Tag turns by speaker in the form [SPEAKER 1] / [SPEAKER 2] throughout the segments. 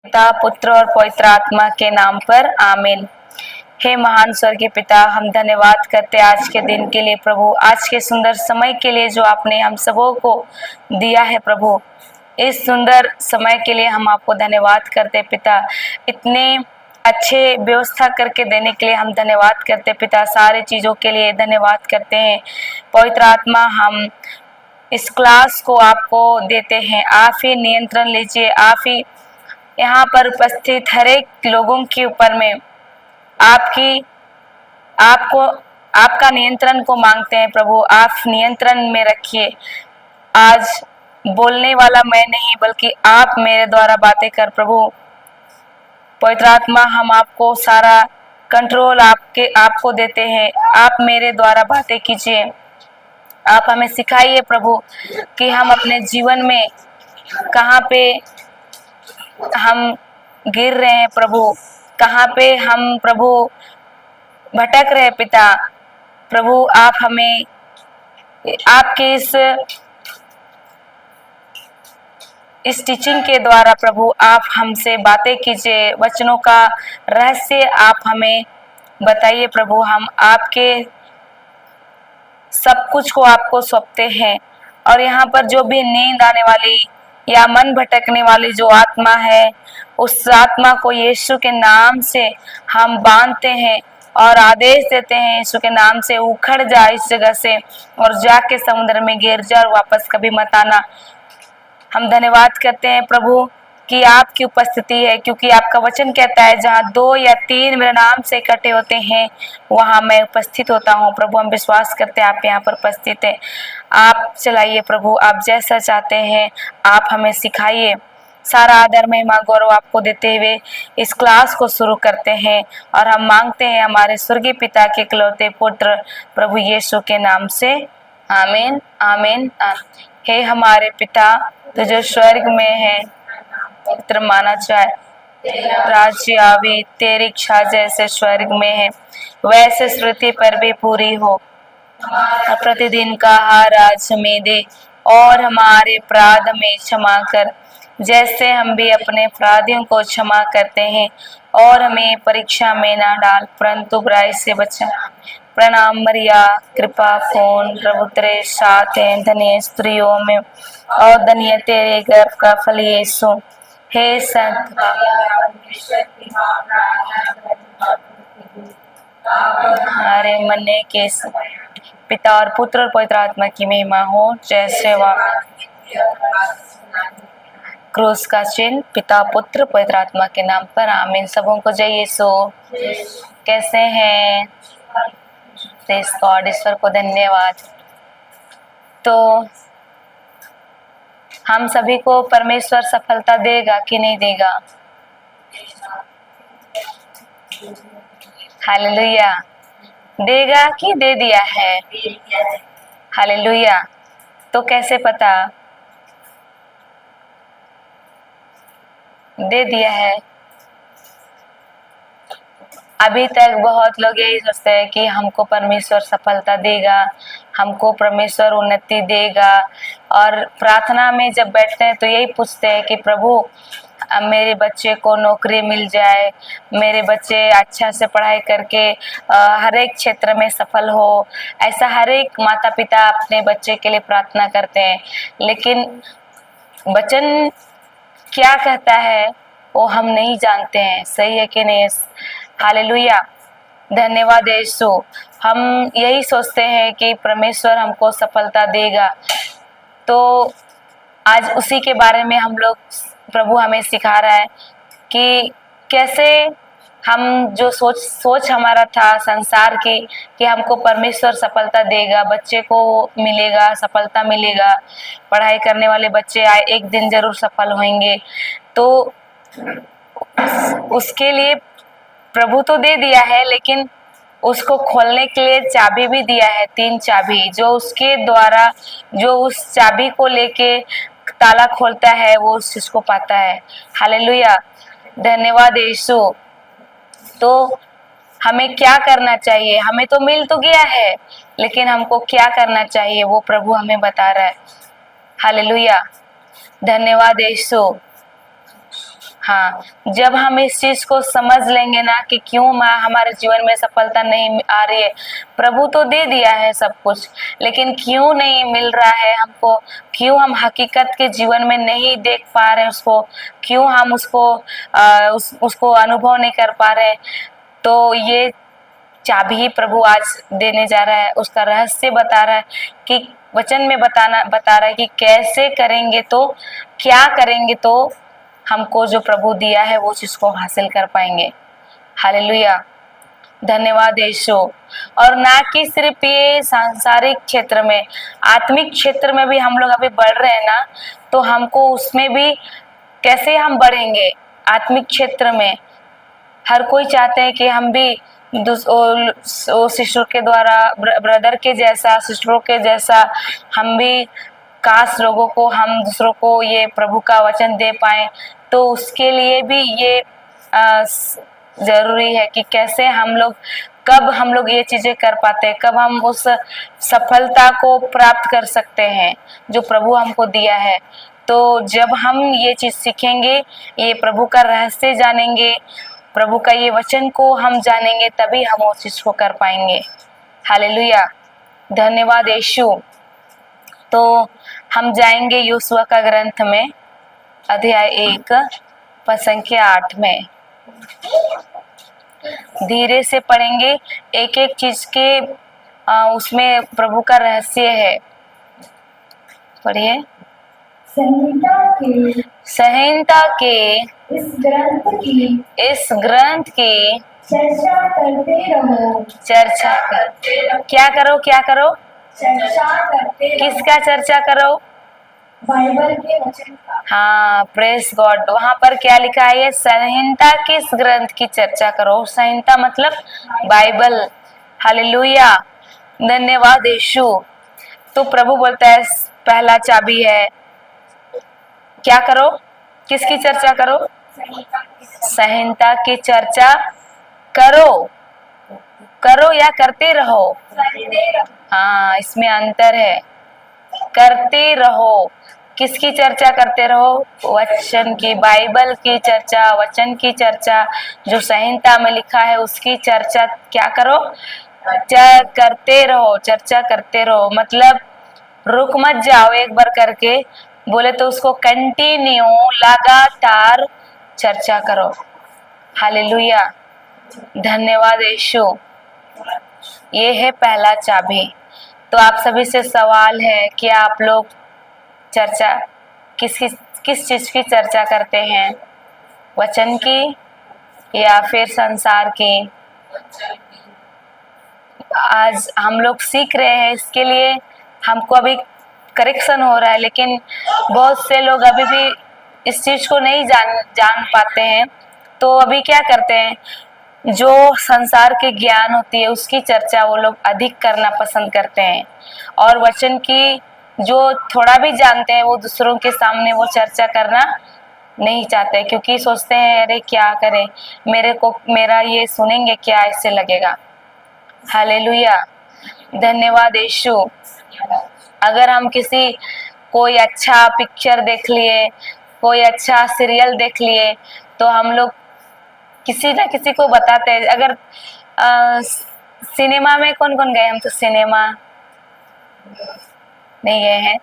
[SPEAKER 1] पिता, पुत्र और पवित्र आत्मा के नाम पर आमीन। हे महान स्वर्गीय पिता, हम धन्यवाद करते आज के दिन के लिए प्रभु, आज के सुंदर समय के लिए जो आपने हम सबों को दिया है प्रभु। इस सुंदर समय के लिए हम आपको धन्यवाद करते पिता। इतने अच्छे व्यवस्था करके देने के लिए हम धन्यवाद करते पिता। सारे चीज़ों के लिए धन्यवाद करते हैं पवित्र आत्मा। हम इस क्लास को आपको देते हैं, आप ही नियंत्रण लीजिए। आप ही यहाँ पर उपस्थित हर एक लोगों के ऊपर में आपको आपका नियंत्रण को मांगते हैं प्रभु। आप नियंत्रण में रखिए। आज बोलने वाला मैं नहीं बल्कि आप मेरे द्वारा बातें कर प्रभु। पवित्र आत्मा, हम आपको सारा कंट्रोल आपको देते हैं। आप मेरे द्वारा बातें कीजिए। आप हमें सिखाइए प्रभु कि हम अपने जीवन में कहाँ पे हम गिर रहे हैं प्रभु, कहाँ पे हम प्रभु भटक रहे पिता। प्रभु आप हमें आपके इस टीचिंग के द्वारा प्रभु आप हमसे बातें कीजिए। वचनों का रहस्य आप हमें बताइए प्रभु। हम आपके सब कुछ को आपको सौंपते हैं। और यहाँ पर जो भी नींद आने वाली या मन भटकने वाली जो आत्मा है, उस आत्मा को यीशु के नाम से हम बांधते हैं और आदेश देते हैं, यीशु के नाम से उखड़ जा इस जगह से और जाके समुद्र में गिर जा और वापस कभी मत आना। हम धन्यवाद करते हैं प्रभु कि आपकी उपस्थिति है, क्योंकि आपका वचन कहता है जहाँ 2 या 3 मेरे नाम से इकट्ठे होते हैं वहाँ मैं उपस्थित होता हूँ। प्रभु हम विश्वास करते हैं आप यहाँ पर उपस्थित हैं। आप चलाइए प्रभु, आप जैसा चाहते हैं आप हमें सिखाइए। सारा आदर महिमा गौरव आपको देते हुए इस क्लास को शुरू करते हैं और हम मांगते हैं हमारे स्वर्गीय पिता के इकलौते पुत्र प्रभु यीशु के नाम से, आमीन आमीन। हे हमारे पिता तो जो स्वर्ग में है, पवित्र माना जाए। राज्य आवे, तेरी इच्छा जैसे स्वर्ग में है वैसे पृथ्वी पर भी पूरी हो। प्रतिदिन का आहार आज हमें दे और हमारे अपराध में क्षमा कर जैसे हम भी अपने अपराधियों को क्षमा करते हैं। और हमें परीक्षा में ना डाल परंतु बुराई से बचा। प्रणाम मरिया, कृपा पूर्ण, प्रभु तेरे साथ है, धन्य स्त्रियों में और धन्य तेरे गर्भ का फल यीशु। हे संत हमारे मरने के पिता और पुत्र और पवित्र आत्मा की महिमा हो, जैसे वह क्रूस का चिन्ह पिता पुत्र पवित्र आत्मा के नाम पर, आमीन। सबों को जय यीशु। कैसे हैं? प्रेज़ गॉड, ईश्वर को धन्यवाद। तो हम सभी को परमेश्वर सफलता देगा कि नहीं देगा? हालेलुया। देगा कि दे दिया है? हालेलुया। तो कैसे पता? दे दिया है। अभी तक बहुत लोग यही सोचते हैं कि हमको परमेश्वर सफलता देगा, हमको परमेश्वर उन्नति देगा। और प्रार्थना में जब बैठते हैं तो यही पूछते हैं कि प्रभु मेरे बच्चे को नौकरी मिल जाए, मेरे बच्चे अच्छा से पढ़ाई करके हर एक क्षेत्र में सफल हो। ऐसा हर एक माता पिता अपने बच्चे के लिए प्रार्थना करते हैं, लेकिन वचन क्या कहता है वो हम नहीं जानते हैं। सही है कि नहीं? हालेलुया, धन्यवाद यीशु। हम यही सोचते हैं कि परमेश्वर हमको सफलता देगा, तो आज उसी के बारे में हम लोग प्रभु हमें सिखा रहा है कि कैसे हम जो सोच हमारा था संसार की कि हमको परमेश्वर सफलता देगा, बच्चे को मिलेगा, सफलता मिलेगा, पढ़ाई करने वाले बच्चे आए एक दिन जरूर सफल होंगे। तो उसके लिए प्रभु तो दे दिया है, लेकिन उसको खोलने के लिए चाबी भी दिया है, 3 चाबी, जो उसके द्वारा जो उस चाबी को लेके ताला खोलता है वो उस चीज को पाता है। हालेलुया, धन्यवाद यीशु। तो हमें क्या करना चाहिए? हमें तो मिल तो गया है, लेकिन हमको क्या करना चाहिए वो प्रभु हमें बता रहा है। हालेलुया, धन्यवाद यीशु। हाँ, जब हम इस चीज को समझ लेंगे ना कि क्यों हमारे जीवन में सफलता नहीं आ रही है, प्रभु तो दे दिया है सब कुछ, लेकिन क्यों नहीं मिल रहा है हमको, क्यों हम हकीकत के जीवन में नहीं देख पा रहे उसको, क्यों हम उसको अनुभव नहीं कर पा रहे, तो ये चाबी प्रभु आज देने जा रहा है, उसका रहस्य बता रहा है कि वचन में बता रहा है कि कैसे करेंगे तो, क्या करेंगे तो हमको जो प्रभु दिया है वो चीज को हासिल कर पाएंगे। हालेलुया, धन्यवाद यीशु। और ना कि सिर्फ ये सांसारिक क्षेत्र में, आत्मिक क्षेत्र में भी हम लोग अभी बढ़ रहे हैं ना, तो हमको उसमें भी कैसे हम बढ़ेंगे। आत्मिक क्षेत्र में हर कोई चाहते हैं कि हम भी सिस्टर के द्वारा, ब्रदर के जैसा, सिस्टरों के जैसा हम भी काश लोगों को, हम दूसरों को ये प्रभु का वचन दे पाए। तो उसके लिए भी ये जरूरी है कि कैसे हम लोग, कब हम लोग ये चीजें कर पाते हैं, कब हम उस सफलता को प्राप्त कर सकते हैं जो प्रभु हमको दिया है। तो जब हम ये चीज सीखेंगे, ये प्रभु का रहस्य जानेंगे, प्रभु का ये वचन को हम जानेंगे, तभी हम उस चीज को कर पाएंगे। हालेलुया, धन्यवाद यीशु। तो हम जाएंगे योशुआ का ग्रंथ में, अध्याय 1 पद संख्या 8 में। धीरे से पढ़ेंगे, एक एक चीज के उसमें प्रभु का रहस्य है। पढ़िए। संहिता के इस ग्रंथ की चर्चा करते रहो। क्या करो, क्या करो? चर्चा करते रहो। किसका चर्चा करो? बाइबल के वचन का। हाँ, प्रेस गॉड। वहां पर क्या लिखा है? संहिता के इस ग्रंथ की चर्चा करो। संहिता मतलब बाइबल। हालेलुया, धन्यवाद यीशु। तो प्रभु बोलता है पहला चाबी है, क्या करो? किसकी चर्चा करो? संहिता की चर्चा करो। करो या करते रहो? हाँ, इसमें अंतर है। करते रहो। किसकी चर्चा करते रहो? वचन की, बाइबल की चर्चा, वचन की चर्चा, जो संहिता में लिखा है उसकी चर्चा क्या करो? करते रहो, चर्चा करते रहो। मतलब रुक मत जाओ, एक बार करके बोले तो उसको कंटिन्यू, लगातार चर्चा करो। हालेलुया, धन्यवाद यीशु। ये है पहला चाबी। तो आप सभी से सवाल है कि आप लोग चर्चा किस चीज की चर्चा करते हैं? वचन की या फिर संसार की? आज हम लोग सीख रहे हैं, इसके लिए हमको अभी करेक्शन हो रहा है, लेकिन बहुत से लोग अभी भी इस चीज को नहीं जान पाते हैं। तो अभी क्या करते हैं, जो संसार के ज्ञान होती है उसकी चर्चा वो लोग अधिक करना पसंद करते हैं, और वचन की जो थोड़ा भी जानते हैं वो दूसरों के सामने वो चर्चा करना नहीं चाहते, क्योंकि सोचते हैं अरे क्या करें, मेरा ये सुनेंगे क्या, इससे लगेगा। हालेलुया, धन्यवाद यीशु। अगर हम कोई अच्छा पिक्चर देख लिए, कोई अच्छा सीरियल देख लिए, तो हम लोग किसी ना किसी को बताते हैं। अगर सिनेमा में कौन कौन गए? हम तो सिनेमा नहीं गए हैं।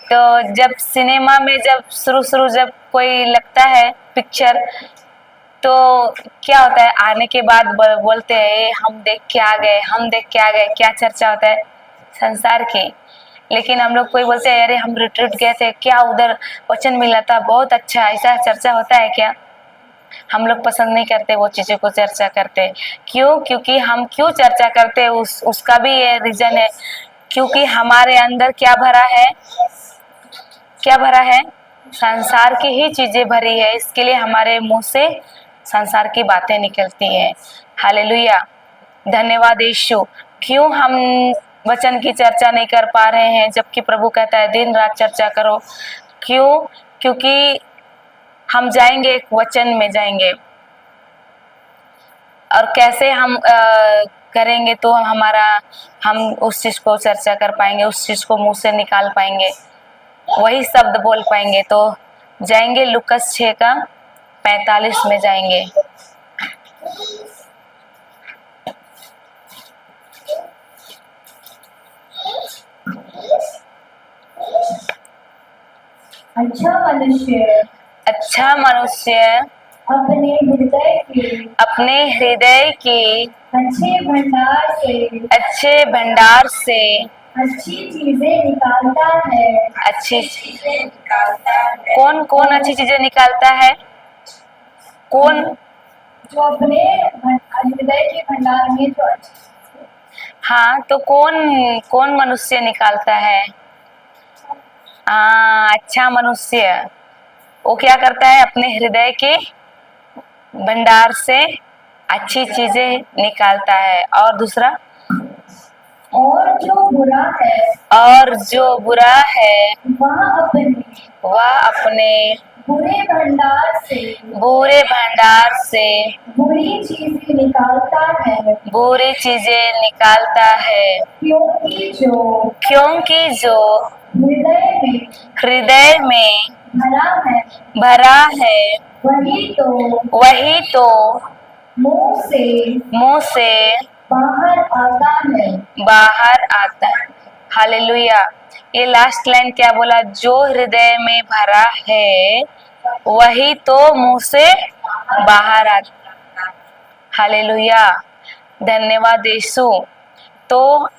[SPEAKER 1] तो जब सिनेमा में जब शुरू जब कोई लगता है पिक्चर, तो क्या होता है, आने के बाद बोलते हैं हम देख के आ गए, हम देख के आ गए। क्या चर्चा होता है? संसार की। लेकिन हम लोग कोई बोलते हैं अरे हम रिट्रीट गए थे, क्या उधर वचन मिला था, बहुत अच्छा। ऐसा चर्चा होता है क्या? हम लोग पसंद नहीं करते वो चीजों को चर्चा करते। क्यों? क्योंकि हम क्यों चर्चा करते उसका भी ये रीजन है, क्योंकि हमारे अंदर क्या भरा है? क्या भरा है? संसार की ही चीजें भरी है, इसके लिए हमारे मुंह से संसार की बातें निकलती है। हालेलुया, धन्यवाद यीशु। क्यों हम वचन की चर्चा नहीं कर पा रहे हैं, जबकि प्रभु कहता है दिन रात चर्चा करो? क्यों? क्योंकि हम जाएंगे, एक वचन में जाएंगे, और कैसे हम करेंगे तो हम उस चीज को चर्चा कर पाएंगे, उस चीज को मुंह से निकाल पाएंगे, वही शब्द बोल पाएंगे। तो जाएंगे लूकास 6 का 45 में जाएंगे। अच्छा मनुष्य अपने हृदय की अच्छे भंडार से
[SPEAKER 2] अच्छी चीजें निकालता है।
[SPEAKER 1] अच्छी चीजें निकालता है। कौन कौन अच्छी चीजें निकालता है? कौन?
[SPEAKER 2] जो अपने हृदय के भंडार में जो
[SPEAKER 1] हाँ, तो कौन कौन मनुष्य निकालता है? हाँ, अच्छा मनुष्य। वो क्या करता है? अपने हृदय के भंडार से अच्छी चीजें निकालता है। और दूसरा?
[SPEAKER 2] और जो बुरा है वह अपने बुरे भंडार
[SPEAKER 1] से
[SPEAKER 2] बुरी चीजें निकालता है। क्योंकि जो
[SPEAKER 1] हृदय में भरा है वही तो मुंह से बाहर आता है। हालेलुया। ये लास्ट लाइन क्या बोला? जो हृदय में भरा है वही तो मुंह से बाहर आता। हालेलुया। धन्यवाद यीशु। तो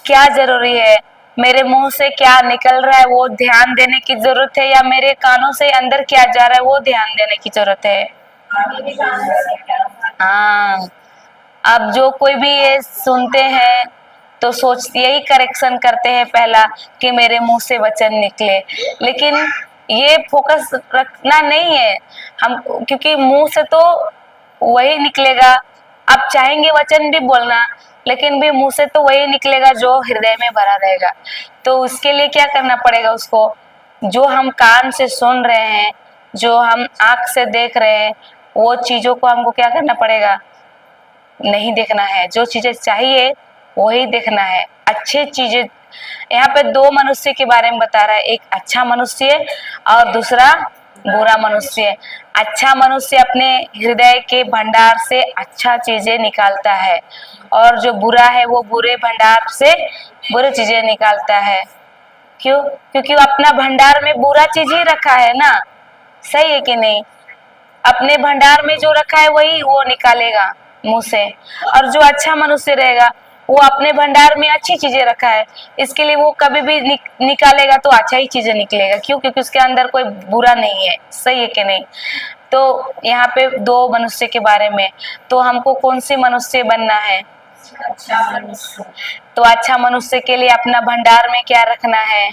[SPEAKER 1] क्या जरूरी है? मेरे मुंह से क्या निकल रहा है वो ध्यान देने की जरूरत है, या मेरे कानों से अंदर क्या जा रहा है वो ध्यान देने की जरूरत है? हाँ। अब जो कोई भी ये सुनते हैं तो यही करेक्शन करते हैं पहला कि मेरे मुंह से वचन निकले, लेकिन ये फोकस रखना नहीं है हम, क्योंकि मुंह से तो वही निकलेगा। आप चाहेंगे वचन भी बोलना, लेकिन भी मुंह से तो वही निकलेगा जो हृदय में भरा रहेगा। तो उसके लिए क्या करना पड़ेगा? उसको जो हम कान से सुन रहे हैं, जो हम आंख से देख रहे हैं, वो चीजों को हमको क्या करना पड़ेगा? नहीं देखना है। जो चीजें चाहिए वही देखना है, अच्छे चीजें। यहाँ पे दो मनुष्य के बारे में बता रहा है, एक अच्छा मनुष्य और दूसरा बुरा मनुष्य। अच्छा मनुष्य अपने हृदय के भंडार से अच्छा चीजें निकालता है, और जो बुरा है वो बुरे भंडार से बुरी चीजें निकालता है। क्यों? क्योंकि वो अपना भंडार में बुरा चीज ही रखा है ना। सही है कि नहीं? अपने भंडार में जो रखा है वही वो निकालेगा मुंह से। और जो अच्छा मनुष्य रहेगा वो अपने भंडार में अच्छी चीजें रखा है, इसके लिए वो कभी भी निकालेगा तो अच्छा ही चीजें निकलेगा। क्यों? क्योंकि उसके अंदर कोई बुरा नहीं है। सही है कि नहीं? तो यहाँ पे दो मनुष्य के बारे में, तो हमको कौन सी मनुष्य बनना है?
[SPEAKER 2] अच्छा मनुष्य।
[SPEAKER 1] तो अच्छा मनुष्य के लिए अपना भंडार में क्या रखना है?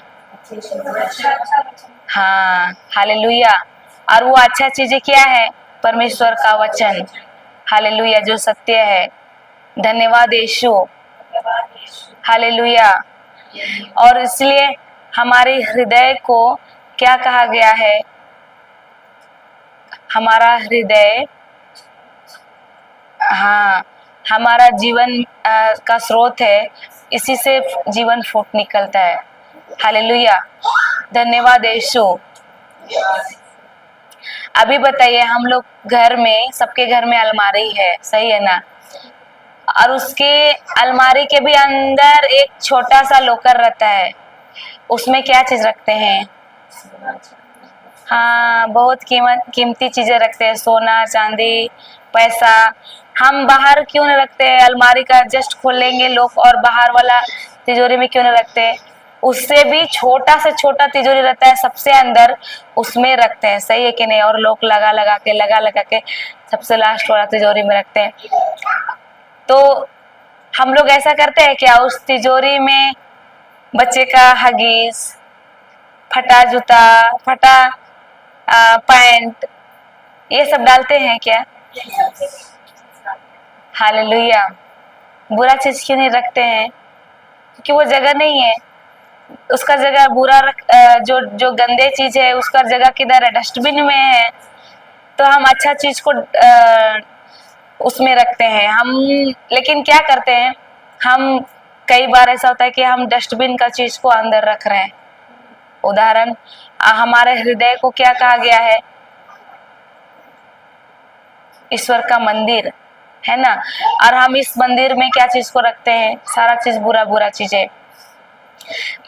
[SPEAKER 1] हाँ, हालेलुया। और वो अच्छा चीजें क्या है? परमेश्वर का वचन। हालेलुया, जो सत्य है। धन्यवाद यीशु। हालेलुया। और इसलिए हमारे हृदय को क्या कहा गया है? हमारा हृदय, हाँ, हमारा जीवन का स्रोत है। इसी से जीवन फूट निकलता है। हालेलुया। धन्यवाद यीशु। अभी बताइए, हम लोग घर में, सबके घर में अलमारी है, सही है ना? और उसके अलमारी के भी अंदर एक छोटा सा लॉकर रहता है। उसमें क्या चीज रखते हैं? हाँ, बहुत कीमती चीजें रखते हैं, सोना चांदी पैसा। हम बाहर क्यों नहीं रखते हैं? अलमारी का जस्ट खोलेंगे लोग और बाहर वाला तिजोरी में क्यों नहीं रखते? उससे भी छोटा से छोटा तिजोरी रहता है सबसे अंदर, उसमें रखते हैं। सही है कि नहीं? और लोग लगा लगा के सबसे लास्ट वाला तिजोरी में रखते हैं। तो हम लोग ऐसा करते हैं क्या? उस तिजोरी में बच्चे का हगीज, फटा जूता, फटा पैंट, ये सब डालते हैं क्या? हालेलुया। बुरा चीज क्यों नहीं रखते हैं? क्योंकि वो जगह नहीं है। उसका जगह बुरा जो जो गंदे चीज है उसका जगह किधर है? डस्टबिन में है। तो हम अच्छा चीज को उसमें रखते हैं हम। लेकिन क्या करते हैं हम? कई बार ऐसा होता है कि हम डस्टबिन का चीज को अंदर रख रहे हैं। उदाहरण, हमारे हृदय को क्या कहा गया है? ईश्वर का मंदिर है ना। और हम इस मंदिर में क्या चीज को रखते हैं, सारा चीज बुरा बुरा चीजें,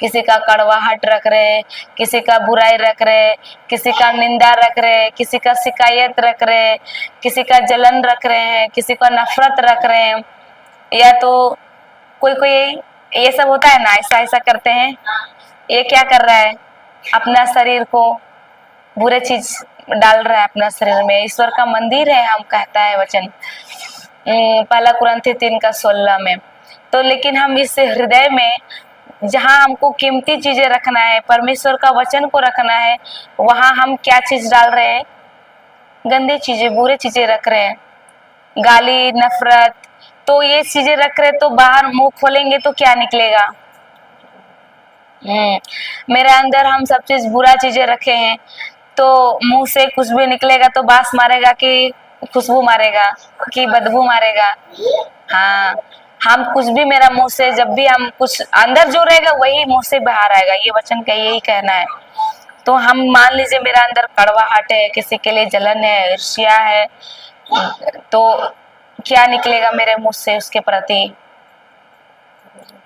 [SPEAKER 1] किसी का कड़वाहट रख रहे, किसी का बुराई रख रहे, किसी का निंदा रख रहे, किसी का शिकायत रख रहे, किसी का जलन रख रहे हैं, किसी का नफरत रख रहे हैं, या तो कोई कोई ये सब होता है ना, ऐसा ऐसा करते हैं। ये क्या कर रहा है, अपना शरीर को बुरे चीज डाल रहा है अपना शरीर में। ईश्वर का मंदिर है हम कहता है वचन, पहला कुरिन्थी 3:16 में। तो लेकिन हम इस हृदय में जहाँ हमको कीमती चीजें रखना है, परमेश्वर का वचन को रखना है, वहां हम क्या चीज डाल रहे हैं, गंदी चीजें, बुरे चीजें रख रहे हैं, गाली नफरत। तो ये चीजें रख रहे तो बाहर मुंह खोलेंगे तो क्या निकलेगा। मेरे अंदर हम सब चीज बुरा चीजें रखे हैं, तो मुंह से कुछ भी निकलेगा तो बास मारेगा कि खुशबू मारेगा कि बदबू मारेगा। हाँ, हम कुछ भी, मेरा मुंह से जब भी हम कुछ अंदर जो रहेगा वही मुंह से बाहर आएगा, ये वचन का यही कहना है। तो हम मान लीजिए मेरा अंदर कड़वाहट है, किसी के लिए जलन है, ईर्ष्या है, तो क्या निकलेगा मेरे मुंह से उसके प्रति,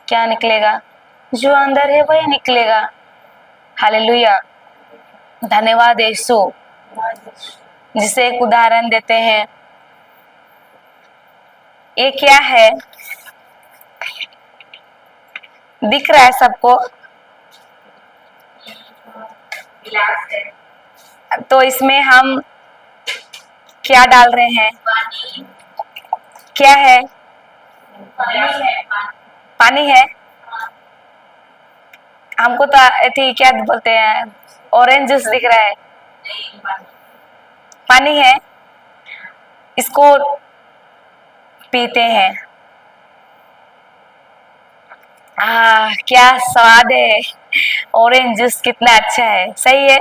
[SPEAKER 1] क्या निकलेगा, जो अंदर है वही निकलेगा। हालेलुया, धन्यवाद यीशु। जिसे एक उदाहरण देते हैं, ये क्या है, दिख रहा है सबको, तो इसमें हम क्या डाल रहे हैं, क्या है, पानी है। हमको तो थी क्या बोलते हैं, ऑरेंज जूस दिख रहा है, पानी है, इसको पीते हैं। क्या स्वाद है, ऑरेंज जूस कितना अच्छा है, सही है,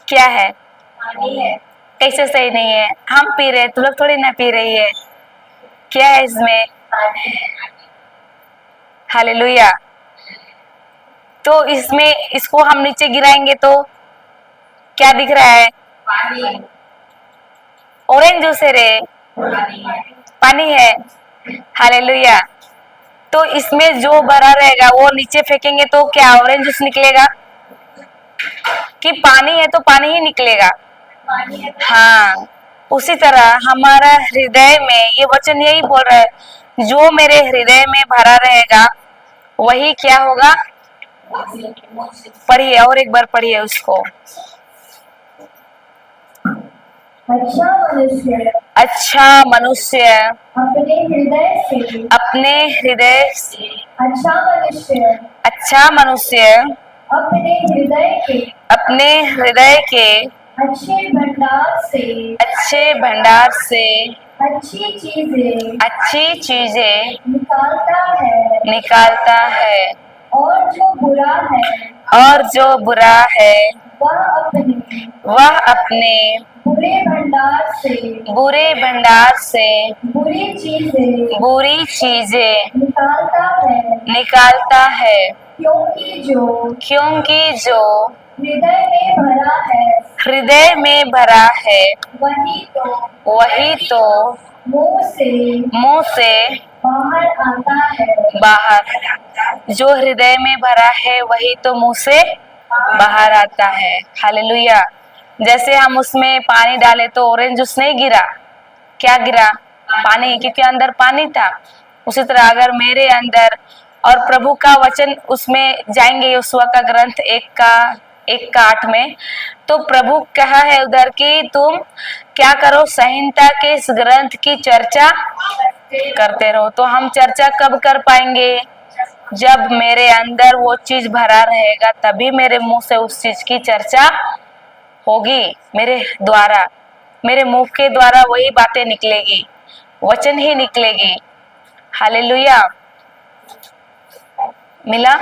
[SPEAKER 1] क्या है, कैसे सही नहीं है, हम पी रहे, तुम लोग थोड़ी ना पी रही है, क्या है इसमें, हालेलुया। तो इसमें इसको हम नीचे गिराएंगे तो क्या दिख रहा है, ऑरेंज जूस है रे, पानी है, हालेलुया। तो इसमें जो भरा रहेगा वो नीचे फेंकेंगे तो क्या ऑरेंज जूस निकलेगा, कि पानी है तो पानी ही निकलेगा। हाँ, उसी तरह हमारा हृदय में ये वचन यही बोल रहा है, जो मेरे हृदय में भरा रहेगा वही क्या होगा। पढ़िए, और एक बार पढ़िए उसको। अच्छा मनुष्य अपने हृदय से अच्छा मनुष्य अपने हृदय के
[SPEAKER 2] अच्छे भंडार से
[SPEAKER 1] अच्छी चीजें
[SPEAKER 2] निकालता है और जो बुरा है वह अपने बुरे भंडार से बुरी चीजें निकालता है क्योंकि जो हृदय में भरा है वही तो मुंह से बाहर, जो हृदय में भरा है वही तो मुंह से बाहर आता है। हालेलुया। जैसे हम उसमें पानी डाले तो ऑरेंज जूस नहीं गिरा, क्या गिरा, पानी, क्योंकि अंदर पानी था। उसी तरह अगर मेरे अंदर और प्रभु का वचन उसमें जाएंगे, यहोशुआ का ग्रंथ 1:8 में, तो प्रभु कहा है उधर कि तुम क्या करो, संहिता के इस ग्रंथ की चर्चा करते रहो। तो हम चर्चा कब कर पाएंगे, जब मेरे अंदर वो चीज भरा रहेगा, तभी मेरे मुंह से उस चीज की चर्चा होगी, मेरे द्वारा, मेरे मुंह के द्वारा वही बातें निकलेगी, वचन ही निकलेगी। हालेलुया। मिला,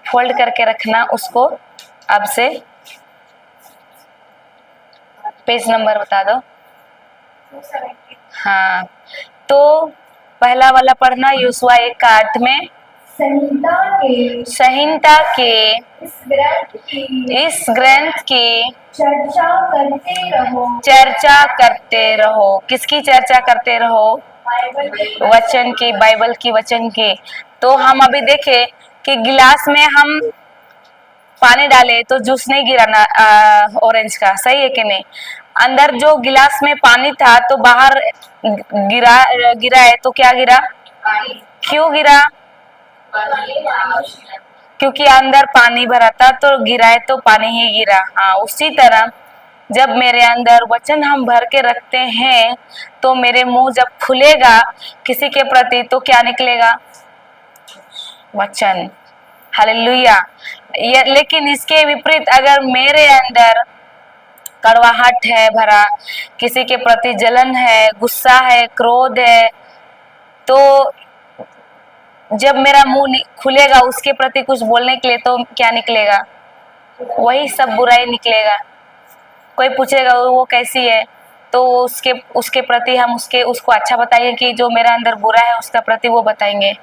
[SPEAKER 2] फोल्ड करके रखना उसको। अब से पेज नंबर बता दो। हाँ, तो पहला वाला पढ़ना, यहोशुआ 1:8 में, संहिता के
[SPEAKER 1] इस ग्रंथ की
[SPEAKER 2] चर्चा करते रहो।
[SPEAKER 1] चर्चा करते रहो। किसकी चर्चा करते रहो?
[SPEAKER 2] बाइबल की।
[SPEAKER 1] वचन की, बाइबल की, वचन की। तो हम अभी देखे कि गिलास में हम पानी डाले तो जूस नहीं गिरा ना ऑरेंज का, सही है कि नहीं? अंदर जो गिलास में पानी था तो बाहर गिरा गिरा है तो क्या गिरा? क्यों गिरा? क्योंकि अंदर पानी भरा था तो गिरा है तो पानी ही गिरा। हाँ, उसी तरह जब मेरे अंदर वचन हम भर के रखते हैं तो मेरे मुंह जब खुलेगा किसी के प्रति तो क्या निकलेगा? वचन। हालेलुया। ये लेकिन इसके विपरीत अगर मेरे अंदर कड़वाहट है भरा, किसी के प्रति जलन है, गुस्सा है, क्रोध है, तो जब मेरा मुंह खुलेगा उसके प्रति कुछ बोलने के लिए तो क्या निकलेगा? वही सब बुराई निकलेगा। कोई पूछेगा वो कैसी है तो उसके उसके प्रति हम उसको अच्छा बताएंगे कि जो मेरा अंदर बुरा है उसका प्रति वो बताएंगे।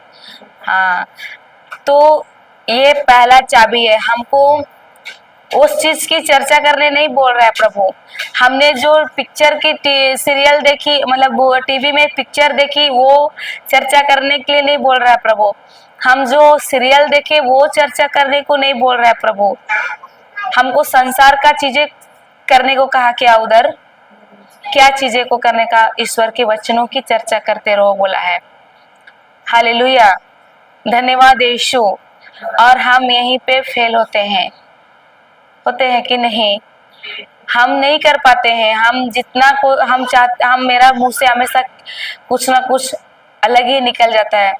[SPEAKER 1] हाँ, तो ये पहला चाबी है। हमको उस चीज की चर्चा करने नहीं बोल रहा है प्रभु। हमने जो पिक्चर की सीरियल देखी, मतलब वो टीवी में पिक्चर देखी, वो चर्चा करने के लिए नहीं बोल रहा है प्रभु। हम जो सीरियल देखे वो चर्चा करने को नहीं बोल रहा है प्रभु। हमको संसार का चीजें करने को कहा, क्या उधर क्या चीजें को करने का? ईश्वर के वचनों की चर्चा करते रहो बोला है। हालेलुया, धन्यवाद यीशु। और हम यहीं पे फेल होते हैं कि नहीं? हम नहीं कर पाते हैं। हम जितना को हम चाहते, हम मेरा मुंह से हमेशा कुछ ना कुछ अलग ही निकल जाता है।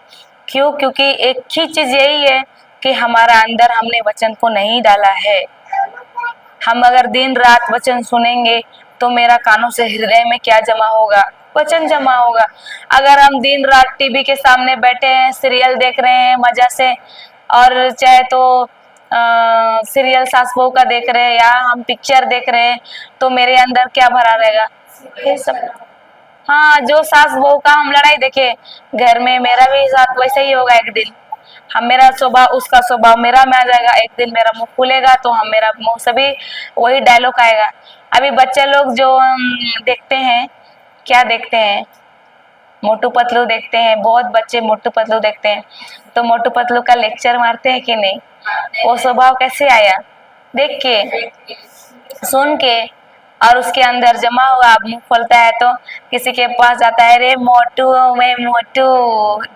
[SPEAKER 1] क्यों? क्योंकि एक ही चीज यही है कि हमारा अंदर हमने वचन को नहीं डाला है। हम अगर दिन रात वचन सुनेंगे तो मेरा कानों से हृदय में क्या जमा होगा? वचन जमा होगा। अगर हम दिन रात टीवी के सामने बैठे हैं, सीरियल देख रहे हैं मजा से, और चाहे तो सीरियल सास बहू का देख रहे हैं या हम पिक्चर देख रहे हैं, तो मेरे अंदर क्या भरा रहेगा? ये सब। हाँ, जो सास बहू का हम लड़ाई देखे घर में, मेरा भी साथ वैसे ही होगा एक दिन। हम मेरा स्वभाव उसका स्वभाव मेरा में आ जाएगा। एक दिन मेरा मुंह खुलेगा तो हम मेरा मुंह से भी वही डायलॉग आएगा। अभी बच्चे लोग जो देखते हैं, क्या देखते हैं? मोटू पतलू देखते हैं। बहुत बच्चे मोटू पतलू देखते हैं। तो मोटू पतलू का लेक्चर मारते हैं कि नहीं? वो स्वभाव कैसे आया? देख के, सुन के, और उसके अंदर जमा हुआ। अब मुंह खोलता है तो किसी के पास जाता है, रे मोटू, मैं मोटू,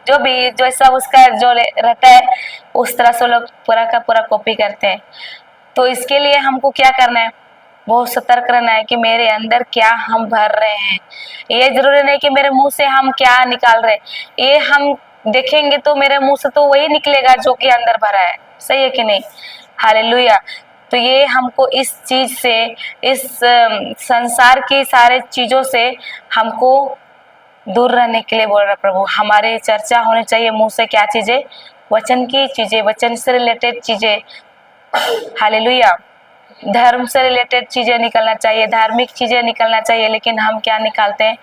[SPEAKER 1] जो भी जैसा उसका जो रहता है उस तरह से लोग पूरा का पूरा कॉपी करते हैं। तो इसके लिए हमको क्या करना है? बहुत सतर्क रहना है कि मेरे अंदर क्या हम भर रहे हैं। ये जरूरी नहीं कि मेरे मुंह से हम क्या निकाल रहे हैं। ये हम देखेंगे तो मेरे मुंह से तो वही निकलेगा जो कि अंदर भरा है, सही है कि नहीं? हालेलुया। तो ये हमको इस चीज से, इस संसार की सारे चीजों से हमको दूर रहने के लिए बोल रहा प्रभु। हमारी चर्चा होनी चाहिए मुंह से क्या चीजें? वचन की चीजें, वचन से रिलेटेड चीजें। हालेलुया। धर्म से रिलेटेड चीजें निकलना चाहिए, धार्मिक चीजें निकलना चाहिए। लेकिन हम क्या निकालते हैं?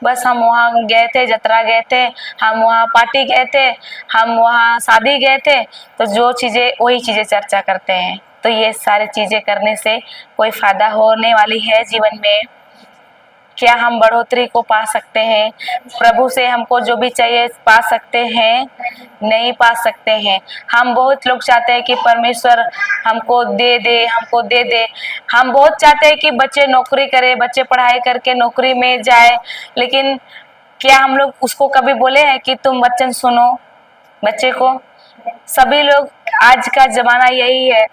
[SPEAKER 1] बस हम वहाँ गए थे, जतरा गए थे, हम वहाँ पार्टी गए थे, हम वहाँ शादी गए थे, तो जो चीजें वही चीजें चर्चा करते हैं। तो ये सारी चीजें करने से कोई फायदा होने वाली है जीवन में? क्या हम बढ़ोतरी को पा सकते हैं? प्रभु से हमको जो भी चाहिए पा सकते हैं? नहीं पा सकते हैं। हम बहुत लोग चाहते हैं कि परमेश्वर हमको दे दे, हमको दे दे। हम बहुत चाहते हैं कि बच्चे नौकरी करें, बच्चे पढ़ाई करके नौकरी में जाए। लेकिन क्या हम लोग उसको कभी बोले हैं कि तुम वचन सुनो बच्चे को? सभी लोग, आज का जमाना यही है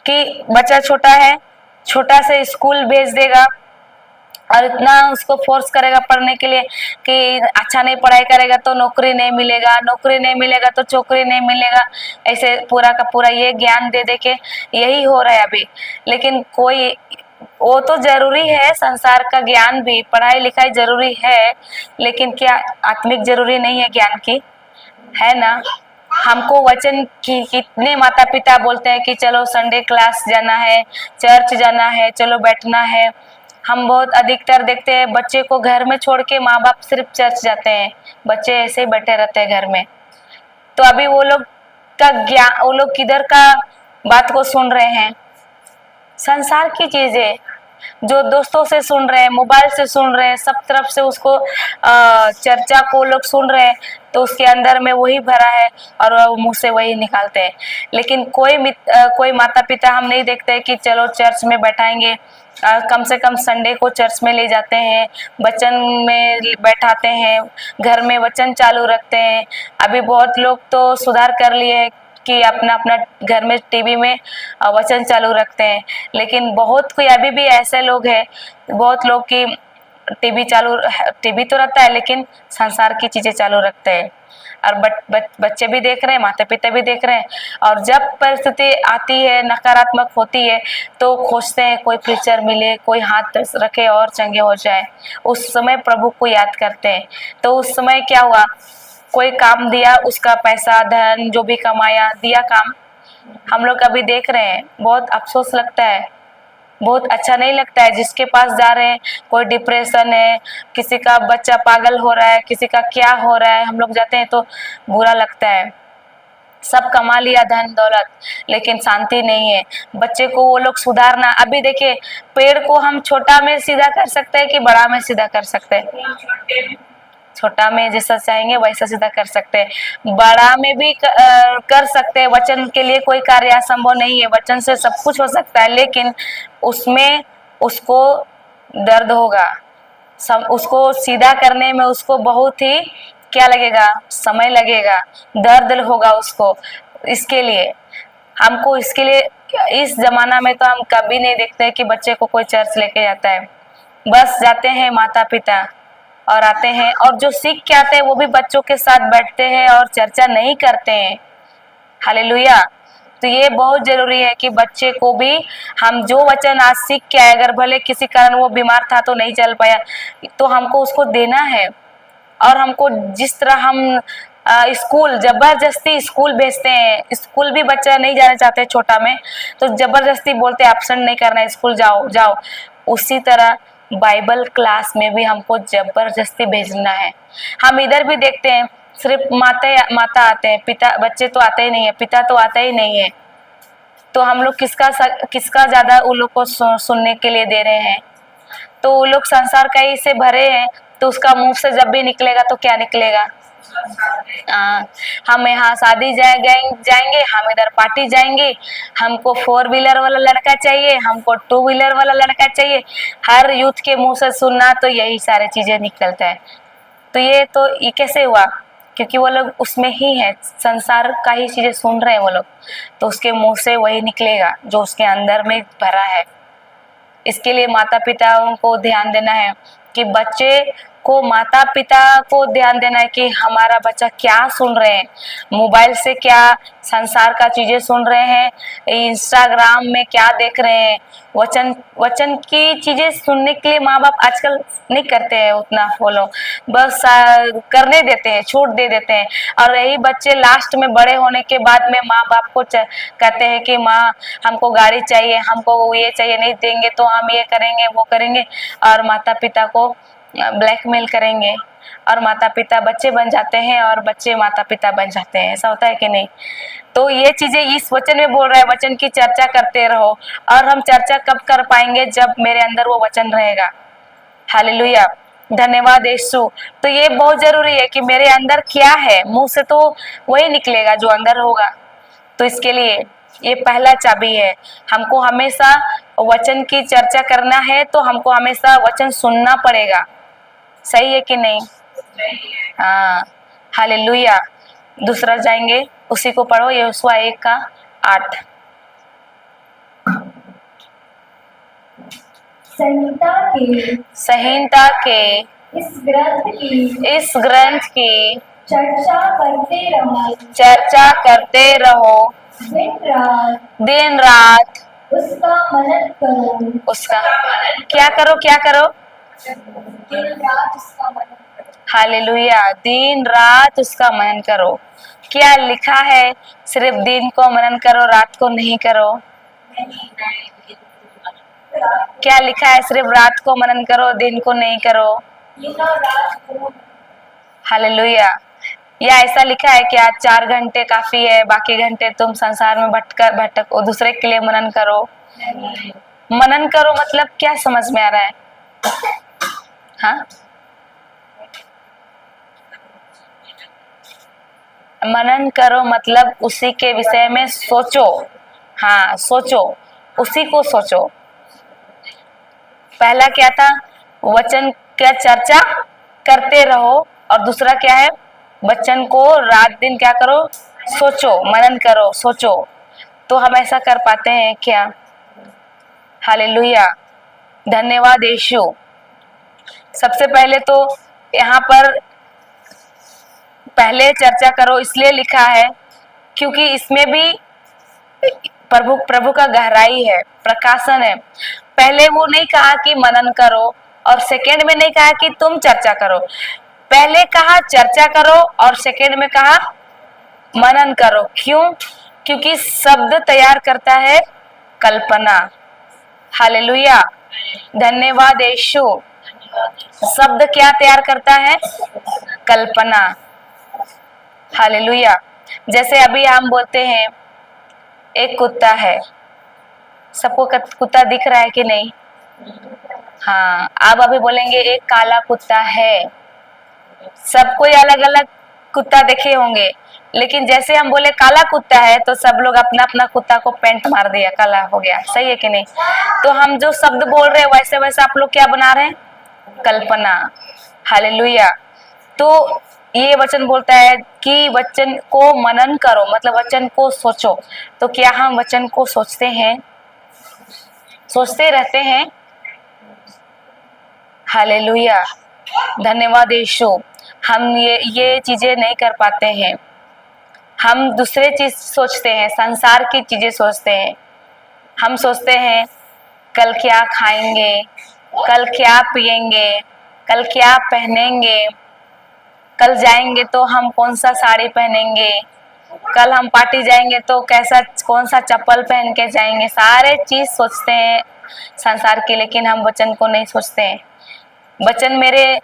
[SPEAKER 1] कि बच्चा छोटा है, छोटा से स्कूल भेज देगा और इतना उसको फोर्स करेगा पढ़ने के लिए कि अच्छा नहीं पढ़ाई करेगा तो नौकरी नहीं मिलेगा, नौकरी नहीं मिलेगा तो छोकरी नहीं मिलेगा। ऐसे पूरा का पूरा ये ज्ञान दे दे के यही हो रहा है अभी। लेकिन कोई, वो तो जरूरी है, संसार का ज्ञान भी, पढ़ाई लिखाई जरूरी है, लेकिन क्या आत्मिक जरूरी नहीं है ज्ञान की? है ना? हमको वचन की कितने माता पिता बोलते हैं कि चलो संडे क्लास जाना है, चर्च जाना है, चलो बैठना है। हम बहुत अधिकतर देखते हैं बच्चे को घर में छोड़ के माँ बाप सिर्फ चर्च जाते हैं, बच्चे ऐसे ही बैठे रहते हैं घर में। तो अभी वो लोग का ज्ञान, वो लोग किधर का बात को सुन रहे हैं, संसार की चीजें जो दोस्तों से सुन रहे हैं, मोबाइल से सुन रहे हैं, सब तरफ से उसको चर्चा को लोग सुन रहे हैं, तो उसके अंदर में वही भरा है और वह मुंह से वही निकालते हैं। लेकिन कोई माता पिता हम नहीं देखते कि चलो चर्च में बैठाएंगे, कम से कम संडे को चर्च में ले जाते हैं, वचन में बैठाते हैं, घर में वचन चालू रखते हैं। अभी बहुत लोग तो सुधार कर लिए हैं कि अपना अपना घर में टीवी में वचन चालू रखते हैं, लेकिन बहुत कोई अभी भी ऐसे लोग हैं, बहुत लोग की टीवी तो रहता है लेकिन संसार की चीजें चालू रखते हैं। और बच्चे भी देख रहे हैं, माता पिता भी देख रहे हैं, और जब परिस्थिति आती है, नकारात्मक होती है, तो खोजते हैं कोई प्रीचर मिले, कोई हाथ रखे और चंगे हो जाए। उस समय प्रभु को याद करते हैं। तो उस समय क्या हुआ, कोई काम दिया, उसका पैसा धन जो भी कमाया दिया काम, हम लोग अभी देख रहे हैं, बहुत अफसोस लगता है, बहुत अच्छा नहीं लगता है। जिसके पास जा रहे हैं, कोई डिप्रेशन है, किसी का बच्चा पागल हो रहा है, किसी का क्या हो रहा है, हम लोग जाते हैं तो बुरा लगता है। सब कमा लिया धन दौलत, लेकिन शांति नहीं है। बच्चे को वो लोग सुधारना, अभी देखिए पेड़ को हम छोटा में सीधा कर सकते हैं कि बड़ा में सीधा कर सकते हैं? छोटा में जैसा चाहेंगे वैसा सीधा कर सकते हैं, बड़ा में भी कर सकते हैं। वचन के लिए कोई कार्य असंभव नहीं है, वचन से सब कुछ हो सकता है, लेकिन उसमें उसको दर्द होगा, उसको सीधा करने में उसको बहुत ही क्या लगेगा, समय लगेगा, दर्द होगा उसको। इसके लिए हमको, इसके लिए इस जमाना में तो हम कभी नहीं देखते कि बच्चे को कोई चर्च लेके जाता है। बस जाते हैं माता पिता और आते हैं, और जो सीख के आते हैं वो भी बच्चों के साथ बैठते हैं और चर्चा नहीं करते हैं। हालेलुया। तो ये बहुत जरूरी है कि बच्चे को भी हम जो वचन आज सीख के आए, अगर भले किसी कारण वो बीमार था तो नहीं चल पाया, तो हमको उसको देना है। और हमको जिस तरह हम स्कूल जबरदस्ती स्कूल भेजते हैं, स्कूल भी बच्चा नहीं जाना चाहते छोटा में, तो जबरदस्ती बोलते हैं एब्सेंट नहीं करना है, स्कूल जाओ जाओ, उसी तरह बाइबल क्लास में भी हमको जबरदस्ती भेजना है। हम इधर भी देखते हैं, सिर्फ माता आते हैं, पिता, बच्चे तो आते ही नहीं है, पिता तो आता ही नहीं है। तो हम लोग किसका ज्यादा उन लोग को सुनने के लिए दे रहे हैं? तो वो लोग संसार का ही से भरे हैं, तो उसका मुंह से जब भी निकलेगा तो क्या निकलेगा? हम यहाँ शादी जाएंगे, हम इधर पार्टी जाएंगे, हमको 4 व्हीलर वाला लड़का चाहिए, हमको 2 व्हीलर वाला लड़का चाहिए। हर यूथ के मुंह से सुनना तो यही सारी चीजें निकलता है। तो ये कैसे हुआ? क्योंकि वो लोग उसमें ही है, संसार का ही चीजें सुन रहे हैं वो लोग, तो उसके मुंह से वही निकलेगा जो उसके अंदर में भरा है। इसके लिए माता पिताओं को ध्यान देना है कि बच्चे को, माता पिता को ध्यान देना है कि हमारा बच्चा क्या सुन रहे हैं, मोबाइल से क्या संसार का चीजें सुन रहे हैं, इंस्टाग्राम में क्या देख रहे हैं। वचन की चीजें सुनने के लिए माँ बाप आजकल नहीं करते हैं उतना फॉलो, बस करने देते हैं, छूट दे देते हैं। और यही बच्चे लास्ट में बड़े होने के बाद में माँ बाप को कहते हैं कि माँ हमको गाड़ी चाहिए, हमको ये चाहिए, नहीं देंगे तो हम ये करेंगे वो करेंगे, और माता पिता को ब्लैकमेल करेंगे, और माता पिता बच्चे बन जाते हैं और बच्चे माता पिता बन जाते हैं। ऐसा होता है कि नहीं? तो ये चीजें इस वचन में बोल रहा है, वचन की चर्चा करते रहो। और हम चर्चा कब कर पाएंगे? जब मेरे अंदर वो वचन रहेगा। हालेलुया, धन्यवाद यीशु। तो ये बहुत जरूरी है कि मेरे अंदर क्या है, मुंह से तो वही निकलेगा जो अंदर होगा। तो इसके लिए ये पहला चाबी है, हमको हमेशा वचन की चर्चा करना है, तो हमको हमेशा वचन सुनना पड़ेगा। सही है कि नहीं? हाँ, हालेलुया। दूसरा जाएंगे, उसी को पढ़ो, यहोशुआ 1:8। संहिता के इस ग्रंथ की चर्चा करते रहो, दिन रात उसका क्या करो? हालेलुया, दिन रात उसका मनन करो। क्या लिखा है? सिर्फ दिन को मनन करो, रात को नहीं करो। क्या लिखा है? सिर्फ रात को मनन करो, दिन को नहीं करो। हालेलुया। या ऐसा लिखा है कि आज 4 घंटे काफी है, बाकी घंटे तुम संसार में भटक और दूसरे के लिए मनन करो। मनन करो मतलब क्या समझ में आ रहा है? हाँ, मनन करो मतलब उसी के विषय में सोचो। हाँ, सोचो, उसी को सोचो। पहला क्या था? वचन का चर्चा करते रहो, और दूसरा क्या है? वचन को रात दिन क्या करो? सोचो, मनन करो, सोचो। तो हम ऐसा कर पाते हैं क्या? हालेलुया, धन्यवाद यीशु। सबसे पहले तो यहाँ पर पहले चर्चा करो इसलिए लिखा है क्योंकि इसमें भी प्रभु का गहराई है, प्रकाशन है। पहले वो नहीं कहा कि मनन करो, और सेकंड में नहीं कहा कि तुम चर्चा करो। पहले कहा चर्चा करो और सेकंड में कहा मनन करो। क्यों? क्योंकि शब्द तैयार करता है कल्पना। हालेलुया, धन्यवाद यीशु। शब्द क्या तैयार करता है? कल्पना। हालेलुया। जैसे अभी हम बोलते हैं एक कुत्ता है, सबको कुत्ता दिख रहा है कि नहीं? हाँ, आप अभी बोलेंगे एक काला कुत्ता है। सबको अलग अलग कुत्ता देखे होंगे, लेकिन जैसे हम बोले काला कुत्ता है तो सब लोग अपना अपना कुत्ता को पेंट मार दिया, काला हो गया। सही है कि नहीं? तो हम जो शब्द बोल रहे हैं वैसे वैसे आप लोग क्या बना रहे हैं? कल्पना। हालेलुया। तो ये वचन बोलता है कि वचन को मनन करो, मतलब वचन को सोचो। तो क्या हम वचन को सोचते हैं? सोचते रहते हैं? हालेलुया, धन्यवाद यीशु। हम ये चीजें नहीं कर पाते हैं। हम दूसरे चीज सोचते हैं, संसार की चीजें सोचते हैं। हम सोचते हैं कल क्या खाएंगे, कल क्या पिएंगे, कल क्या पहनेंगे, कल जाएंगे तो हम कौन सा साड़ी पहनेंगे, कल हम पार्टी जाएंगे तो कैसा कौन सा चप्पल पहन के जाएंगे। सारे चीज सोचते हैं संसार की, लेकिन हम वचन को नहीं सोचते हैं। वचन मेरे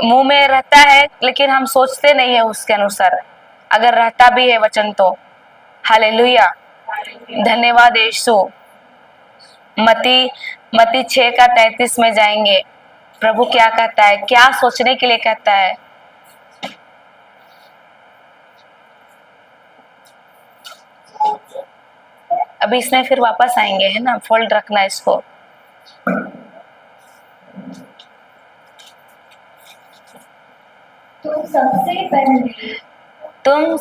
[SPEAKER 1] मुंह में रहता है, लेकिन हम सोचते नहीं है उसके अनुसार, अगर रहता भी है वचन तो। हालेलुया, धन्यवाद यीशु। मती 6:33 में जाएंगे। प्रभु क्या कहता है, क्या सोचने के लिए कहता है? अभी इसमें फिर वापस आएंगे, है ना? फोल्ड रखना इसको।
[SPEAKER 3] तुम सबसे पहले,
[SPEAKER 1] तुम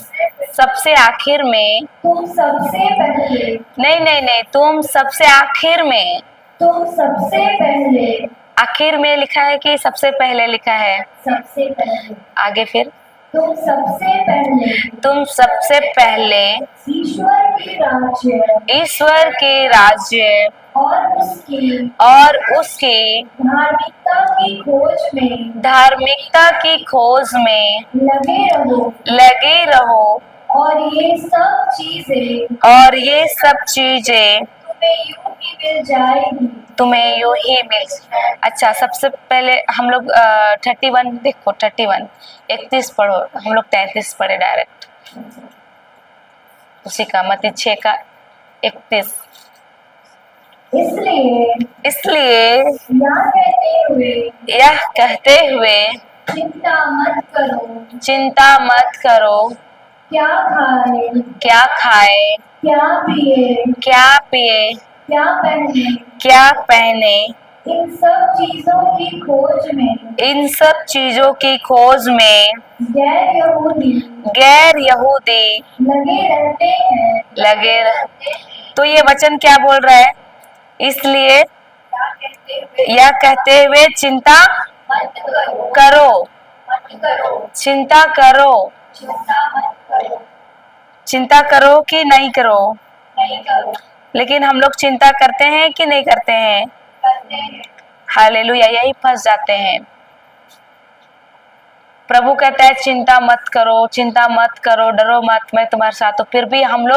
[SPEAKER 1] सबसे आखिर में,
[SPEAKER 3] तुम सबसे पहले,
[SPEAKER 1] नहीं नहीं नहीं, तुम सबसे आखिर में।
[SPEAKER 3] तुम सबसे पहले,
[SPEAKER 1] आखिर में लिखा है कि सबसे पहले लिखा है?
[SPEAKER 3] सबसे पहले।
[SPEAKER 1] आगे फिर
[SPEAKER 3] तुम सबसे पहले,
[SPEAKER 1] तुम सबसे पहले
[SPEAKER 3] ईश्वर के राज्य,
[SPEAKER 1] ईश्वर के राज्य
[SPEAKER 3] और उसकी धार्मिकता की खोज में,
[SPEAKER 1] धार्मिकता की खोज में
[SPEAKER 3] लगे रहो,
[SPEAKER 1] और
[SPEAKER 3] ये सब चीजें
[SPEAKER 1] तुम्हें यूं ही मिल। अच्छा, सबसे पहले हम लोग 31 देखो, 31 31 पढ़ो। हम लोग 33 पढ़े डायरेक्ट, उसी का मत्ती 6:31। इसलिए यह कहते हुए चिंता मत करो
[SPEAKER 3] क्या खाए,
[SPEAKER 1] क्या खाए,
[SPEAKER 3] क्या पिए,
[SPEAKER 1] क्या पिए,
[SPEAKER 3] क्या पहने,
[SPEAKER 1] इन सब चीजों की खोज में गैर यहूदी लगे रहते। तो ये वचन क्या बोल रहा है? इसलिए यह कहते हुए चिंता करो, चिंता करो। चिंता करो कि नहीं करो? लेकिन हम लोग चिंता करते हैं कि नहीं करते हैं? हालेलुया, यही फंस जाते हैं। प्रभु कहता है चिंता मत करो, चिंता मत करो, डरो मत, मैं तुम्हारे साथ हूं। फिर भी हम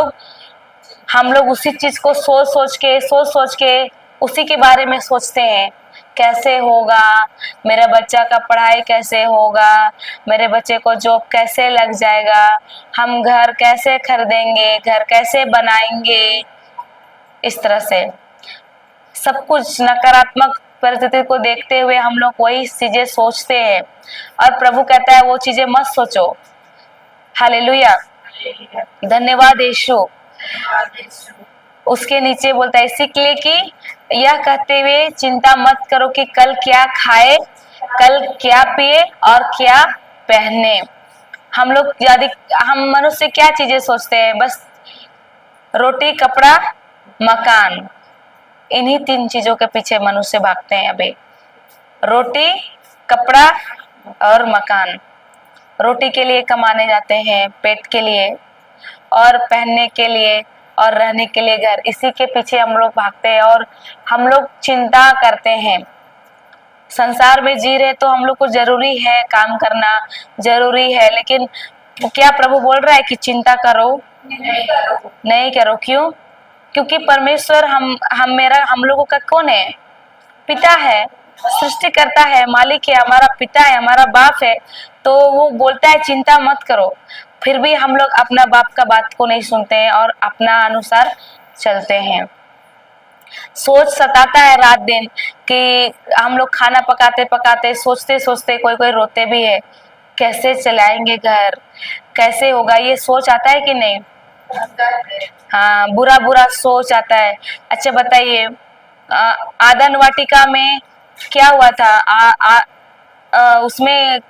[SPEAKER 1] लोग उसी चीज को सोच सोच के उसी के बारे में सोचते हैं, कैसे होगा, मेरे बच्चा का पढ़ाई कैसे होगा, मेरे बच्चे को जॉब कैसे लग जाएगा, हम घर कैसे खरीदेंगे, घर कैसे बनाएंगे। इस तरह से सब कुछ नकारात्मक परिस्थिति को देखते हुए हम लोग वही चीजें सोचते हैं, और प्रभु कहता है वो चीजें मत सोचो। हालेलुया, धन्यवाद यीशु। उसके नीचे बोलता है इसीलिए कि यह कहते हुए चिंता मत करो कि कल क्या खाए, कल क्या पिए और क्या पहने। हम लोग यदि हम मनुष्य क्या चीजें सोचते हैं, बस रोटी, कपड़ा, मकान, इन्हीं 3 चीजों के पीछे मनुष्य भागते हैं अभी। रोटी, कपड़ा और मकान। रोटी के लिए कमाने जाते हैं, पेट के लिए, और पहनने के लिए, और रहने के लिए घर। इसी के पीछे हम लोग भागते हैं और हम लोग चिंता करते हैं। संसार में जी रहे तो हम लोग को जरूरी है काम करना, जरूरी है, लेकिन क्या प्रभु बोल रहा है कि चिंता करो? नहीं करो। क्यों? क्योंकि परमेश्वर हम लोगों का कौन है? पिता है, सृष्टि करता है, मालिक है, हमारा पिता है, हमारा बाप है। तो वो बोलता है चिंता मत करो, फिर भी हम लोग अपना बाप का बात को नहीं सुनते हैं और अपना अनुसार चलते हैं। सोच सताता है रात दिन कि हम लोग खाना पकाते पकाते सोचते सोचते कोई कोई रोते भी है, कैसे चलाएंगे घर, कैसे होगा, ये सोच आता है कि नहीं? हाँ, बुरा बुरा सोच आता है। अच्छा बताइए, आदन वाटिका में क्या हुआ था? उसमें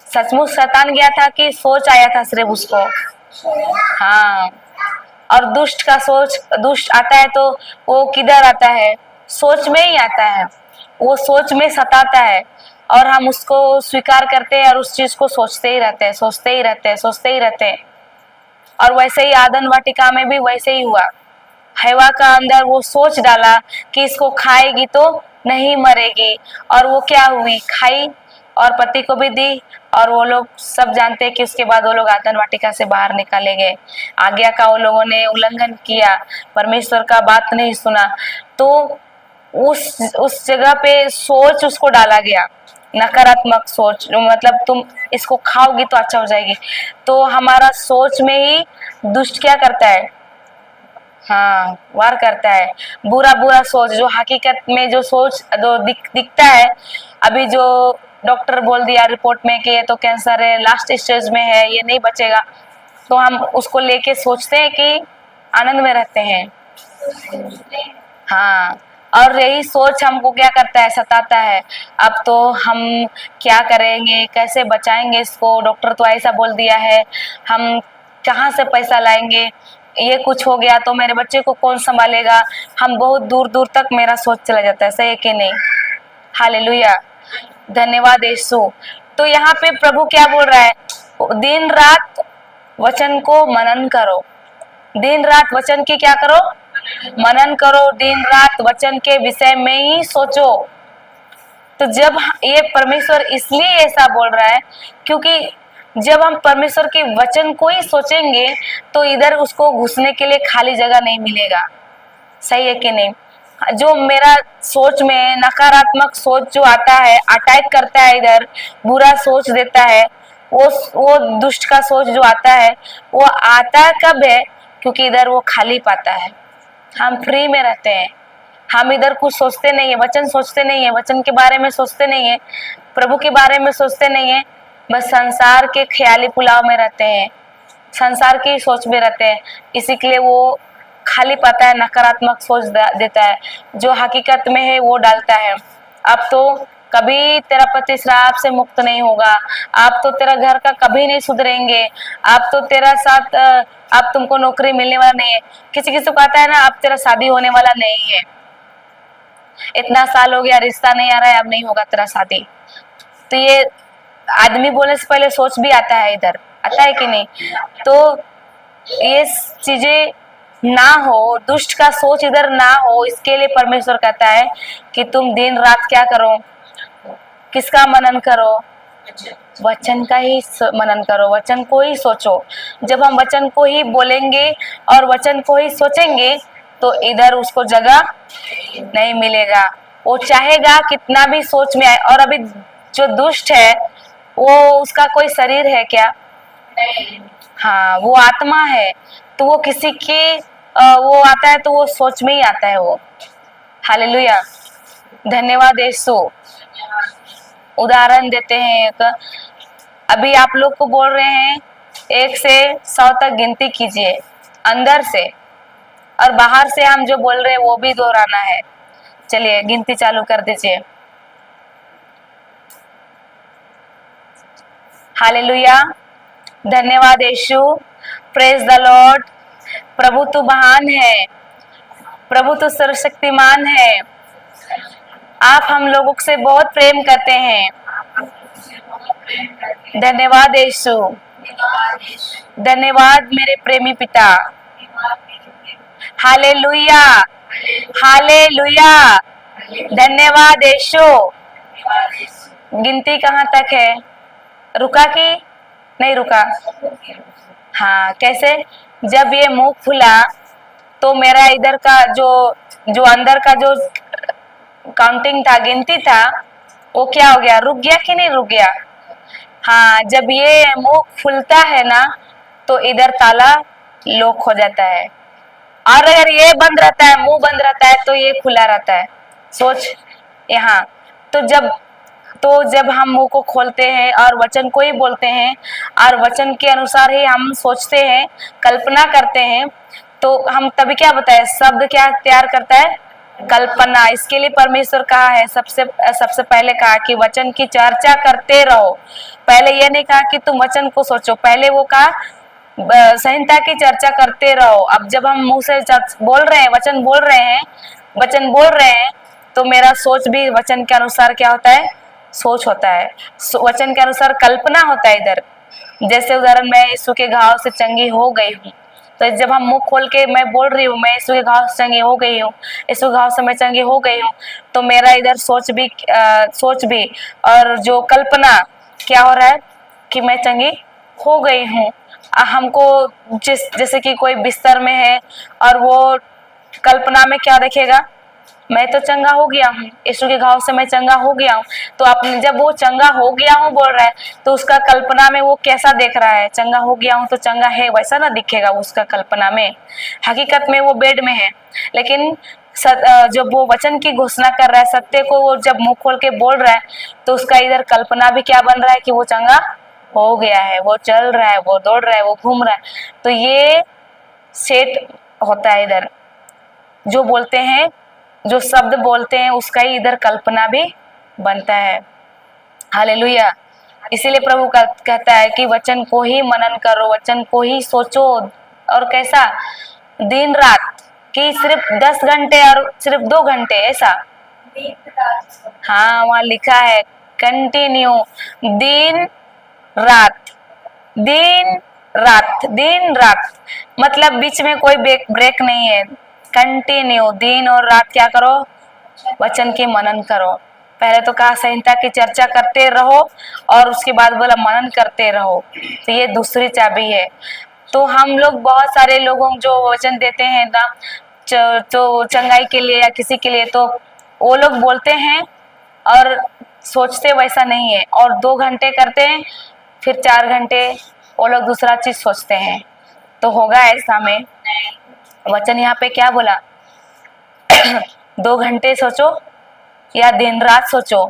[SPEAKER 1] सचमुच शैतान गया था कि सोच आया था सिर्फ उसको? हाँ, और दुष्ट आता है तो वो किधर आता है? सोच में ही आता है। वो सोच में सताता है और हम उसको स्वीकार करते हैं और उस चीज को सोचते ही रहते हैं, सोचते ही रहते हैं, सोचते ही रहते हैं। और वैसे ही आदन वाटिका में भी वैसे ही हुआ। हवा का अंदर वो सोच डाला कि इसको खाएगी तो नहीं मरेगी, और वो क्या हुई? खाई और पति को भी दी, और वो लोग सब जानते हैं कि उसके बाद वो लोग आदन वाटिका से बाहर निकाले गए। आज्ञा का वो लोगों ने उल्लंघन किया, परमेश्वर का बात नहीं सुना, तो उस जगह पे सोच उसको डाला गया, नकारात्मक सोच, मतलब तुम इसको खाओगी तो अच्छा हो जाएगी। तो हमारा सोच में ही दुष्ट क्या करता है? हाँ, वार करता है। बुरा बुरा सोच, जो हकीकत में जो सोच जो दिखता है, अभी जो डॉक्टर बोल दिया रिपोर्ट में कि ये तो कैंसर है, लास्ट स्टेज में है, ये नहीं बचेगा, तो हम उसको लेके सोचते हैं कि आनंद में रहते हैं। हाँ, और यही सोच हमको क्या करता है? सताता है। अब तो हम क्या करेंगे, कैसे बचाएंगे इसको, डॉक्टर तो ऐसा बोल दिया है, हम कहाँ से पैसा लाएंगे, ये कुछ हो गया तो मेरे बच्चे को कौन संभालेगा। हम बहुत दूर दूर तक मेरा सोच चला जाता है, सही है कि नहीं? हालेलुया, धन्यवाद यीशु। तो यहाँ पे प्रभु क्या बोल रहा है? दिन रात वचन को मनन करो। दिन रात वचन की क्या करो? मनन करो। दिन रात वचन के विषय में ही सोचो। तो जब ये परमेश्वर इसलिए ऐसा बोल रहा है क्योंकि जब हम परमेश्वर के वचन को ही सोचेंगे तो इधर उसको घुसने के लिए खाली जगह नहीं मिलेगा, सही है कि नहीं? जो मेरा सोच में नकारात्मक सोच जो आता है, अटैक करता है, इधर बुरा सोच देता है, वो दुष्ट का सोच जो आता है, वो आता कब है? क्योंकि इधर वो खाली पाता है, हम फ्री में रहते हैं, हम इधर कुछ सोचते नहीं है, वचन सोचते नहीं है, वचन के बारे में सोचते नहीं है, प्रभु के बारे में सोचते नहीं है, बस संसार के ख्याली पुलाव में रहते हैं, संसार की सोच में रहते हैं। इसी के लिए वो खाली पाता है, नकारात्मक सोच देता है, जो हकीकत में है वो डालता है। अब तो कभी तेरा पति श्राप से मुक्त नहीं होगा, आप तो तेरा घर का कभी नहीं सुधरेंगे, आप तो तेरा साथ अब तुमको नौकरी मिलने वाला नहीं है। किसी किसी को आता है ना, अब तेरा शादी होने वाला नहीं है, इतना साल हो गया रिश्ता नहीं आ रहा है, अब नहीं होगा तेरा शादी। तो ये आदमी बोलने से पहले सोच भी आता है, इधर आता है कि नहीं? तो ये चीजें ना हो, दुष्ट का सोच इधर ना हो, इसके लिए परमेश्वर कहता है कि तुम दिन रात क्या करो? किसका मनन करो? वचन का ही मनन करो, वचन को ही सोचो। जब हम वचन को ही बोलेंगे और वचन को ही सोचेंगे तो इधर उसको जगह
[SPEAKER 2] नहीं मिलेगा। वो चाहेगा कितना भी सोच में आए। और अभी जो दुष्ट है वो उसका कोई शरीर है क्या? हाँ, वो आत्मा है। तो वो किसी की वो आता है तो वो सोच में ही आता है वो। हालेलुया, धन्यवाद यीशु। उदाहरण देते हैं एक, अभी आप लोग को बोल रहे हैं 1 से 100 तक गिनती कीजिए अंदर से, और बाहर से हम जो बोल रहे हैं वो भी दोहराना है। चलिए गिनती चालू कर दीजिए। हालेलुया, धन्यवाद यीशु। Praise the Lord. प्रभु तू महान है, प्रभु तू सर्वशक्तिमान है। आप हम लोगों से बहुत प्रेम करते हैं। धन्यवाद यीशु, धन्यवाद मेरे प्रेमी पिता। हालेलुया, हालेलुया, धन्यवाद यीशु। गिनती कहाँ तक है? रुका कि नहीं रुका? हाँ, कैसे? जब ये मुंह खुला तो मेरा इधर का जो जो अंदर का जो काउंटिंग था, गिनती था, वो क्या हो गया? रुक गया कि नहीं रुक गया? हाँ, जब ये मुंह खुलता है ना तो इधर ताला लॉक हो जाता है। और अगर ये बंद रहता है, मुंह बंद रहता है, तो ये खुला रहता है। सोच यहाँ। तो जब हम मुंह को खोलते हैं और वचन को ही बोलते हैं और वचन के अनुसार ही हम सोचते हैं, कल्पना करते हैं, तो हम तभी क्या बताए? शब्द क्या तैयार करता है? कल्पना। इसके लिए परमेश्वर कहा है, सबसे पहले कहा कि वचन की चर्चा करते रहो। पहले ये नहीं कहा कि तुम वचन को सोचो, पहले वो कहा संहिता की चर्चा करते रहो। अब जब हम मुंह से बोल रहे हैं, वचन बोल रहे हैं, तो मेरा सोच भी वचन के अनुसार क्या होता है? सोच होता है। वचन के अनुसार कल्पना होता है इधर। जैसे उदाहरण, मैं यीशु के घाव से चंगी हो गई हूँ, तो जब हम मुंह खोल के मैं बोल रही हूँ मैं यीशु के घाव से चंगी हो गई हूँ, यीशु घाव से मैं चंगी हो गई हूँ, तो मेरा इधर सोच भी और जो कल्पना क्या हो रहा है कि मैं चंगी हो गई हूँ। हमको जैसे कि कोई बिस्तर में है और वो कल्पना में क्या देखेगा? मैं तो चंगा हो गया हूँ, यीशु के घाव से मैं चंगा हो गया हूँ। तो आपने जब वो चंगा हो गया हूँ बोल रहा है, तो उसका कल्पना में वो कैसा देख रहा है? चंगा हो गया हूँ तो चंगा है, वैसा ना दिखेगा उसका कल्पना में। हकीकत में वो बेड में है, लेकिन जब वो वचन की घोषणा कर रहा है, सत्य को वो जब मुंह खोल के बोल रहा है, तो उसका इधर कल्पना भी क्या बन रहा है कि वो चंगा हो गया है, वो चल रहा है, वो दौड़ रहा है, वो घूम रहा है। तो ये सेट होता है इधर। जो बोलते हैं, जो शब्द बोलते हैं, उसका ही इधर कल्पना भी बनता है। हालेलुया। इसीलिए प्रभु कहता है कि वचन को ही मनन करो, वचन को ही सोचो। और कैसा? दिन रात, कि सिर्फ 10 घंटे और सिर्फ 2 घंटे ऐसा? हाँ, वहाँ लिखा है कंटिन्यू, दिन रात, दिन रात, दिन रात, मतलब बीच में कोई ब्रेक नहीं है। कंटिन्यू दिन और रात क्या करो? वचन की मनन करो। पहले तो कहा संहिता की चर्चा करते रहो, और उसके बाद बोला मनन करते रहो। तो ये दूसरी चाबी है। तो हम लोग बहुत सारे लोगों जो वचन देते हैं ना, तो चंगाई के लिए या किसी के लिए, तो वो लोग बोलते हैं और सोचते वैसा नहीं है, और 2 घंटे करते हैं, फिर 4 घंटे वो लोग दूसरा चीज सोचते हैं। तो होगा ऐसा में? वचन यहाँ पे क्या बोला? 2 घंटे सोचो या दिन रात सोचो?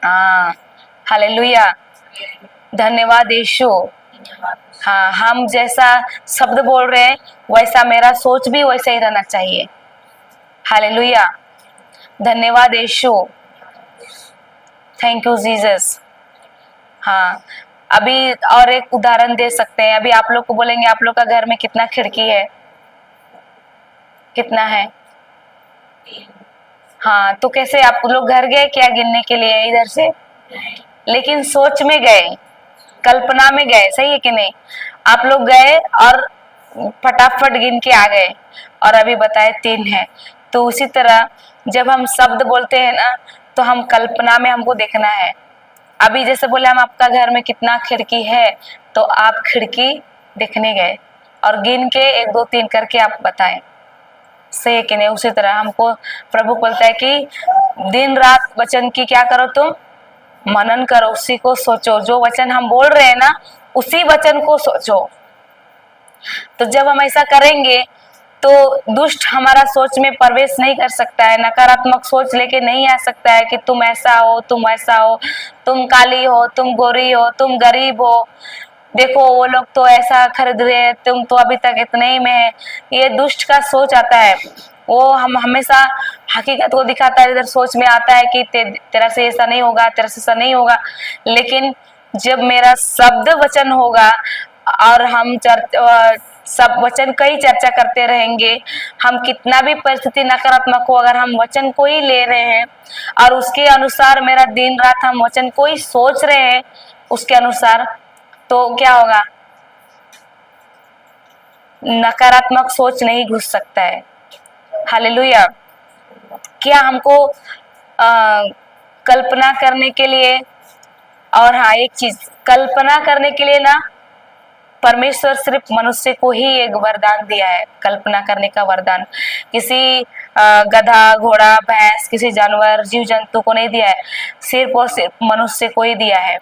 [SPEAKER 2] हाँ, हालेलुया, धन्यवाद यीशु। हाँ, हम जैसा शब्द बोल रहे हैं वैसा मेरा सोच भी वैसे ही रहना चाहिए। हालेलुया, धन्यवाद यीशु, थैंक यू जीसस। हाँ, अभी और एक उदाहरण दे सकते हैं। अभी आप लोग को बोलेंगे आप लोग का घर में कितना खिड़की है? कितना है? हाँ, तो कैसे आप लोग घर गए क्या गिनने के लिए इधर से? लेकिन सोच में गए, कल्पना में गए, सही है कि नहीं? आप लोग गए और फटाफट गिन के आ गए, और अभी बताए 3 है। तो उसी तरह जब हम शब्द बोलते हैं ना, तो हम कल्पना में हमको देखना है। अभी जैसे बोले हम आपका घर में कितना खिड़की है, तो आप खिड़की देखने गए और गिन के 1 2 3 करके आप बताएं, सही है कि नहीं? उसी तरह हमको प्रभु बोलता है कि दिन रात वचन की क्या करो तुम, मनन करो, उसी को सोचो, जो वचन हम बोल रहे हैं ना उसी वचन को सोचो। तो जब हम ऐसा करेंगे तो दुष्ट हमारा सोच में प्रवेश नहीं कर सकता है, नकारात्मक सोच लेके नहीं आ सकता है कि तुम ऐसा हो, तुम ऐसा हो, तुम काली हो, तुम गोरी हो, तुम गरीब हो, देखो वो लोग तो ऐसा खरीद रहे हैं, तुम तो अभी तक इतने ही में है। ये दुष्ट का सोच आता है, वो हम हमेशा हकीकत को दिखाता है, इधर सोच में आता है कि तेरा से ऐसा नहीं होगा, तेरा से ऐसा नहीं होगा। लेकिन जब मेरा शब्द वचन होगा और हम सब वचन का ही चर्चा करते रहेंगे, हम कितना भी परिस्थिति नकारात्मक हो, अगर हम वचन को ही ले रहे हैं और उसके अनुसार मेरा दिन रात हम वचन को ही सोच रहे हैं उसके अनुसार, तो क्या होगा, नकारात्मक सोच नहीं घुस सकता है। हालेलुया। क्या हमको कल्पना करने के लिए, और हाँ एक चीज, कल्पना करने के लिए ना परमेश्वर सिर्फ मनुष्य को ही एक वरदान दिया है, कल्पना करने का वरदान। किसी गधा, घोड़ा, भैंस, किसी जानवर, जीव जंतु को नहीं दिया है, सिर्फ और सिर्फ मनुष्य को ही दिया है।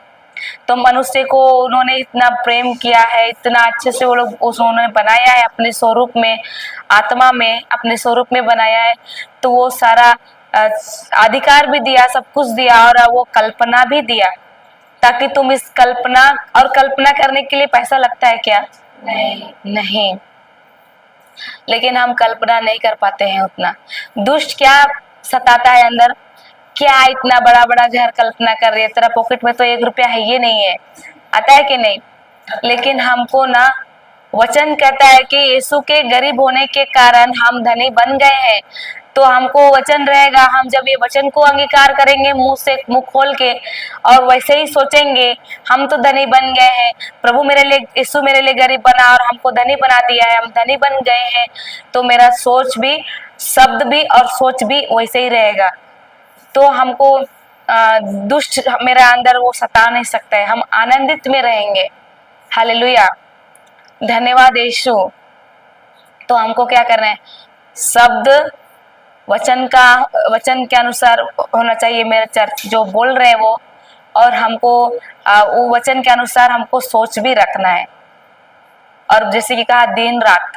[SPEAKER 2] तो मनुष्य को उन्होंने इतना प्रेम किया है, इतना अच्छे से वो लोग उन्होंने बनाया है अपने स्वरूप में, आत्मा में अपने स्वरूप में बनाया है। तो वो सारा अधिकार भी दिया, सब कुछ दिया, और वो कल्पना भी दिया, ताकि तुम इस कल्पना, और कल्पना करने के लिए पैसा लगता है क्या? नहीं। लेकिन हम कल्पना नहीं कर पाते हैं उतना। दुष्ट क्या सताता है अंदर, क्या इतना बड़ा बड़ा घर कल्पना कर रही है, तेरा पॉकेट में तो 1 रुपया है ये नहीं है, आता है कि नहीं? लेकिन हमको ना वचन कहता है कि यीशु के गरीब होने के कारण हम धनी बन गए हैं। तो हमको वचन रहेगा, हम जब ये वचन को अंगीकार करेंगे मुंह से, मुंह खोल के, और वैसे ही सोचेंगे, हम तो धनी बन गए हैं, प्रभु मेरे लिए, यीशु मेरे लिए गरीब बना और हमको धनी बना दिया है, हम धनी बन गए हैं। तो मेरा सोच भी, शब्द भी और सोच भी वैसे ही रहेगा। तो हमको दुष्ट मेरा अंदर वो सता नहीं सकता है, हम आनंदित में रहेंगे। हालेलुया, धन्यवाद यीशु। तो हमको क्या करना है, शब्द वचन के अनुसार होना चाहिए मेरा चर्च जो बोल रहे हैं वो, और हमको वो वचन के अनुसार हमको सोच भी रखना है। और जैसे कि कहा दिन रात,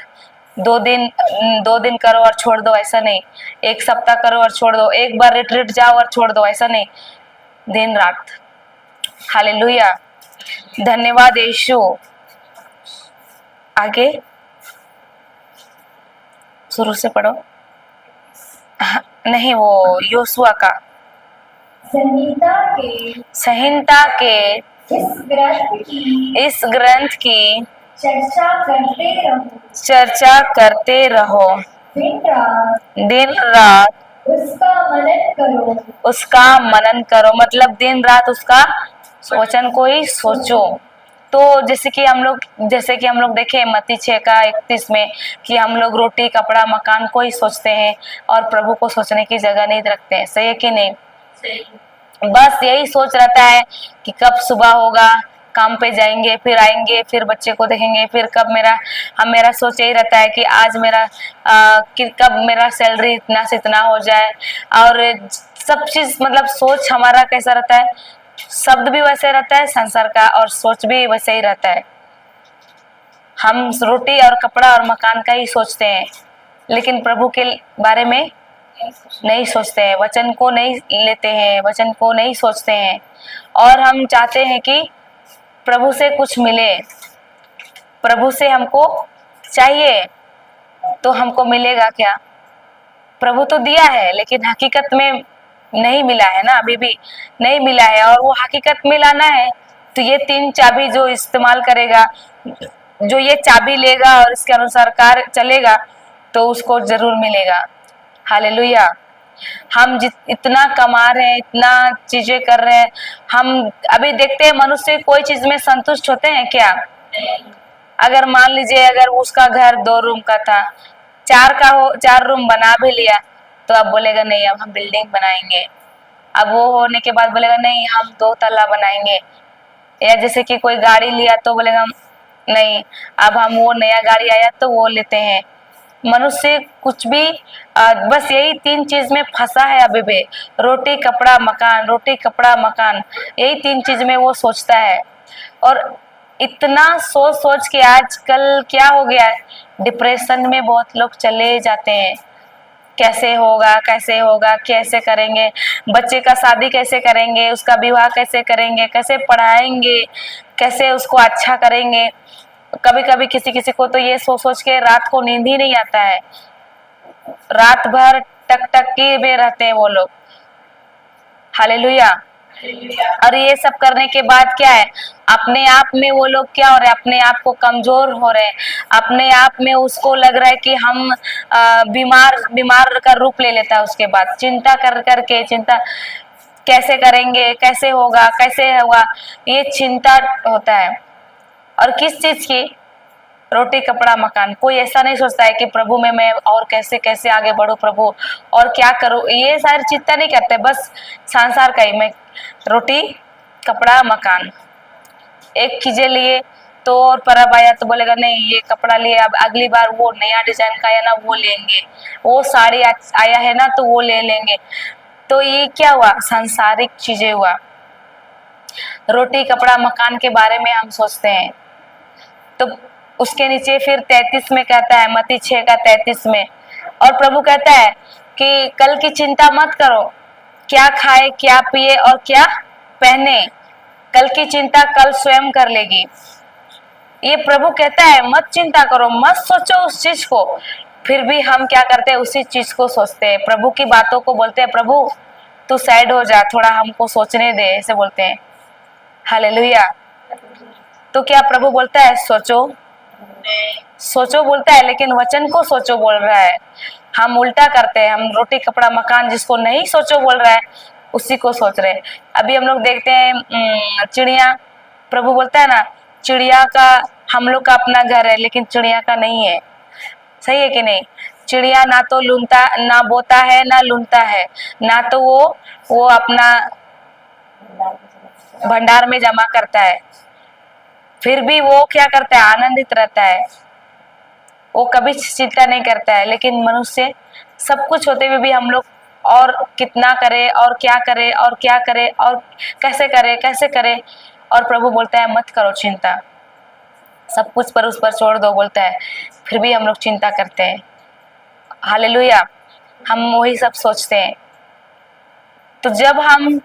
[SPEAKER 2] 2 दिन करो और छोड़ दो, ऐसा नहीं। 1 सप्ताह करो और छोड़ दो, एक बार रिट्रीट जाओ और छोड़ दो, ऐसा नहीं, दिन रात। हालेलुया, धन्यवाद यीशु। आगे शुरू से पढ़ो। नहीं, वो योशुआ का, संहिता के इस ग्रंथ की चर्चा करते रहो, दिन रात उसका मनन करो। मतलब दिन रात उसका वचन को ही सोचो। तो जैसे कि हम लोग देखें मत्ती 6:31 में कि हम लोग रोटी, कपड़ा, मकान को ही सोचते हैं और प्रभु को सोचने की जगह नहीं रखते हैं। सही है कि नहीं? बस यही सोच रहता है कि कब सुबह होगा, काम पे जाएंगे, फिर आएंगे, फिर बच्चे को देखेंगे, फिर कब मेरा सोच यही रहता है कि आज कि कब मेरा सैलरी इतना से इतना हो जाए। और सब चीज, मतलब सोच हमारा कैसा रहता है, शब्द भी वैसे रहता है संसार का, और सोच भी वैसे ही रहता है। हम रोटी और कपड़ा और मकान का ही सोचते हैं, लेकिन प्रभु के बारे में नहीं सोचते हैं, वचन को नहीं लेते हैं, वचन को नहीं सोचते हैं। और हम चाहते हैं कि प्रभु से कुछ मिले, प्रभु से हमको चाहिए, तो हमको मिलेगा क्या? प्रभु तो दिया है, लेकिन हकीकत में नहीं मिला है ना, अभी भी नहीं मिला है। और वो हकीकत में लाना है तो ये 3 चाबी जो इस्तेमाल करेगा, जो ये चाबी लेगा और इसके अनुसार कार्य चलेगा, तो उसको जरूर मिलेगा। हालेलुया। हम इतना कमा रहे हैं, इतना चीजें कर रहे हैं, हम अभी देखते हैं मनुष्य कोई चीज में संतुष्ट होते हैं क्या? अगर मान लीजिए, अगर उसका घर 2 रूम का था, 4 रूम बना भी लिया, तो अब बोलेगा नहीं अब हम बिल्डिंग बनाएंगे। अब वो होने के बाद बोलेगा नहीं हम 2 तल्ला बनाएंगे। या जैसे कि कोई गाड़ी लिया तो बोलेगा नहीं अब हम वो नया गाड़ी आया तो वो लेते हैं। मनुष्य कुछ भी बस यही 3 चीज में फंसा है अभी भी। रोटी कपड़ा मकान, रोटी कपड़ा मकान, यही 3 चीज में वो सोचता है। और इतना सोच सोच के आजकल क्या हो गया है, डिप्रेशन में बहुत लोग चले जाते हैं। कैसे होगा, कैसे होगा, कैसे करेंगे, बच्चे का शादी कैसे करेंगे, उसका विवाह कैसे करेंगे, कैसे पढ़ाएंगे, कैसे उसको अच्छा करेंगे। कभी कभी किसी किसी को तो ये सोच सोच के रात को नींद ही नहीं आता है, रात भर टक टक की में रहते हैं वो लोग। हालेलुया। और ये सब करने के बाद क्या है, अपने आप में वो लोग क्या हो रहे हैं, अपने आप को कमजोर हो रहे हैं, अपने आप में उसको लग रहा है कि हम बीमार बीमार का रूप ले लेता है। उसके बाद चिंता कर करके, चिंता कैसे करेंगे, कैसे होगा, कैसे होगा, ये चिंता होता है। और किस चीज की, रोटी कपड़ा मकान। कोई ऐसा नहीं सोचता है कि प्रभु में मैं और कैसे कैसे आगे बढ़ूं प्रभु, और क्या करूं, ये सारी चिंता नहीं करते। बस संसार का ही, मैं रोटी कपड़ा मकान, एक चीजें लिए तो और परब आया तो बोलेगा नहीं ये कपड़ा लिए, अब अगली बार वो नया डिजाइन का आया ना वो लेंगे, वो साड़ी आया है ना तो वो ले लेंगे। तो ये क्या हुआ, सांसारिक चीजें हुआ। रोटी कपड़ा मकान के बारे में हम सोचते हैं। तो उसके नीचे फिर 33 में कहता है, मत्ती 6 का 33 में, और प्रभु कहता है कि कल की चिंता मत करो, क्या खाए क्या पिए और क्या पहने, कल की चिंता कल स्वयं कर लेगी। ये प्रभु कहता है मत चिंता करो, मत सोचो उस चीज को। फिर भी हम क्या करते हैं, उसी चीज को सोचते हैं, प्रभु की बातों को बोलते हैं, प्रभु तू साइड हो जा, थोड़ा हमको सोचने दे, ऐसे बोलते हैं। हालेलुया। तो क्या प्रभु बोलता है सोचो, सोचो बोलता है, लेकिन वचन को सोचो बोल रहा है। हम उल्टा करते हैं, हम रोटी कपड़ा मकान जिसको नहीं सोचो बोल रहा है उसी को सोच रहे हैं। अभी हम लोग देखते हैं चिड़िया, प्रभु बोलता है ना, चिड़िया का हम लोग का अपना घर है लेकिन चिड़िया का नहीं है। सही है कि नहीं? चिड़िया ना तो लूनता, ना बोता है ना लूनता है, ना तो वो अपना भंडार में जमा करता है, फिर भी वो क्या करता है, आनंदित रहता है, वो कभी चिंता नहीं करता है। लेकिन मनुष्य सब कुछ होते हुए भी हम लोग और कितना करे और क्या करे और क्या करे और कैसे करे कैसे करे, और प्रभु बोलता है मत करो चिंता, सब कुछ पर उस पर छोड़ दो बोलता है, फिर भी हम लोग चिंता करते हैं। हालेलुया। हम वही सब सोचते हैं। तो जब हम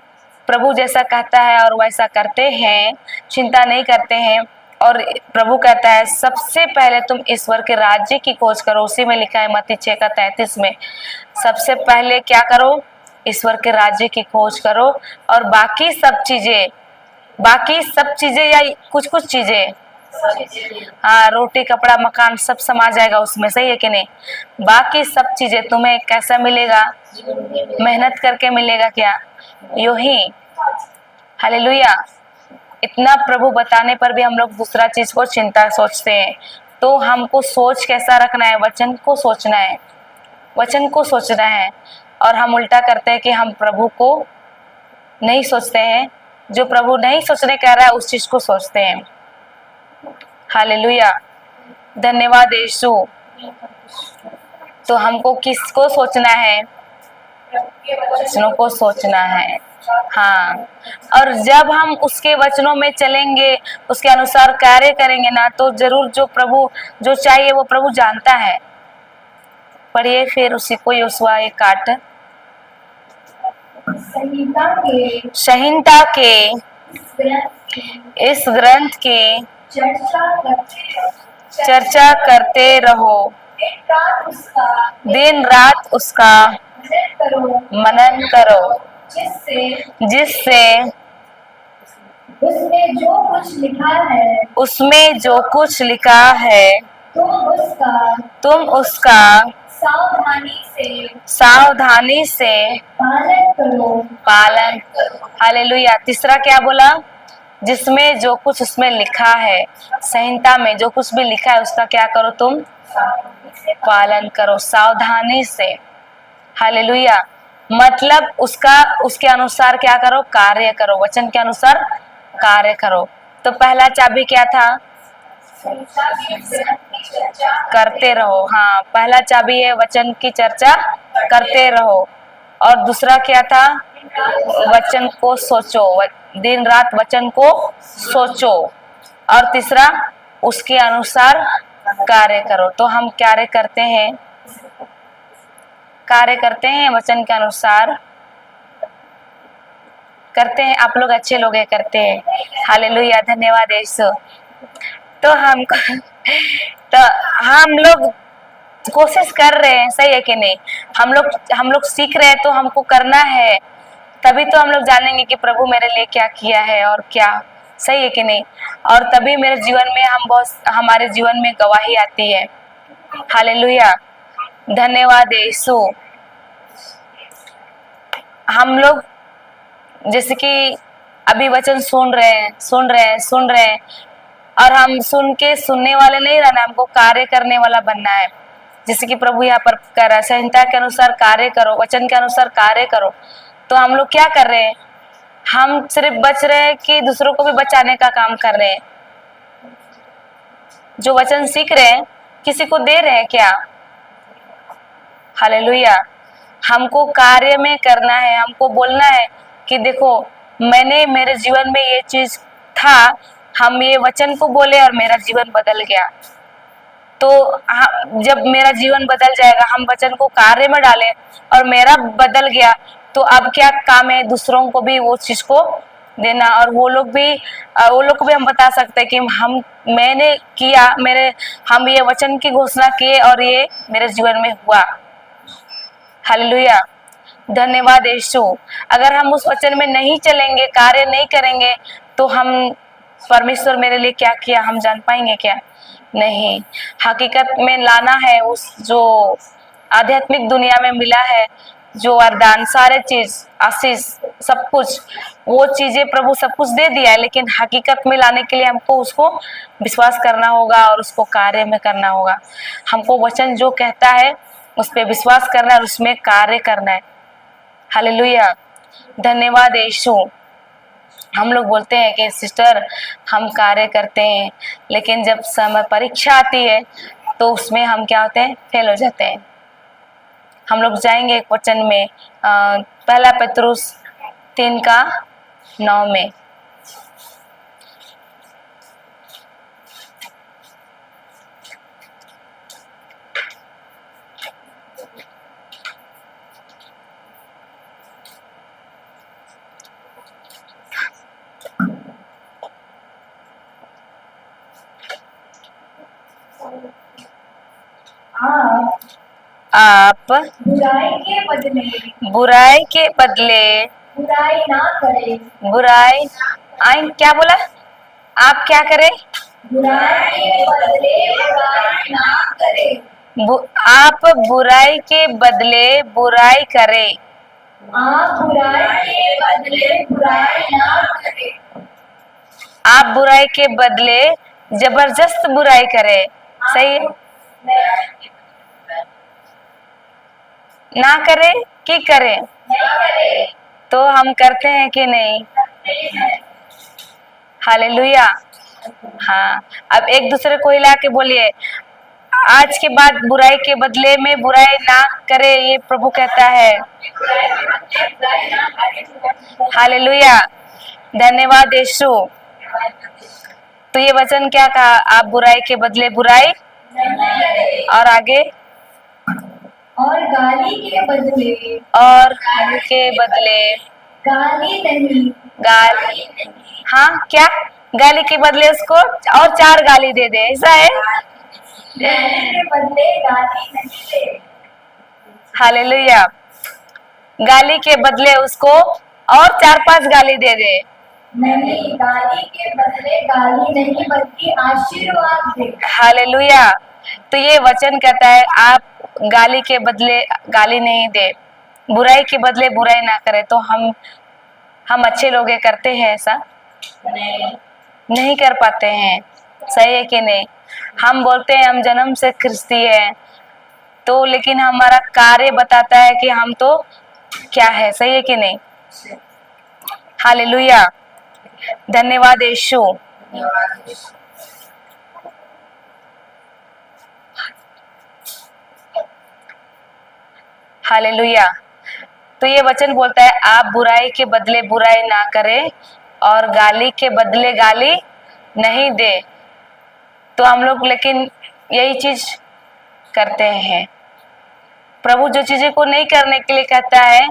[SPEAKER 2] प्रभु जैसा कहता है और वैसा करते हैं, चिंता नहीं करते हैं, और प्रभु कहता है सबसे पहले तुम ईश्वर के राज्य की खोज करो, उसी में लिखा है मत्ती 6 का 33 में, सबसे पहले क्या करो, ईश्वर के राज्य की खोज करो, और बाकी सब चीजें या कुछ कुछ चीजें, हाँ रोटी कपड़ा मकान सब समा जाएगा उसमें। सही है कि नहीं? बाकी सब चीजें तुम्हें कैसा मिलेगा, मेहनत करके मिलेगा क्या, यूं ही। हालेलुया। इतना प्रभु बताने पर भी हम लोग दूसरा चीज को चिंता सोचते हैं। तो हमको सोच कैसा रखना है, वचन को सोचना है, वचन को सोचना है। और हम उल्टा करते हैं कि हम प्रभु को नहीं सोचते हैं, जो प्रभु नहीं सोचने कह रहा है उस चीज को सोचते हैं। हालेलुया। धन्यवाद यीशु। तो हमको किसको सोचना है, वचनों को सोचना है। हाँ, और जब हम उसके वचनों में चलेंगे, उसके अनुसार कार्य करेंगे ना, तो जरूर जो प्रभु जो चाहिए वो प्रभु जानता है। पढ़िए फिर उसी को, योशुआ 1:8। संहिता के इस ग्रंथ की चर्चा करते रहो, दिन रात उसका मनन करो, जिससे
[SPEAKER 3] उसमें जो कुछ
[SPEAKER 2] लिखा है तुम उसका सावधानी से पालन करो। हालेलुया। तीसरा क्या बोला, जिसमें जो कुछ उसमें लिखा है, संहिता में जो कुछ भी लिखा है उसका क्या करो, तुम पालन करो सावधानी से। हालेलुया। मतलब उसके अनुसार क्या करो, कार्य करो, वचन के अनुसार कार्य करो। तो पहला चाबी क्या था,
[SPEAKER 3] दूसरा भी वचन की चर्चा
[SPEAKER 2] करते रहो। हाँ, पहला चाबी है वचन की चर्चा करते रहो, और दूसरा क्या था? वचन को सोचो, दिन रात वचन को सोचो, और तीसरा उसके अनुसार कार्य करो। तो हम कार्य करते हैं, कार्य करते हैं वचन के अनुसार करते हैं। आप लोग अच्छे लोग हैं, करते हैं। हालेलुया, धन्यवाद यीशु। तो हम लोग कोशिश कर रहे हैं, सही है कि नहीं? हम लोग सीख रहे हैं, तो हमको करना है, तभी तो हम लोग जानेंगे कि प्रभु मेरे लिए क्या किया है और क्या, सही है कि नहीं? और तभी मेरे जीवन में हमारे जीवन में गवाही आती है। हालेलुया, धन्यवाद यीशु। हम लोग जैसे कि अभी वचन सुन रहे हैं, और हम सुन के सुनने वाले नहीं रहना, हमको कार्य करने वाला बनना है। जैसे कि प्रभु यहाँ पर कह रहा है, संहिता के अनुसार कार्य करो, वचन के अनुसार कार्य करो। तो हम लोग क्या कर रहे हैं? हम सिर्फ बच रहे हैं कि दूसरों को भी बचाने का काम कर रहे हैं? जो वचन सीख रहे हैं, किसी को दे रहे हैं क्या? हालेलुया, हमको कार्य में करना है, हमको बोलना है कि देखो, मैंने मेरे जीवन में ये चीज था, हम ये वचन को बोले और मेरा जीवन बदल गया। तो जब मेरा जीवन बदल जाएगा, हम वचन को कार्य में डालें और मेरा बदल गया, तो अब क्या काम है दूसरों को भी वो चीज को देना, और वो लोग को भी हम बता सकते हैं कि मैंने किया, हम ये वचन की घोषणा किए और ये मेरे जीवन में हुआ। हालेलुया, धन्यवाद यीशु। अगर हम उस वचन में नहीं चलेंगे, कार्य नहीं करेंगे, तो हम परमेश्वर मेरे लिए क्या किया हम जान पाएंगे क्या? नहीं। हकीकत में लाना है उस जो आध्यात्मिक दुनिया में मिला है, जो वरदान, सारे चीज, आशीष, सब कुछ, वो चीजें प्रभु सब कुछ दे दिया है, लेकिन हकीकत में लाने के लिए हमको उसको विश्वास करना होगा और उसको कार्य में करना होगा। हमको वचन जो कहता है उस पर विश्वास करना है और उसमें कार्य करना है। हालेलुया, धन्यवाद यीशु। हम लोग बोलते हैं कि सिस्टर हम कार्य करते हैं, लेकिन जब समय परीक्षा आती है तो उसमें हम क्या होते हैं? फेल हो जाते हैं। हम लोग जाएंगे एक वचन में, पहला पत्रुस 3:9 में। आप
[SPEAKER 3] बुराई के बदले
[SPEAKER 2] बुराई के बदले
[SPEAKER 3] बुराई ना करें।
[SPEAKER 2] बुराई क्या बोला? आप क्या करें?
[SPEAKER 3] बुराई के बदले बुराई ना करें।
[SPEAKER 2] आप बुराई के बदले बुराई करें।
[SPEAKER 3] आप बुराई के बदले बुराई ना करें।
[SPEAKER 2] आप बुराई के बदले जबरदस्त बुराई करें, सही है? ना करें कि करें? तो हम करते हैं कि नहीं? हालेलुया। हाँ, अब एक दूसरे को हिला के बोलिए, आज के बाद बुराई के बदले में बुराई ना करे, ये प्रभु कहता है। हालेलुया, धन्यवाद यीशु। तो ये वचन क्या कहा? आप बुराई के बदले बुराई, और आगे,
[SPEAKER 3] और गाली के बदले गाली नहीं।
[SPEAKER 2] गाली, हाँ क्या? गाली के बदले उसको और 4 गाली दे दे, ऐसा है?
[SPEAKER 3] गाली के बदले गाली नहीं दे।
[SPEAKER 2] हालेलुया, गाली के बदले उसको और 4-5 गाली दे दे।
[SPEAKER 3] नहीं, गाली के बदले गाली नहीं बल्कि आशीर्वाद दे।
[SPEAKER 2] हालेलुया। तो ये वचन कहता है आप गाली के बदले गाली नहीं दे, बुराई के बदले बुराई ना करे। तो हम अच्छे लोग करते हैं ऐसा? नहीं कर पाते हैं, सही है कि नहीं? हम बोलते हैं हम जन्म से ख्रिस्ती है, तो लेकिन हमारा कार्य बताता है कि हम तो क्या है, सही है कि नहीं? हालेलुया, धन्यवाद यीशु।
[SPEAKER 1] हालेलुया। तो ये वचन बोलता है आप बुराई के बदले बुराई ना करें और गाली के बदले गाली नहीं दे। तो हम लोग लेकिन यही चीज करते हैं। प्रभु जो चीजें को नहीं करने के लिए कहता है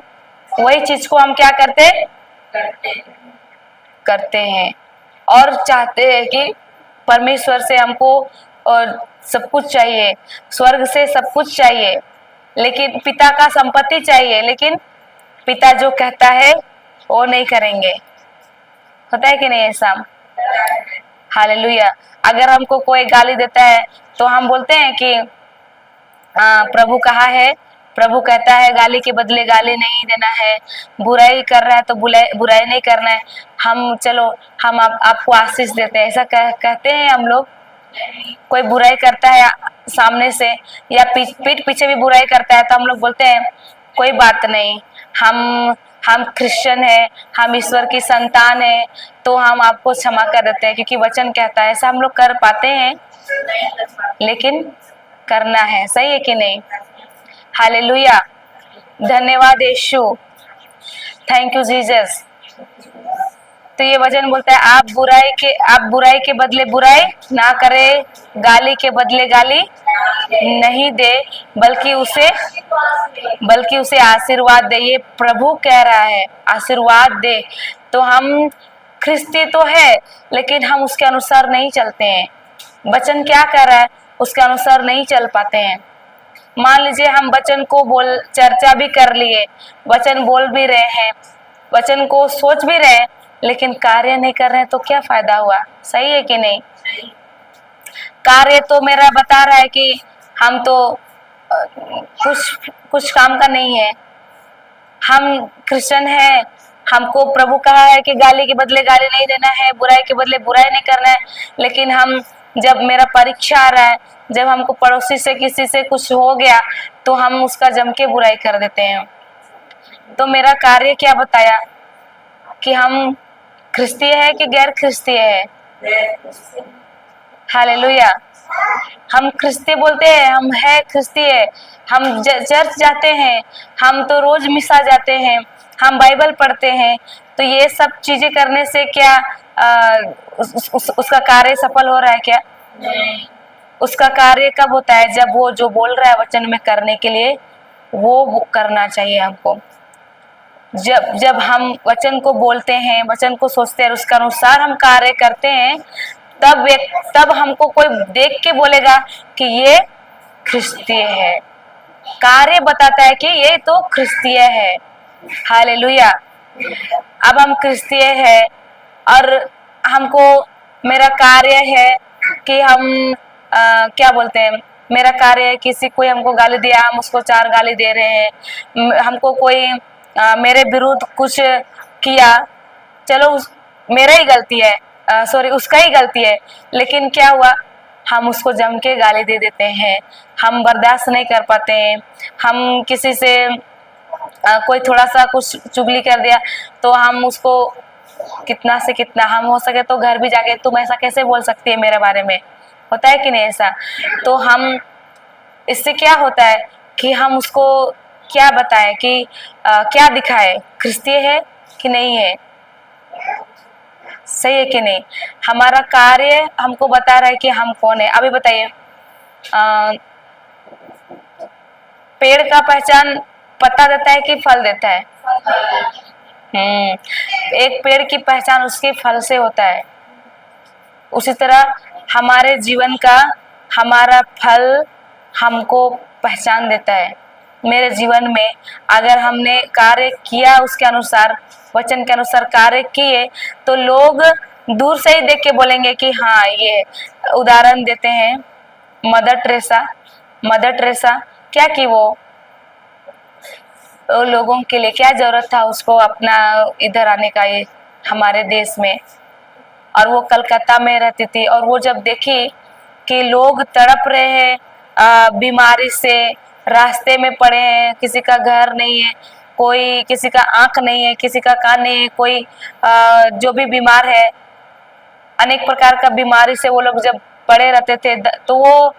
[SPEAKER 1] वही चीज को हम क्या करते हैं और चाहते हैं कि परमेश्वर से हमको और सब कुछ चाहिए, स्वर्ग से सब कुछ चाहिए, लेकिन पिता का संपत्ति चाहिए, लेकिन पिता जो कहता है वो नहीं करेंगे। होता है कि नहीं ऐसा? हालेलुया। अगर हमको कोई गाली देता है तो हम बोलते हैं कि प्रभु कहा है, प्रभु कहता है गाली के बदले गाली नहीं देना है, बुराई कर रहा है तो बुराई नहीं करना है। हम चलो हम आपको आशीष देते हैं, ऐसा कहते हैं हम लोग। कोई बुराई करता है सामने से या पीठ पीछे भी बुराई करता है तो हम लोग बोलते हैं कोई बात नहीं, हम क्रिश्चियन है, हम ईश्वर की संतान है, तो हम आपको क्षमा कर देते हैं क्योंकि वचन कहता है। ऐसा हम लोग कर पाते हैं, लेकिन करना है, सही है कि नहीं? हालेलुया। धन्यवाद यीशु, थैंक यू जीसस। तो ये वचन बोलता है आप बुराई के बदले बुराई ना करे, गाली के बदले गाली नहीं दे, बल्कि उसे आशीर्वाद दे। ये प्रभु कह रहा है आशीर्वाद दे। तो हम ख्रिस्ती तो है लेकिन हम उसके अनुसार नहीं चलते हैं। वचन क्या कह रहा है उसके अनुसार नहीं चल पाते हैं। मान लीजिए हम वचन को चर्चा भी कर लिए, वचन बोल भी रहे हैं, वचन को सोच भी रहे हैं, लेकिन कार्य नहीं कर रहे हैं तो क्या फायदा हुआ? सही है कि नहीं? कार्य तो मेरा बता रहा है कि हम तो कुछ काम का नहीं है, हम क्रिश्चियन है, हमको प्रभु कहा है कि गाली के बदले गाली नहीं देना है, बुराई के बदले बुराई नहीं करना है, लेकिन हम जब मेरा परीक्षा आ रहा है, जब हमको पड़ोसी से किसी से कुछ हो गया तो हम उसका जम के बुराई कर देते हैं। तो मेरा कार्य क्या बताया कि हम ख्रिस्तीय है कि गैर ख्रिस्तीय है? हालेलुया। हम ख्रिस्ती बोलते हैं, हम है ख्रिस्तीय, हम चर्च जाते हैं, हम तो रोज मिसा जाते हैं, हम बाइबल पढ़ते हैं। तो ये सब चीजें करने से क्या उसका कार्य सफल हो रहा है क्या? उसका कार्य कब होता है? जब वो जो बोल रहा है वचन में करने के लिए वो करना चाहिए हमको। जब हम वचन को बोलते हैं, वचन को सोचते हैं, उसके अनुसार हम कार्य करते हैं, तब हमको कोई देख के बोलेगा कि ये ख्रिस्तीय है। कार्य बताता है कि ये तो ख्रिस्तीय है। हालेलुया। अब हम ख्रिस्तीय है और हमको मेरा कार्य है कि हम क्या बोलते हैं, मेरा कार्य है किसी कोई हमको गाली दिया, हम उसको 4 गाली दे रहे हैं। हमको कोई मेरे विरुद्ध कुछ किया, चलो मेरा ही गलती है, सॉरी उसका ही गलती है, लेकिन क्या हुआ, हम उसको जम के गाली दे देते हैं। हम बर्दाश्त नहीं कर पाते हैं। हम किसी से कोई थोड़ा सा कुछ चुगली कर दिया तो हम उसको कितना से कितना, हम हो सके तो घर भी जाके तुम ऐसा कैसे बोल सकती है मेरे बारे में, होता है कि नहीं ऐसा? तो हम इससे क्या होता है कि हम उसको क्या बताएं कि क्या दिखाए, ख्रिस्तीय है कि नहीं है? सही है कि नहीं? हमारा कार्य हमको बता रहा है कि हम कौन है। अभी बताइए, पेड़ का पहचान पत्ता देता है कि फल देता है? एक पेड़ की पहचान उसके फल से होता है। उसी तरह हमारे जीवन का हमारा फल हमको पहचान देता है। मेरे जीवन में अगर हमने कार्य किया उसके अनुसार, वचन के अनुसार कार्य किए, तो लोग दूर से ही देख के बोलेंगे कि हाँ ये। उदाहरण देते हैं, मदर टेरेसा क्या की, वो लोगों के लिए क्या जरूरत था उसको अपना इधर आने का, ये हमारे देश में, और वो कलकत्ता में रहती थी। और वो जब देखी कि लोग तड़प रहे हैं बीमारी से, रास्ते में पड़े हैं, किसी का घर नहीं है, कोई किसी का आंख नहीं है, किसी का कान नहीं है, कोई जो भी बीमार है, अनेक प्रकार का बीमारी से वो लोग जब पड़े रहते थे, तो वो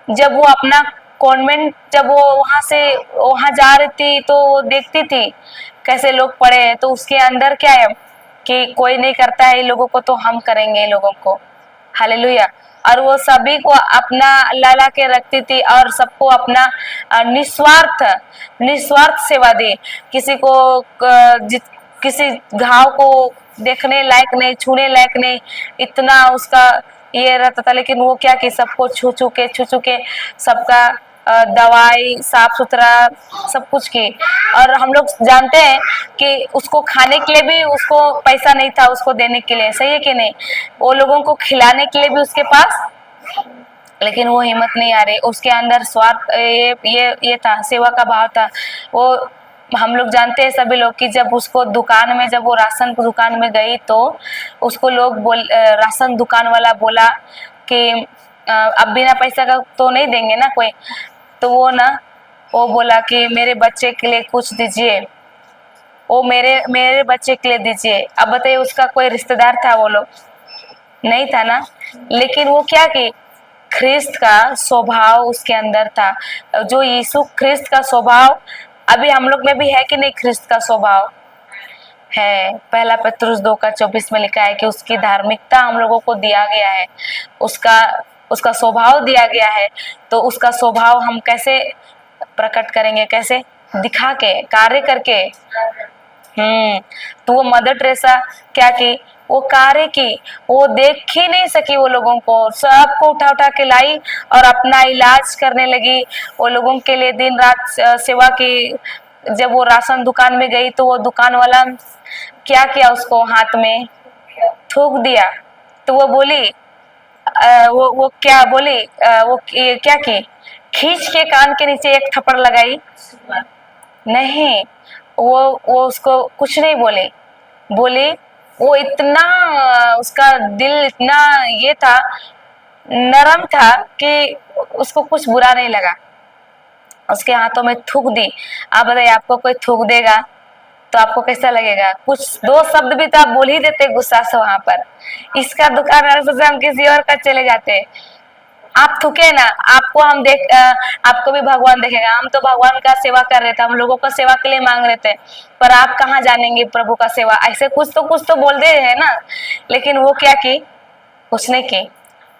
[SPEAKER 1] जब वो अपना
[SPEAKER 2] कॉन्वेंट जब वो वहां जा रही थी तो वो देखती थी कैसे लोग पड़े हैं, तो उसके अंदर क्या है कि कोई नहीं करता है इन लोगों को तो हम करेंगे इन लोगों को। हालेलुया। और वो सभी को अपना लाला के रखती थी और सबको अपना निस्वार्थ निस्वार्थ सेवा दी। किसी को किसी घाव को देखने लायक नहीं, छूने लायक नहीं, इतना उसका ये रहता था। लेकिन वो क्या कि सबको छू छू के सबका दवाई साफ सुथरा सब कुछ की। और हम लोग जानते हैं कि उसको खाने के लिए भी उसको पैसा नहीं था उसको देने के लिए, सही है कि नहीं? वो लोगों को खिलाने के लिए भी उसके पास, लेकिन वो हिम्मत नहीं आ रही, उसके अंदर स्वार्थ ये था, सेवा का भाव था। वो हम लोग जानते हैं सभी लोग कि जब उसको दुकान में, जब वो राशन दुकान में गई तो उसको लोग राशन दुकान वाला बोला कि अब बिना पैसा का तो नहीं देंगे ना कोई, तो वो बोला कि मेरे बच्चे के लिए कुछ दीजिए, वो मेरे बच्चे के लिए दीजिए। अब बताइए उसका कोई रिश्तेदार था वो लोग? नहीं था ना। लेकिन वो क्या कि ख्रिस्त का स्वभाव उसके अंदर था। जो यीशु ख्रिस्त का स्वभाव अभी हम लोग में भी है कि नहीं? ख्रिस्त का स्वभाव है। पहला पत्रुस 2:24 में लिखा है कि उसकी धार्मिकता हम लोगों को दिया गया है, उसका स्वभाव दिया गया है। तो उसका स्वभाव हम कैसे प्रकट करेंगे? कैसे? दिखा के, कार्य करके। तो वो मदर टेरेसा क्या की? वो कार्य की, वो देख ही नहीं सकी वो लोगों को, सबको उठा उठा के लाई और अपना इलाज करने लगी। वो लोगों के लिए दिन रात सेवा की। जब वो राशन दुकान में गई तो वो दुकान वाला क्या किया? उसको हाथ में थूक दिया। तो वो बोली वो क्या बोली? वो क्या की? खींच के कान के नीचे एक थप्पड़ लगाई? नहीं, वो उसको कुछ नहीं बोली। वो इतना उसका दिल इतना ये था, नरम था कि उसको कुछ बुरा नहीं लगा। उसके हाथों में थूक दी। आप बताइए आपको कोई थूक देगा तो आपको कैसा लगेगा? कुछ दो शब्द भी तो आप बोल ही देते गुस्सा से वहां पर। इसका दुकान से हम किसी और का चले जाते। आप थूके ना, आपको आपको भी भगवान देखेगा। हम तो भगवान का सेवा कर रहे थे, हम लोगों का सेवा के लिए मांग रहे थे, पर आप कहाँ जानेंगे प्रभु का सेवा? ऐसे कुछ तो बोल दे है ना। लेकिन वो क्या की? उसने की।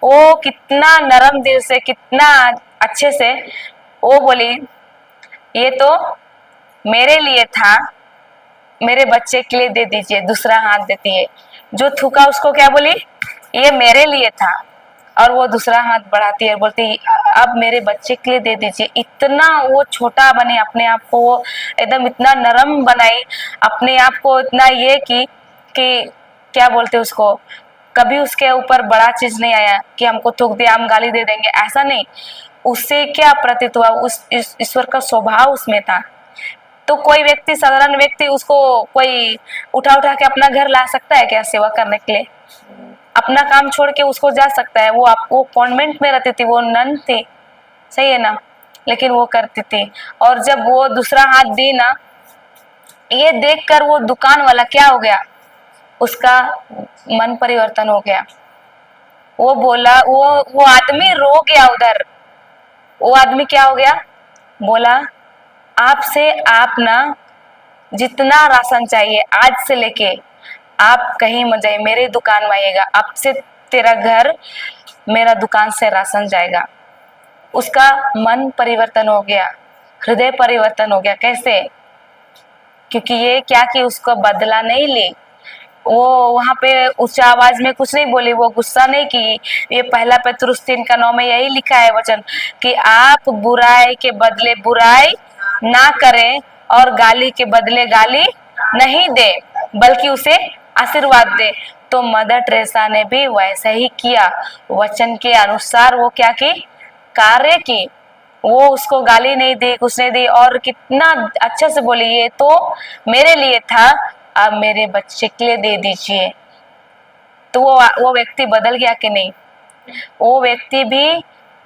[SPEAKER 2] वो कितना नरम दिल से, कितना अच्छे से वो बोली, ये तो मेरे लिए था, मेरे बच्चे के लिए दे दीजिए। दूसरा हाथ देती है। जो थूका उसको क्या बोली? ये मेरे लिए था। और वो दूसरा हाथ बढ़ाती है, बोलती अब मेरे बच्चे के लिए दे दीजिए। इतना वो छोटा बने अपने आप को, वो एकदम इतना नरम बनाई अपने आप को, इतना ये कि क्या बोलते उसको, कभी उसके ऊपर बड़ा चीज नहीं आया कि हमको थूक दिया हम गाली दे देंगे, ऐसा नहीं। उससे क्या प्रतीत हुआ? उस ईश्वर का स्वभाव उसमें था। तो कोई व्यक्ति, साधारण व्यक्ति, उसको कोई उठा के अपना घर ला सकता है क्या सेवा करने के लिए? अपना काम छोड़ के उसको जा सकता है? वो कॉन्वेंट में रहती थी, वो नन थी, सही है ना, लेकिन वो करती थी। और जब वो दूसरा हाथ दी ना, ये देखकर वो दुकान वाला क्या हो गया? उसका मन परिवर्तन हो गया। वो बोला, वो आदमी रो गया उधर। वो आदमी क्या हो गया? बोला आपसे आप ना जितना राशन चाहिए आज से लेके आप कहीं मत जाइए, मेरे दुकान में आइएगा, अब से तेरा घर मेरा दुकान से राशन जाएगा। उसका मन परिवर्तन हो गया, हृदय परिवर्तन हो गया। कैसे? क्योंकि ये क्या कि उसको बदला नहीं ली। वो वहां पे ऊंचा आवाज में कुछ नहीं बोली, वो गुस्सा नहीं की। ये पहला पत्रुस 3:9 में यही लिखा है वचन कि आप बुराई के बदले बुराई ना करें और गाली के बदले गाली नहीं दे, बल्कि उसे आशीर्वाद दे। तो मदर टेरेसा ने भी वैसा ही किया। वचन के अनुसार वो क्या की? कार्य की। वो उसको गाली नहीं दी, कुछ नहीं दी, और कितना अच्छे से बोली, ये तो मेरे लिए था, अब मेरे बच्चे के लिए दे दीजिए। तो वो व्यक्ति बदल गया कि नहीं? वो व्यक्ति भी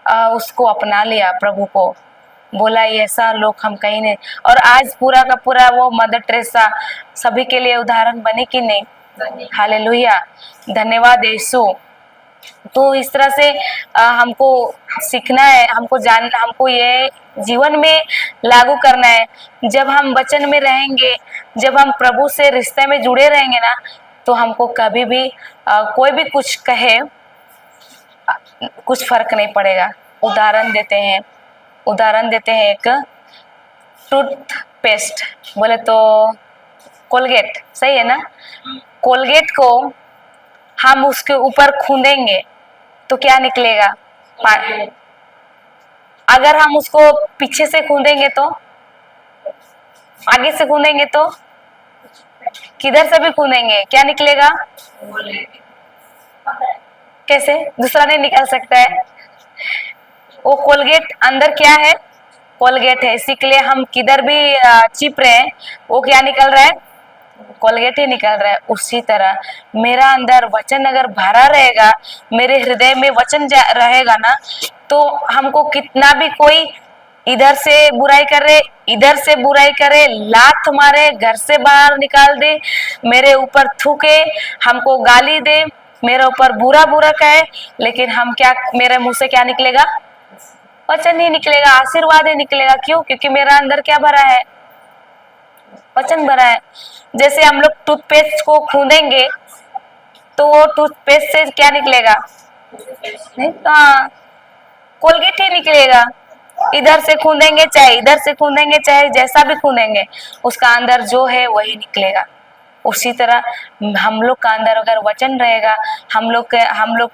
[SPEAKER 2] उसको अपना लिया, प्रभु को। बोला ये ऐसा लोग हम कहीं नहीं। और आज पूरा का पूरा वो मदर टेरेसा सभी के लिए उदाहरण बनी कि नहीं? हालेलुया, धन्यवाद यीशु।
[SPEAKER 1] तो इस तरह से हमको सीखना है, हमको ये जीवन में लागू करना है। जब हम वचन में रहेंगे, जब हम प्रभु से रिश्ते में जुड़े रहेंगे ना, तो हमको कभी भी कोई भी कुछ कहे कुछ फर्क नहीं पड़ेगा। उदाहरण देते हैं एक टूथपेस्ट, बोले तो कोलगेट, सही है ना। कोलगेट को हम उसके ऊपर खूंदेंगे तो क्या निकलेगा? अगर हम उसको पीछे से खूंदेंगे तो, आगे से खूंदेंगे तो, किधर से भी खूंदेंगे क्या निकलेगा? कैसे? दूसरा नहीं निकल सकता है। वो कोलगेट अंदर क्या है? कोलगेट है। इसी के लिए हम किधर भी चिप रहे हैं, वो क्या निकल रहा है? कोलगेट ही निकल रहा है। उसी तरह मेरा अंदर वचन अगर भरा रहेगा, मेरे हृदय में वचन रहेगा ना, तो हमको कितना भी कोई इधर से बुराई करे, इधर से बुराई करे, लात मारे, घर से बाहर निकाल दे, मेरे ऊपर थूके, हमको गाली दे, मेरे ऊपर बुरा बुरा कहे, लेकिन हम क्या, मेरे मुंह से क्या निकलेगा? वचन ही निकलेगा, आशीर्वाद ही निकलेगा। क्यों? क्योंकि मेरा अंदर क्या भरा है? वचन भरा है। जैसे हम लोग टूथपेस्ट को खूंदेंगे तो वो टूथपेस्ट से क्या निकलेगा? नहीं, हाँ, कोलगेट ही निकलेगा। इधर से खूंदेंगे चाहे इधर से खूंदेंगे, चाहे जैसा भी खूंदेंगे, उसका अंदर जो है वही निकलेगा। उसी तरह हम लोग का अंदर अगर वचन रहेगा, हम लोग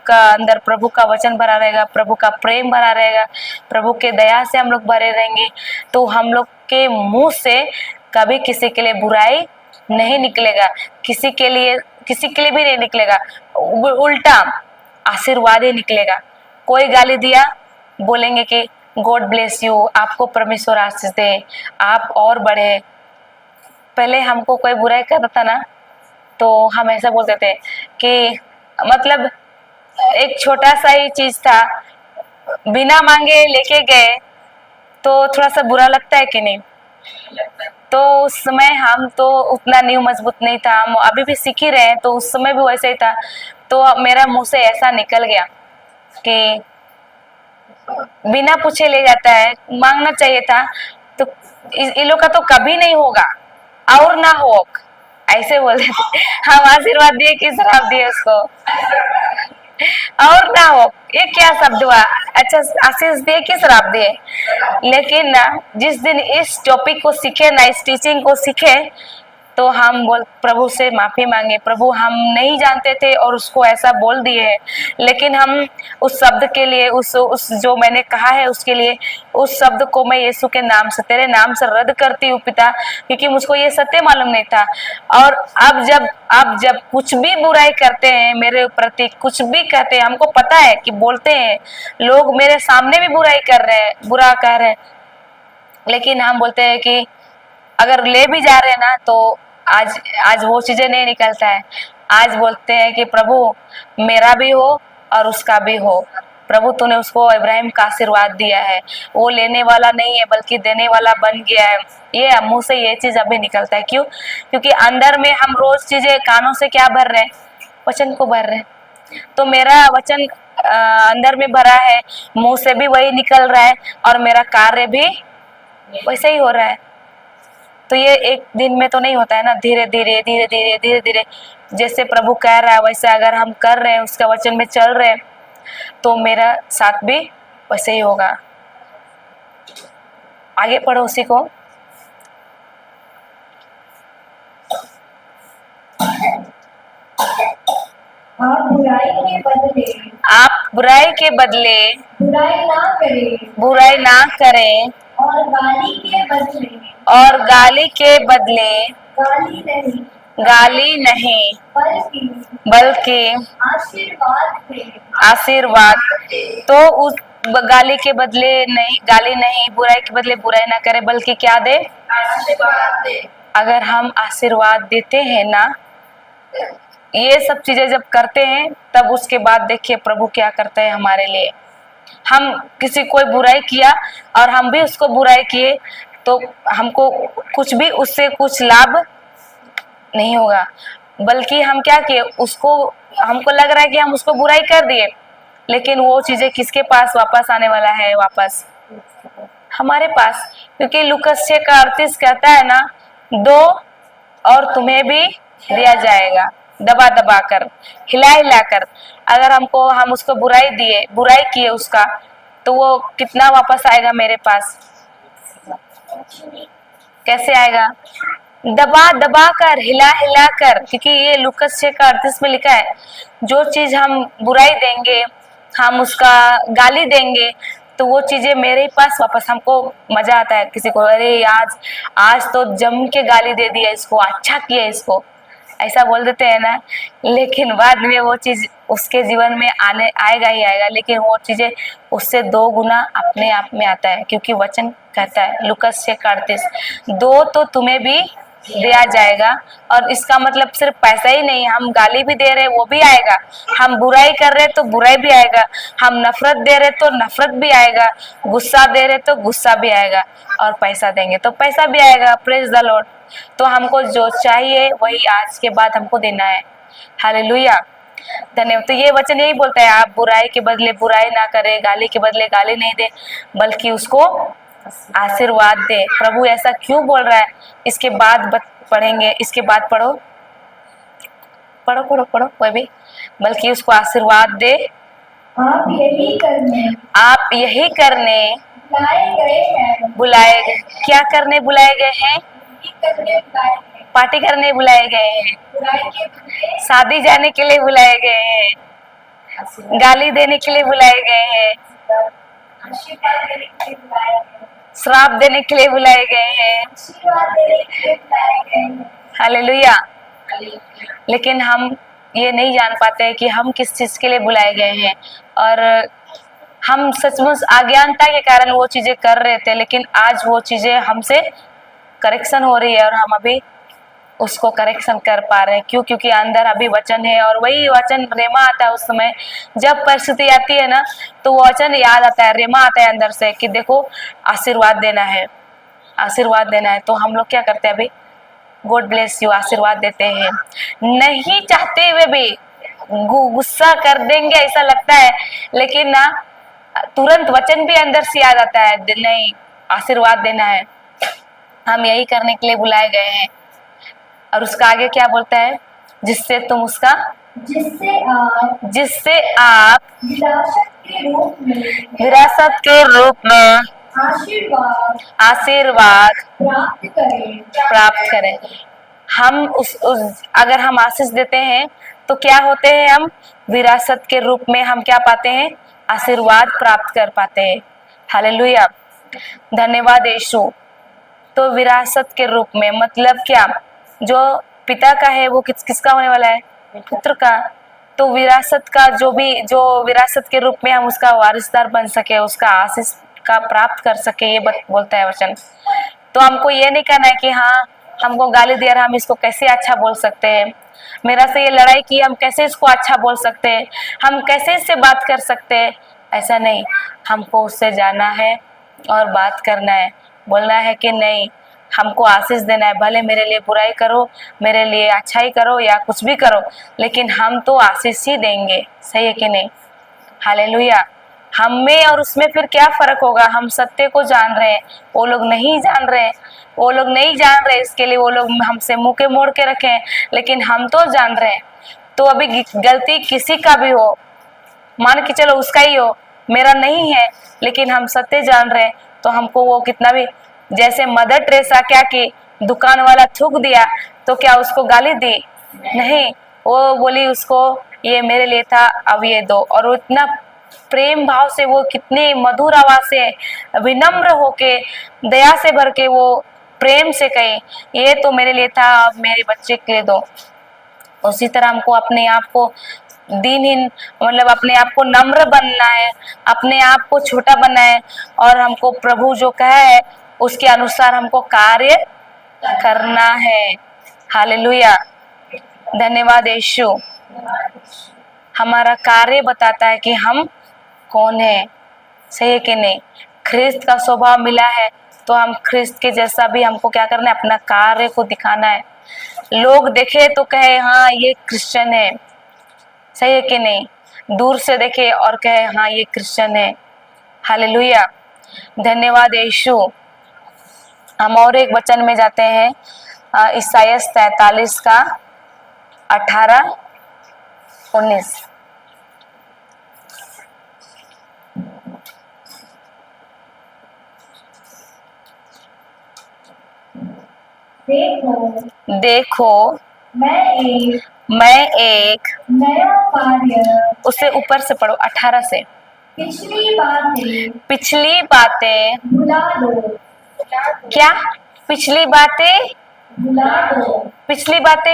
[SPEAKER 1] का अंदर प्रभु का वचन भरा रहेगा, प्रभु का प्रेम भरा रहेगा, प्रभु के दया से हम लोग भरे रहेंगे, तो हम लोग के मुंह से कभी किसी के लिए बुराई नहीं निकलेगा, किसी के लिए भी नहीं निकलेगा, उल्टा आशीर्वाद ही निकलेगा। कोई गाली दिया, बोलेंगे कि गॉड ब्लेस यू, आपको परमेश्वर आशीष दे, आप और बढ़े। पहले हमको कोई बुराई करता था ना, तो हम ऐसा बोलते थे कि मतलब एक छोटा सा ही चीज था, बिना मांगे लेके गए तो थोड़ा सा बुरा लगता है कि नहीं? तो उस समय हम तो उतना न्यू मजबूत नहीं था, हम अभी भी सीख ही रहे हैं, तो उस समय भी वैसे ही था। तो मेरा मुंह से ऐसा निकल गया कि बिना पूछे ले जाता है, मांगना चाहिए था। तो इन लोग का तो कभी नहीं होगा और ना हो, ऐसे बोल देते। हम आशीर्वाद दिए कि श्राप दिए उसको? और ना हो, ये क्या शब्द हुआ? अच्छा, आशीष दिए कि श्राप दिए? लेकिन ना, जिस दिन इस टॉपिक को सीखे ना, इस टीचिंग को सीखे, तो हम प्रभु से माफी मांगे, प्रभु हम नहीं जानते थे और उसको ऐसा बोल दिए है, लेकिन हम उस शब्द के लिए, उस जो मैंने कहा है उसके लिए, उस शब्द को मैं यीशु के नाम से, तेरे नाम से रद्द करती हूँ पिता, क्योंकि मुझको ये सत्य मालूम नहीं था। और अब जब कुछ भी बुराई करते हैं मेरे प्रति, कुछ भी कहते हैं, हमको पता है कि बोलते हैं लोग, मेरे सामने भी बुराई कर रहे हैं, बुरा कह रहे हैं, लेकिन हम बोलते हैं कि अगर ले भी जा रहे हैं ना, तो आज वो चीजें नहीं निकलता है। आज बोलते हैं कि प्रभु मेरा भी हो और उसका भी हो। प्रभु तूने उसको इब्राहिम का आशीर्वाद दिया है, वो लेने वाला नहीं है बल्कि देने वाला बन गया है। ये मुंह से ये चीज अभी निकलता है। क्यों? क्योंकि अंदर में हम रोज चीजें कानों से क्या भर रहे हैं? वचन को भर रहे हैं। तो मेरा वचन अंदर में भरा है, मुंह से भी वही निकल रहा है और मेरा कार्य भी वैसे ही हो रहा है। तो ये एक दिन में तो नहीं होता है ना, धीरे धीरे धीरे धीरे धीरे धीरे जैसे प्रभु कह रहा है वैसे अगर हम कर रहे हैं, उसका वचन में चल रहे हैं, तो मेरा साथ भी वैसे ही होगा। आगे पढ़ो उसी को।
[SPEAKER 3] आप
[SPEAKER 1] बुराई के बदले बुराई ना करें
[SPEAKER 3] और
[SPEAKER 1] गाली के बदले गाली नहीं बल्कि आशीर्वाद। तो उस गाली के बदले नहीं, गाली नहीं, बुराई के बदले बुराई ना करे, बल्कि क्या दे? अगर हम आशीर्वाद देते हैं ना, ये सब चीजें जब करते हैं, तब उसके बाद देखिए प्रभु क्या करते हैं हमारे लिए। हम किसी कोई बुराई किया और हम भी उसको बुराई किए, तो हमको कुछ भी उससे कुछ लाभ नहीं होगा। बल्कि हम क्या किए, उसको हमको लग रहा है कि हम उसको बुराई कर दिए, लेकिन वो चीजें किसके पास वापस आने वाला है? वापस हमारे पास। क्योंकि लूकस 6:38 कहता है ना, दो और तुम्हें भी दिया जाएगा, दबा दबा कर, हिला हिला कर। अगर हम उसको बुराई किए उसका, तो वो कितना वापस आएगा मेरे पास? कैसे आएगा? दबा दबा कर, हिला हिला कर। क्योंकि ये लूकस 6:38 में लिखा है, जो चीज हम बुराई देंगे, हम उसका गाली देंगे, तो वो चीजें मेरे ही पास वापस। हमको मजा आता है किसी को, अरे आज आज तो जम के गाली दे दिया इसको, अच्छा किया इसको, ऐसा बोल देते हैं ना। लेकिन बाद में वो चीज उसके जीवन में आएगा ही आएगा, लेकिन वो चीजें उससे 2 गुना अपने आप में आता है। क्योंकि वचन कहता है लूकस 6:38, दो तो तुम्हें भी दिया जाएगा। और इसका मतलब सिर्फ पैसा ही नहीं, हम गाली भी दे रहे वो भी आएगा, हम बुराई कर रहे तो बुराई भी आएगा, हम नफरत दे रहे तो नफरत भी आएगा, गुस्सा दे रहे तो गुस्सा भी आएगा, और पैसा देंगे तो पैसा भी आएगा। Praise the Lord. तो हमको जो चाहिए वही आज के बाद हमको देना है। हालेलुया, धन्यवाद। तो ये वचन यही बोलता है, आप बुराई के बदले बुराई ना करें, गाली के बदले गाली नहीं दे, बल्कि उसको आशीर्वाद दे। प्रभु ऐसा क्यों बोल रहा है? इसके बाद पढ़ेंगे, इसके बाद पढ़ो पढ़ो पढ़ो पढ़ो कोई भी। बल्कि उसको आशीर्वाद दे,
[SPEAKER 3] आप यही करने बुलाए गए हैं।
[SPEAKER 1] बुलाए गए। क्या करने बुलाए गए हैं?
[SPEAKER 3] यही करने बुलाए गए,
[SPEAKER 1] पार्टी करने बुलाए गए हैं,
[SPEAKER 3] बुराई के बदले
[SPEAKER 1] शादी जाने के लिए बुलाए गए हैं, गाली देने के लिए बुलाए गए हैं,
[SPEAKER 3] आशीर्वाद देने के लिए बुलाए गए,
[SPEAKER 1] श्राप देने के लिए बुलाए गए हैं।
[SPEAKER 3] आशीर्वाद देने के लिए बुलाए गए हैं।
[SPEAKER 1] हालेलुया। लेकिन हम ये नहीं जान पाते हैं कि हम किस चीज के लिए बुलाए गए हैं, और हम सचमुच अज्ञानता के कारण वो चीजें कर रहे थे, लेकिन आज वो चीजें हमसे करेक्शन हो रही है, और हम अभी उसको करेक्शन कर पा रहे हैं। क्यों? क्योंकि अंदर अभी वचन है, और वही वचन रेमा आता है। उस समय जब परिस्थिति आती है ना, तो वो वचन याद आता है, रेमा आता है अंदर से कि देखो आशीर्वाद देना है, आशीर्वाद देना है। तो हम लोग क्या करते हैं अभी? गॉड ब्लेस यू, आशीर्वाद देते हैं, नहीं चाहते हुए भी गुस्सा कर देंगे ऐसा लगता है, लेकिन ना तुरंत वचन भी अंदर से याद आता है, नहीं आशीर्वाद देना है, हम यही करने के लिए बुलाए गए हैं। और उसका आगे क्या बोलता है? जिससे तुम उसका, जिससे आप विरासत के रूप में आशीर्वाद प्राप्त करें। हम उस अगर हम आशीष देते हैं तो क्या होते हैं? हम विरासत के रूप में हम क्या पाते हैं? आशीर्वाद प्राप्त कर पाते हैं। हालेलुया, धन्यवाद यीशु। तो विरासत के रूप में मतलब क्या? जो पिता का है वो किसका होने वाला है? पुत्र का। तो विरासत का जो विरासत के रूप में हम उसका वारिसदार बन सके, उसका आशीष का प्राप्त कर सके, ये बोलता है वचन। तो हमको ये नहीं करना है कि हाँ हमको गाली दे रहा, हम इसको कैसे अच्छा बोल सकते हैं, मेरा से ये लड़ाई की, हम कैसे इसको अच्छा बोल सकते हैं, हम कैसे इससे बात कर सकते हैं। ऐसा नहीं, हमको उससे जाना है और बात करना है, बोलना है कि नहीं हमको आशीष देना है, भले मेरे लिए बुराई करो, मेरे लिए अच्छाई करो या कुछ भी करो, लेकिन हम तो आशीष ही देंगे। सही है कि नहीं? हालेलुया। हम में और उसमें फिर क्या फर्क होगा? हम सत्य को जान रहे हैं, वो लोग नहीं जान रहे, वो लोग नहीं जान रहे, इसके लिए वो लोग हमसे मुंह के मोड़ के रखे हैं, लेकिन हम तो जान रहे हैं। तो अभी गलती किसी का भी हो, मान के चलो उसका ही हो, मेरा नहीं है, लेकिन हम सत्य जान रहे हैं, तो हमको वो कितना भी, जैसे मदर टेरेसा क्या की, दुकान वाला थूक दिया तो क्या उसको गाली दी? नहीं, वो बोली उसको ये मेरे लिए था, अब ये दो। और वो इतना प्रेम भाव से, वो कितनी मधुर आवाज से, विनम्र होके, दया से भर के वो प्रेम से कहे ये तो मेरे लिए था, अब मेरे बच्चे के लिए दो। उसी तरह हमको अपने आप को दीनहीन, मतलब अपने आप को नम्र बनना है, अपने आप को छोटा बनना है, और हमको प्रभु जो कहा है उसके अनुसार हमको कार्य करना है। हालेलुया, धन्यवाद यीशु। हमारा कार्य बताता है कि हम कौन है। सही है कि नहीं? ख्रिस्त का स्वभाव मिला है तो हम ख्रिस्त के जैसा भी हमको क्या करना है? अपना कार्य को दिखाना है।
[SPEAKER 2] लोग देखे तो कहे हाँ ये क्रिश्चियन है, सही है कि नहीं? दूर से देखे और कहे हाँ ये क्रिश्चियन है। हालेलुया, धन्यवाद यीशु। हम और एक वचन में जाते हैं, ईसाइया 43 का 18-19।
[SPEAKER 3] देखो
[SPEAKER 2] देखो
[SPEAKER 3] मैं एक नया कार्य,
[SPEAKER 2] उससे ऊपर से पढ़ो, 18 से।
[SPEAKER 3] पिछली बातें
[SPEAKER 2] भुला दो। क्या? पिछली बातें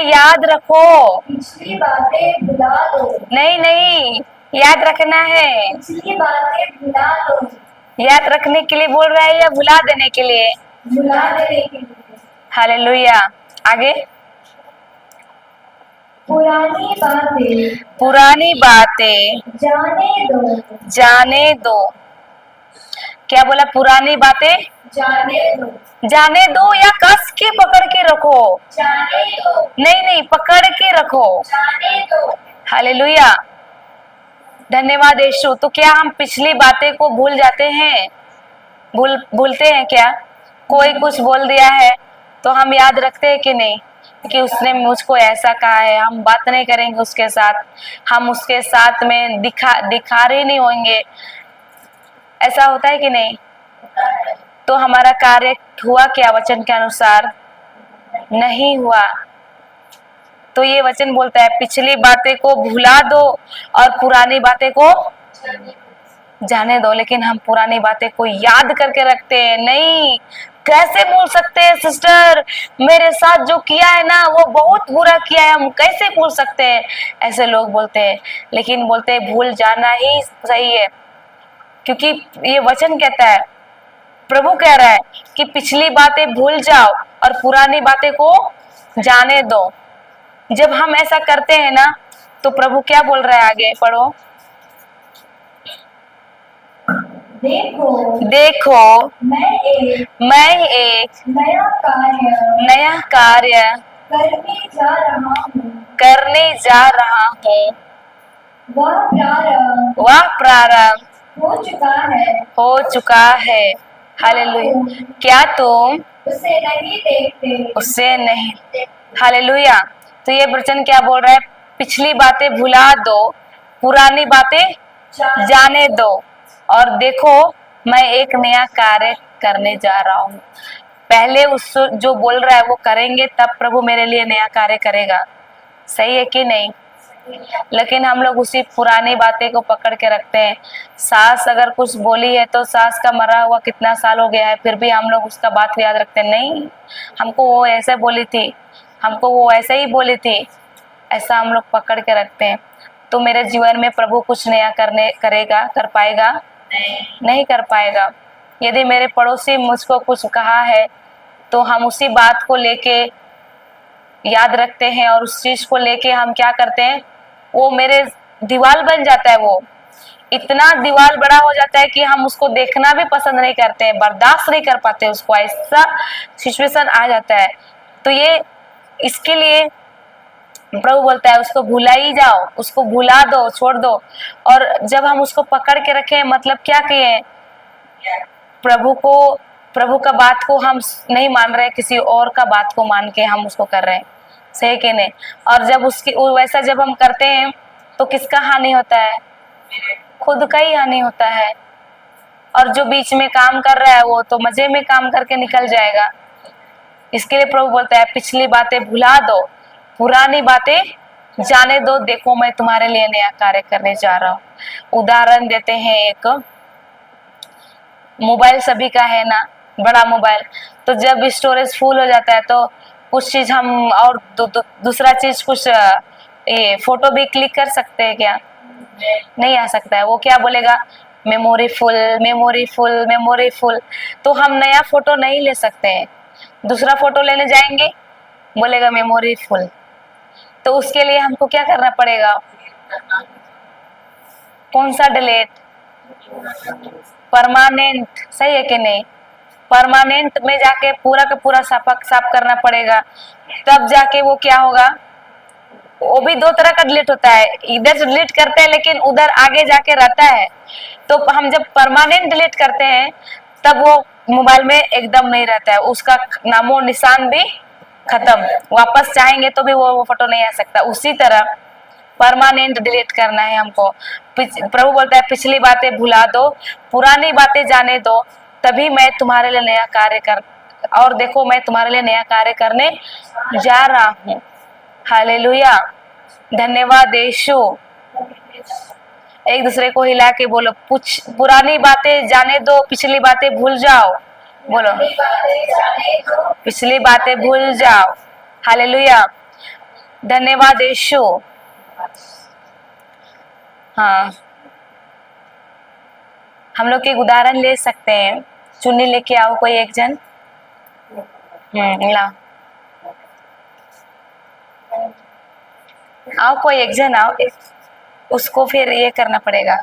[SPEAKER 2] याद रखो।
[SPEAKER 3] पिछली बातें भुला दो।
[SPEAKER 2] नहीं, याद रखना है।
[SPEAKER 3] पिछली बातें भुला दो।
[SPEAKER 2] याद रखने के लिए बोल रहा है या भुला देने के लिए?
[SPEAKER 3] भुला देने के लिए।
[SPEAKER 2] हालेलुया। आगे, पुरानी बातें जाने दो। क्या बोला? पुरानी बातें जाने दो या कस के पकड़ के रखो? नहीं, पकड़ के रखो। हालेलुया, धन्यवाद यीशु। तो क्या हम पिछली बातें को भूल जाते हैं? भूलते हैं क्या? कोई कुछ बोल दिया है तो हम याद रखते हैं कि नहीं, कि उसने मुझको ऐसा कहा है, हम बात नहीं करेंगे उसके साथ, हम उसके साथ में दिखा रहे नहीं होंगे। ऐसा होता है कि नहीं? तो हमारा कार्य हुआ क्या वचन के अनुसार? नहीं हुआ। तो ये वचन बोलता है पिछली बातें को भुला दो और पुरानी बातें को जाने दो। लेकिन हम पुरानी बातें को याद करके रखते हैं। नहीं, कैसे भूल सकते हैं सिस्टर? मेरे साथ जो किया है ना वो बहुत बुरा किया है, हम कैसे भूल सकते हैं? ऐसे लोग बोलते हैं। लेकिन बोलते हैं भूल जाना ही सही है, क्योंकि ये वचन कहता है, प्रभु कह रहा है कि पिछली बातें भूल जाओ और पुरानी बातें को जाने दो। जब हम ऐसा करते हैं ना तो प्रभु क्या बोल रहा है? आगे पढ़ो। देखो मैं एक नया कार्य करने जा रहा हूँ। वह प्रारंभ हो चुका है। हालेलुया। क्या तुम उसे नहीं? हालेलुया। तो ये वचन क्या बोल रहा है? पिछली बातें भुला दो, पुरानी बातें जाने दो, और देखो मैं एक नया कार्य करने जा रहा हूँ। पहले उस जो बोल रहा है वो करेंगे, तब प्रभु मेरे लिए नया कार्य करेगा। सही है कि नहीं? लेकिन हम लोग उसी पुरानी बातें को पकड़ के रखते हैं। सास अगर कुछ बोली है तो सास का मरा हुआ कितना साल हो गया है, फिर भी हम लोग उसका बात याद रखते हैं। नहीं, हमको वो ऐसे बोली थी, हमको वो ऐसे ही बोली थी, ऐसा हम लोग पकड़ के रखते हैं। तो मेरे जीवन में प्रभु कुछ नया कर पाएगा? नहीं कर पाएगा। यदि मेरे पड़ोसी मुझको कुछ कहा है तो हम उसी बात को लेके याद रखते हैं और उस चीज को लेके हम क्या करते हैं, वो मेरे दीवार बन जाता है। वो इतना दीवार बड़ा हो जाता है कि हम उसको देखना भी पसंद नहीं करते हैं, बर्दाश्त नहीं कर पाते उसको। ऐसा सिचुएशन आ जाता है। तो ये इसके लिए प्रभु बोलता है उसको भुला ही जाओ, उसको भुला दो, छोड़ दो। और जब हम उसको पकड़ के रखें, मतलब क्या किए? प्रभु का बात को हम नहीं मान रहे, किसी और का बात को मान के हम उसको कर रहे हैं। सही कि नहीं? और जब वैसा जब हम करते हैं तो किसका हानि होता है? खुद का ही हानि होता है। और जो बीच में काम कर रहा है वो तो मजे में काम करके निकल जाएगा। इसके लिए प्रभु बोलता है पिछली बातें भुला दो, पुरानी बातें जाने दो, देखो मैं तुम्हारे लिए नया कार्य करने जा रहा हूँ। उदाहरण देते हैं, एक मोबाइल सभी का है ना, बड़ा मोबाइल। तो जब स्टोरेज फुल हो जाता है तो कुछ चीज हम और दूसरा चीज कुछ ये फोटो भी क्लिक कर सकते हैं क्या? नहीं आ सकता है। वो क्या बोलेगा? Memory full, memory full, memory full. तो हम नया फोटो नहीं ले सकते हैं। दूसरा फोटो लेने जाएंगे, बोलेगा मेमोरी फुल। तो उसके लिए हमको क्या करना पड़ेगा? कौन सा डिलीट? परमानेंट। सही है कि नहीं? परमानेंट में जाके पूरा का पूरा साफ करना पड़ेगा।
[SPEAKER 1] तब जाके वो क्या होगा, वो भी दो तरह का डिलीट होता है, इधर से डिलीट करते हैं लेकिन उधर आगे जाके रहता है। तो हम जब परमानेंट डिलीट करते हैं तब वो मोबाइल में एकदम नहीं रहता है, उसका नामो निशान भी खत्म, वापस चाहेंगे तो भी वो फोटो नहीं आ सकता। उसी तरह परमानेंट डिलीट करना है हमको। प्रभु बोलता है पिछली बातें भुला दो, पुरानी बातें जाने दो, तभी मैं तुम्हारे लिए नया कार्य कर, और देखो मैं तुम्हारे लिए नया कार्य करने जा रहा हूँ। हालेलुया, धन्यवाद यीशु। एक दूसरे को हिला के बोलो, पुरानी बातें जाने दो, पिछली बातें भूल जाओ। बोलो, पिछली बातें भूल जाओ। हालेलुया, धन्यवाद यीशु। हाँ, हम लोग एक उदाहरण ले सकते हैं। चुन्नी लेके आओ कोई एक जन। लाओ, आओ कोई एक जन आओ, उसको फिर ये करना पड़ेगा।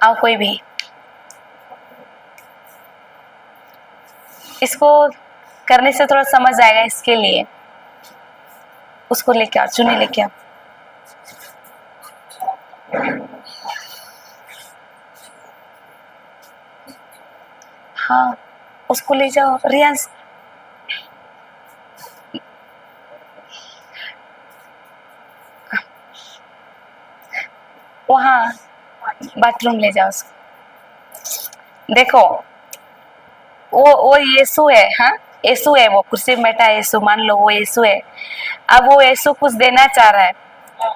[SPEAKER 1] आओ कोई भी, इसको करने से थोड़ा समझ आएगा, इसके लिए उसको लेके आओ, चुन्नी लेके आओ। हाँ, उसको ले जाओ रियांश। वहाँ बाथरूम ले जाओ उसको। देखो वो यीशु है। हाँ, यीशु है, वो कुर्सी में बैठा है यीशु, मान लो वो यीशु है। अब वो यीशु कुछ देना चाह रहा है,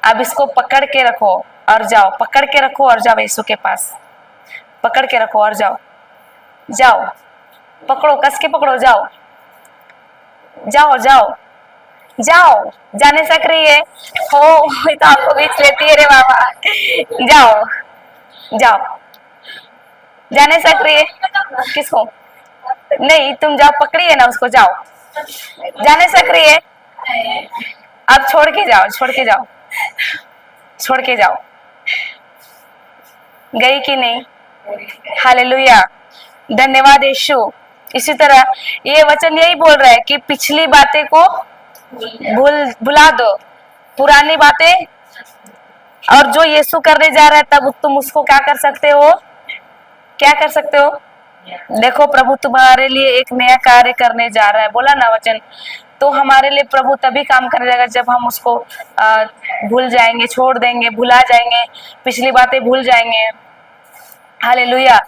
[SPEAKER 1] अब इसको पकड़ के रखो और जाओ, पकड़ के रखो और जाओ यीशु के पास, पकड़ के रखो और जाओ, जाओ, पकड़ो, कस के पकड़ो, जाओ जाओ जाओ जाओ। जाने सक रही है हो, तो आपको बीच लेती है रे बाबा। जाओ जाओ, जाने सक रही है, किसको नहीं, तुम जाओ, पकड़ी है ना उसको, जाओ, जाने सक रही है। अब छोड़ के जाओ, छोड़ के जाओ, छोड़ के जाओ। गई कि नहीं? हालेलुया, धन्यवाद यीशु। इसी तरह ये वचन यही बोल रहा है कि पिछली बातें को भुला दो, पुरानी बातें, और जो यीशु करने जा रहा है तब तुम उसको क्या कर सकते हो, क्या कर सकते हो? देखो प्रभु तुम्हारे लिए एक नया कार्य करने जा रहा है, बोला ना वचन। तो हमारे लिए प्रभु तभी काम करने जाएगा जब हम उसको भूल जाएंगे, छोड़ देंगे, भुला जाएंगे, पिछली बातें भूल जाएंगे। हालेलुया,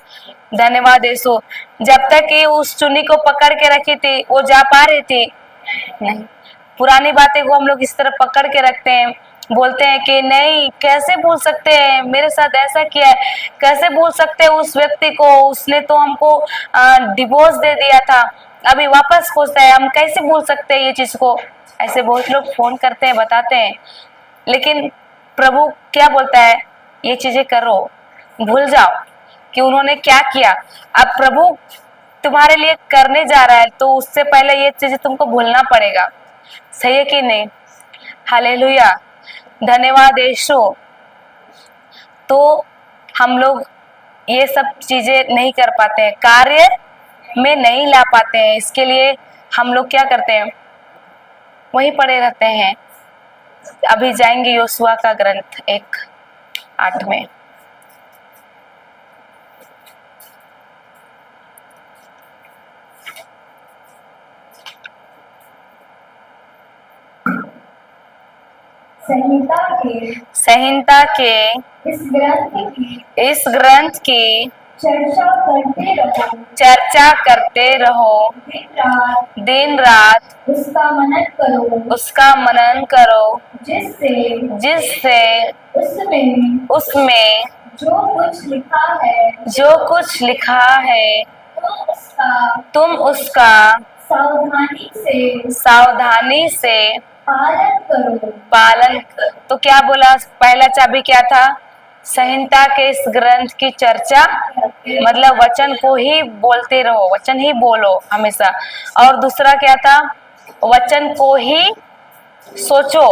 [SPEAKER 1] धन्यवाद यीशु। जब तक कि उस चुन्नी को पकड़ के रखी थी वो जा पा रही थी नहीं, पुरानी बातें को हम लोग इस तरह पकड़ के रखते हैं, बोलते हैं कि नहीं, कैसे भूल सकते हैं, मेरे साथ ऐसा किया है, कैसे भूल सकते हैं उस व्यक्ति को, उसने तो हमको डिवोर्स दे दिया था, अभी वापस खोजता है, हम कैसे भूल सकते हैं ये चीज को। ऐसे बहुत लोग फोन करते हैं, बताते हैं, लेकिन प्रभु क्या बोलता है, ये चीजें करो, भूल जाओ कि उन्होंने क्या किया। अब प्रभु तुम्हारे लिए करने जा रहा है तो उससे पहले ये चीजें तुमको भूलना पड़ेगा, सही है कि नहीं? हालेलुया, धन्यवाद यीशु। तो हम लोग ये सब चीजें नहीं कर पाते हैं, कार्य में नहीं ला पाते हैं, इसके लिए हम लोग क्या करते हैं, वहीं पड़े रहते हैं। अभी जाएंगे योशुआ का ग्रंथ 1:8 में। संहिता के इस ग्रंथ की चर्चा करते रहो, दिन रात उसका मनन करो, जिससे उसमें जो कुछ लिखा है तुम उसका सावधानी से पालन। तो क्या बोला, पहला चाबी क्या था? संहिता के इस ग्रंथ की चर्चा, मतलब वचन को ही बोलते रहो, वचन ही बोलो हमेशा। और दूसरा क्या था? वचन को ही सोचो,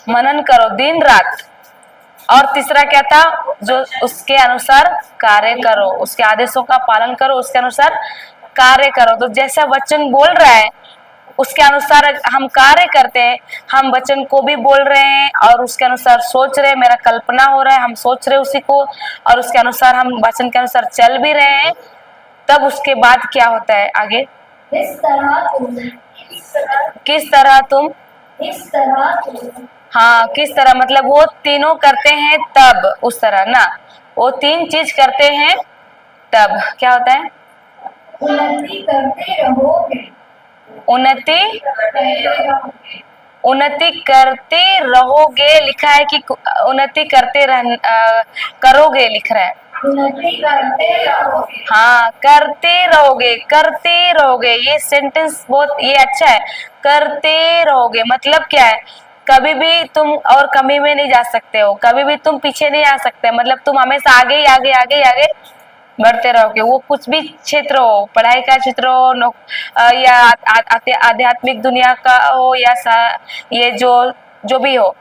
[SPEAKER 1] मनन करो दिन रात। और तीसरा क्या था? जो उसके अनुसार कार्य करो, उसके आदेशों का पालन करो, उसके अनुसार
[SPEAKER 2] कार्य करो। तो जैसा वचन बोल रहा है उसके अनुसार हम कार्य करते हैं, हम वचन को भी बोल रहे हैं और उसके अनुसार सोच रहे हैं, मेरा कल्पना हो रहा है, हम सोच रहे हैं उसी को और उसके अनुसार हम वचन के अनुसार चल भी रहे हैं, तब उसके बाद क्या होता है आगे?
[SPEAKER 3] इस तरह तुम
[SPEAKER 2] किस तरह तुम,
[SPEAKER 3] इस तरह तुम
[SPEAKER 2] हाँ किस तरह मतलब वो तीनों करते हैं तब, उस तरह ना, वो तीन चीज करते हैं तब क्या होता है?
[SPEAKER 3] उन्नति करते रहोगे,
[SPEAKER 2] उन्नति
[SPEAKER 3] करते रहोगे,
[SPEAKER 2] उन्नति करते रहोगे लिखा है कि उन्नति करोगे लिख रहा है?
[SPEAKER 3] उन्नति करते रहोगे।
[SPEAKER 2] हाँ करते रहोगे, करते रहोगे, ये सेंटेंस बहुत ये अच्छा है। करते रहोगे मतलब क्या है? कभी भी तुम और कमी में नहीं जा सकते हो, कभी भी तुम पीछे नहीं आ सकते, मतलब तुम हमेशा आगे ही आगे आगे आगे बढ़ते रहोगे। वो कुछ भी क्षेत्र हो, पढ़ाई का क्षेत्र हो, या आध्यात्मिक दुनिया का हो, या ये जो भी हो,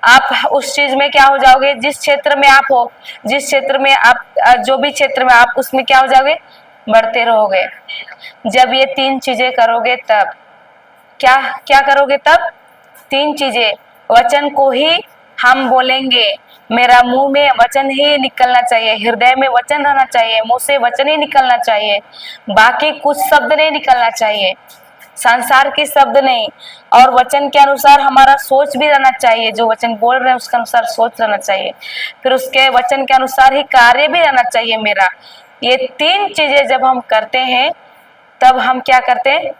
[SPEAKER 2] आप उस चीज में क्या हो जाओगे? जिस क्षेत्र में आप हो, जिस क्षेत्र में आप जो भी क्षेत्र में आप उसमें क्या हो जाओगे? बढ़ते रहोगे। जब ये तीन चीजें करोगे तब क्या क्या करोगे? तब तीन चीजें, वचन को ही हम बोलेंगे, मेरा मुंह में वचन ही निकलना चाहिए, हृदय में वचन रहना चाहिए, मुंह से वचन ही निकलना चाहिए, बाकी कुछ शब्द नहीं निकलना चाहिए, संसार के शब्द नहीं। और वचन के अनुसार हमारा सोच भी रहना चाहिए, जो वचन बोल रहे हैं उसके अनुसार सोच रहना चाहिए, फिर उसके वचन के अनुसार ही कार्य भी रहना चाहिए मेरा। ये तीन चीजें जब हम करते हैं तब हम क्या करते हैं?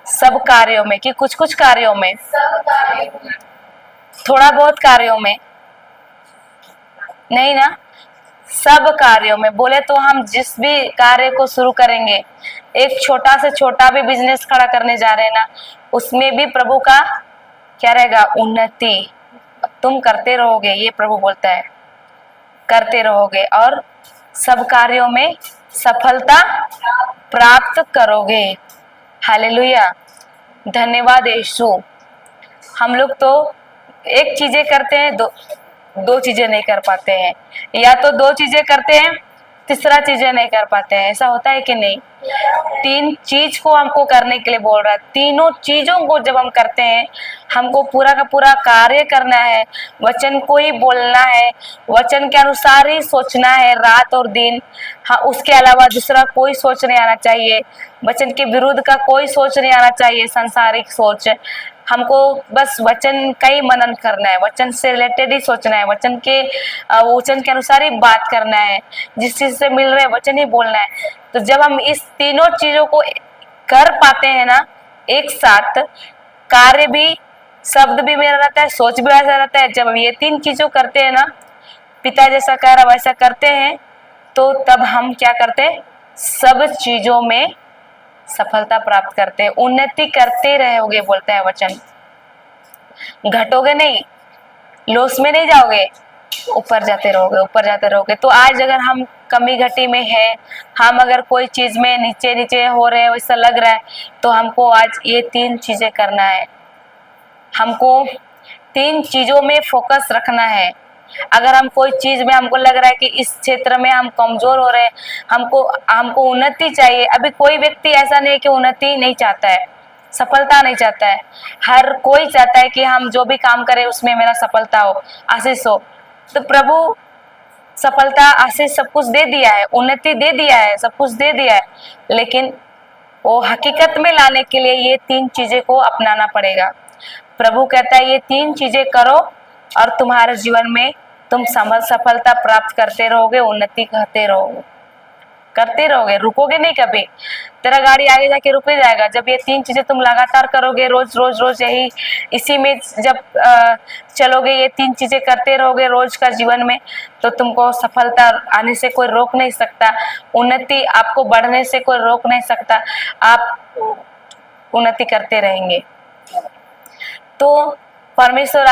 [SPEAKER 2] सब कार्यों में कि कुछ कुछ कार्यों में,
[SPEAKER 3] सब कार्य
[SPEAKER 2] थोड़ा बहुत कार्यों में नहीं ना, सब कार्यों में। बोले तो हम जिस भी कार्य को शुरू करेंगे, एक छोटा से छोटा भी बिजनेस खड़ा करने जा रहे हैं ना, उसमें भी प्रभु का क्या रहेगा? उन्नति। तुम करते रहोगे, ये प्रभु बोलता है, करते रहोगे और सब कार्यों में सफलता प्राप्त करोगे। हालेलुया, धन्यवाद यीशु। हम लोग तो एक चीजें करते हैं, दो चीजें नहीं कर पाते हैं, या तो दो चीजें करते हैं तीसरा चीजें नहीं कर पाते हैं, ऐसा होता है कि नहीं? तीन चीज को हमको करने के लिए बोल रहा है, तीनों चीजों को जब हम करते हैं, हमको पूरा का पूरा कार्य करना है, वचन को ही बोलना है, वचन के अनुसार ही सोचना है रात और दिन। हाँ, उसके अलावा दूसरा कोई सोच नहीं आना चाहिए, वचन के विरुद्ध का कोई सोच नहीं आना चाहिए, संसारिक सोच। हमको बस वचन का ही मनन करना है, वचन से रिलेटेड ही सोचना है, वचन के अनुसार ही बात करना है, जिस चीज से मिल रहे हैं वचन ही बोलना है। तो जब हम इस तीनों चीजों को कर पाते हैं ना एक साथ, कार्य भी, शब्द भी मेरा रहता है, सोच भी वैसा रहता है, जब हम ये तीन चीजों करते हैं ना, पिता जैसा कह रहा वैसा करते हैं, तो तब हम क्या करते हैं? सब चीजों में सफलता प्राप्त करते हैं, उन्नति करते रहोगे बोलता है वचन, घटोगे नहीं, लॉस में नहीं जाओगे, ऊपर जाते रहोगे, ऊपर जाते रहोगे। तो आज अगर हम कमी घटी में है, हम अगर कोई चीज में नीचे नीचे हो रहे हैं वैसा लग रहा है, तो हमको आज ये तीन चीजें करना है, हमको तीन चीजों में फोकस रखना है। अगर हम कोई चीज में हमको लग रहा है कि इस क्षेत्र में हम कमजोर हो रहे हैं, हमको उन्नति चाहिए। अभी कोई व्यक्ति ऐसा नहीं है कि उन्नति नहीं चाहता है, सफलता नहीं चाहता है, हर कोई चाहता है कि हम जो भी काम करें उसमें मेरा सफलता हो, आशीष हो। तो प्रभु सफलता, आशीष सब कुछ दे दिया है, उन्नति दे दिया है, सब कुछ दे दिया है, लेकिन वो हकीकत में लाने के लिए ये तीन चीजें को अपनाना पड़ेगा। प्रभु कहता है ये तीन चीजें करो और तुम्हारे जीवन में तुम सफलता प्राप्त करते रहोगे, उन्नति करते रहोगे, रुकोगे नहीं कभी। तेरा गाड़ी आगे जाके रुक नहीं जाएगा। जब ये तीन चीजें तुम लगातार करोगे, रोज रोज रोज यही इसी में जब चलोगे, ये तीन चीजें करते रहोगे रोज का जीवन में, तो तुमको सफलता आने से कोई रोक नहीं सकता, उन्नति आपको बढ़ने से कोई रोक नहीं सकता, आप उन्नति करते रहेंगे। तो परमेश्वर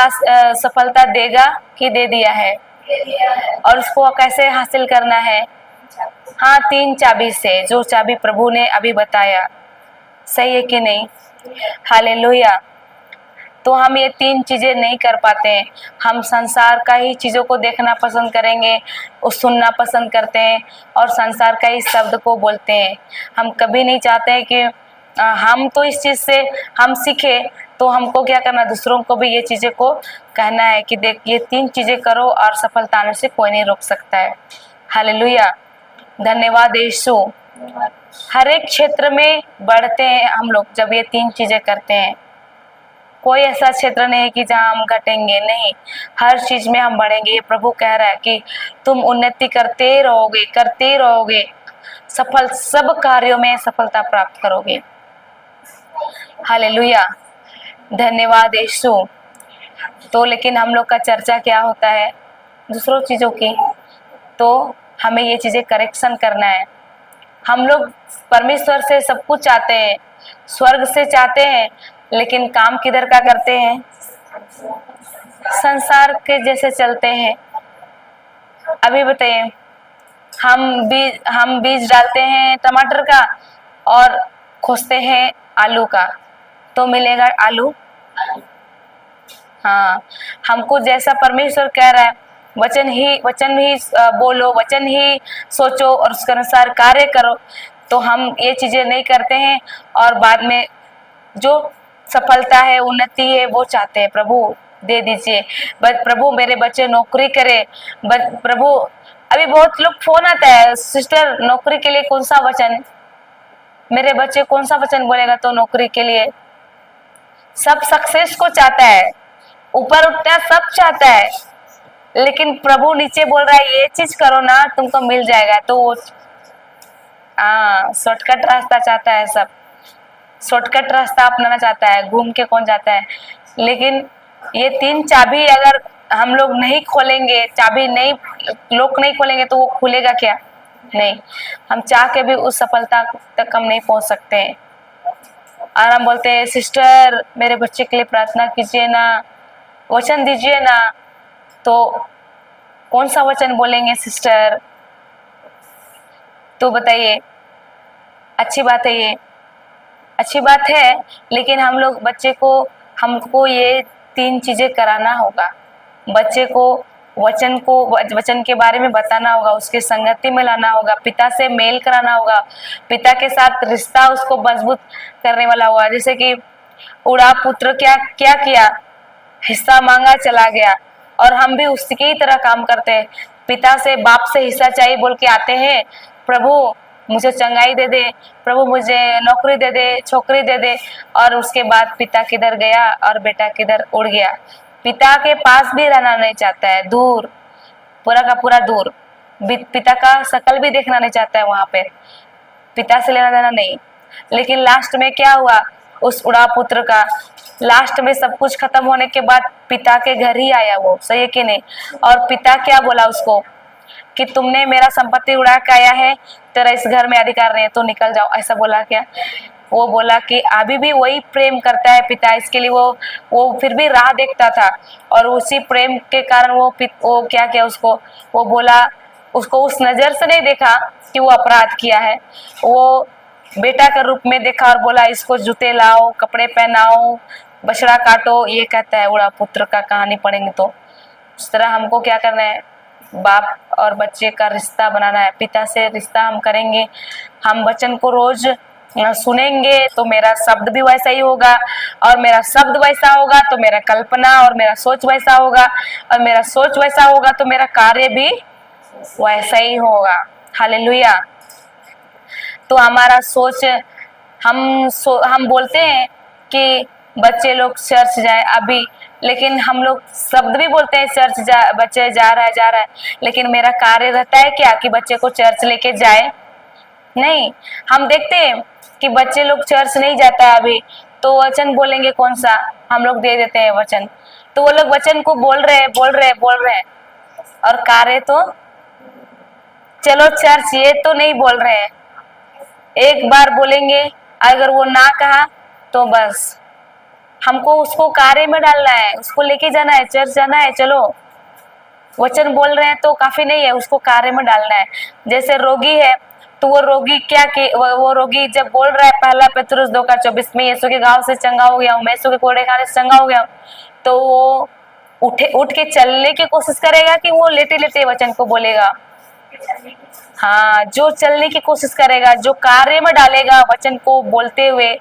[SPEAKER 2] सफलता देगा कि दे दिया है, और उसको कैसे हासिल करना है? हाँ, तीन चाबी से, जो चाबी प्रभु ने अभी बताया, सही है कि नहीं? हालेलुया।
[SPEAKER 1] तो हम ये तीन चीजें नहीं कर पाते हैं। हम संसार का ही चीजों को देखना पसंद करेंगे, और सुनना पसंद करते हैं, और संसार का ही शब्द को बोलते हैं। हम कभी नहीं चाहते हैं कि हम तो इस चीज से हम सीखे, तो हमको क्या करना, दूसरों को भी ये चीजें को कहना है कि देख ये तीन चीजें करो और सफलता आने से कोई नहीं रोक सकता है। हालेलुया, धन्यवाद यीशु। हर एक क्षेत्र में बढ़ते हैं हम लोग जब ये तीन चीजें करते हैं। कोई ऐसा क्षेत्र नहीं है कि जहाँ हम घटेंगे, नहीं, हर चीज में हम बढ़ेंगे। ये प्रभु कह रहा है कि तुम उन्नति करते रहोगे, सफल सब कार्यों में सफलता प्राप्त करोगे। हालेलुया, धन्यवाद यीशु। तो लेकिन हम लोग का चर्चा क्या होता है दूसरों चीजों की, तो हमें ये चीजें करेक्शन करना है। हम लोग परमेश्वर से सब कुछ चाहते हैं, स्वर्ग से चाहते हैं, लेकिन काम किधर का करते हैं, संसार के जैसे चलते हैं। अभी बताइए, हम बीज डालते हैं टमाटर का और खोजते हैं आलू का, तो मिलेगा आलू। हाँ, हमको जैसा परमेश्वर कह रहा है, वचन ही बोलो, वचन ही सोचो और उसके अनुसार कार्य करो, तो हम ये चीजें नहीं करते हैं और बाद में जो सफलता है, उन्नति है, वो चाहते हैं। प्रभु दे दीजिए, प्रभु मेरे बच्चे नौकरी करे, प्रभु। अभी बहुत लोग फोन आता है, सिस्टर नौकरी के लिए कौन सा वचन, मेरे बच्चे कौन सा वचन बोलेगा तो नौकरी के लिए। सब सक्सेस को चाहता है, ऊपर उठना सब चाहता है, लेकिन प्रभु नीचे बोल रहा है ये चीज करो ना, तुमको मिल जाएगा। तो वो शॉर्टकट रास्ता चाहता है, सब शॉर्टकट रास्ता अपनाना चाहता है, घूम के कौन जाता है। लेकिन ये तीन चाबी अगर हम लोग नहीं खोलेंगे, चाबी नहीं, लोग नहीं खोलेंगे, तो वो खुलेगा क्या, नहीं। हम चाह के भी उस सफलता तक हम नहीं पहुंच सकते हैं। और हम बोलते हैं सिस्टर मेरे बच्चे के लिए प्रार्थना कीजिए ना, वचन दीजिए ना, तो कौन सा वचन बोलेंगे सिस्टर, तो बताइए। अच्छी बात है, ये अच्छी बात है, लेकिन हम लोग बच्चे को, हमको ये तीन चीजें कराना होगा। बच्चे को वचन के बारे में बताना होगा, उसके संगति में लाना होगा, पिता से मेल कराना होगा, पिता के साथ रिश्ता उसको मजबूत करने वाला होगा। जैसे कि उड़ा पुत्र क्या किया, हिस्सा मांगा चला गया, और हम भी उसकी ही तरह काम करते हैं। पिता से, बाप से हिस्सा चाहिए बोल के आते हैं, प्रभु मुझे चंगाई दे दे, प्रभु मुझे नौकरी दे दे, छोकरी दे दे, और उसके बाद पिता किधर गया और बेटा किधर उड़ गया। पिता के पास भी रहना नहीं चाहता है, दूर, पूरा का पूरा दूर, पिता का शकल भी देखना नहीं चाहता है, वहां पे पिता से लेना देना नहीं। लेकिन लास्ट में क्या हुआ, उस उड़ा पुत्र का लास्ट में सब कुछ खत्म होने के बाद पिता के घर ही आया वो, सही है कि नहीं। और पिता क्या बोला उसको कि तुमने मेरा संपत्ति उड़ा के आया है, तेरा इस घर में अधिकार नहीं है, तो निकल जाओ, ऐसा बोला क्या। वो बोला कि अभी भी वही प्रेम करता है पिता, इसके लिए वो फिर भी राह देखता था, और उसी प्रेम के कारण वो क्या किया, उसको वो बोला, उसको उस नजर से नहीं देखा कि वो अपराध किया है, वो बेटा के रूप में देखा और बोला इसको जूते लाओ, कपड़े पहनाओ, बछड़ा काटो। ये कहता है उड़ा पुत्र का कहानी पढ़ेंगे तो। इस तरह हमको क्या करना है, बाप और बच्चे का रिश्ता बनाना है, पिता से रिश्ता हम करेंगे। हम वचन को रोज सुनेंगे तो मेरा शब्द भी वैसा ही होगा, और मेरा शब्द वैसा होगा तो मेरा कल्पना और मेरा सोच वैसा होगा, और मेरा सोच वैसा होगा तो मेरा कार्य भी वैसा ही होगा। हालेलुया। तो हमारा सोच, हम बोलते हैं कि बच्चे लोग चर्च जाए अभी, लेकिन हम लोग शब्द भी बोलते हैं चर्च बच्चे जा रहा है, लेकिन मेरा कार्य रहता है क्या कि बच्चे को चर्च लेके जाए, नहीं। हम देखते हैं कि बच्चे लोग चर्च नहीं जाता है अभी, तो वचन बोलेंगे कौन सा, हम लोग दे देते हैं वचन, तो वो लोग वचन को बोल रहे हैं, और कार्य तो चलो चर्च ये तो नहीं बोल रहे हैं, एक बार बोलेंगे, अगर वो ना कहा तो बस हमको उसको कार्य में डालना है, उसको लेके जाना है, चर्च जाना है, चलो वचन बोल रहे हैं तो काफी नहीं है, उसको कार्य में डालना है। जैसे रोगी है तो वो रोगी वो रोगी जब बोल रहा है पहला पतरस 2:24 में यीशु के घाव से चंगा हो गया हूँ, मैं यीशु के कोड़े खाने से चंगा हो गया हूँ, तो वो उठ के चलने की कोशिश करेगा कि वो लेटे लेटे वचन को बोलेगा? हाँ, जो चलने की कोशिश करेगा, जो कार्य में डालेगा वचन को बोलते हुए,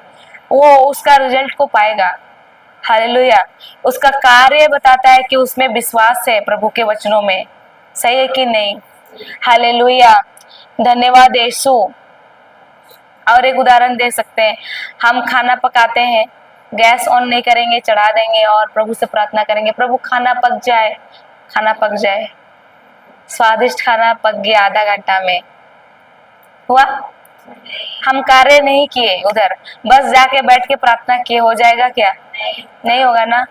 [SPEAKER 1] वो उसका रिजल्ट को पाएगा। हालेलुया। उसका कार्य बताता है कि उसमें विश्वास है प्रभु के वचनों में। सही है कि नहीं? हालेलुया। धन्यवाद यीशु। और एक उदाहरण दे सकते हैं, हम खाना पकाते हैं, गैस ऑन नहीं करेंगे, चढ़ा देंगे और प्रभु से प्रार्थना करेंगे, प्रभु खाना पक जाए, खाना पक जाए। स्वादिष्ट खाना पक गया आधा घंटा में, हुआ? हम कार्य नहीं किए उधर, बस जाके बैठ के प्रार्थना किए, हो जाएगा क्या? नहीं होगा ना।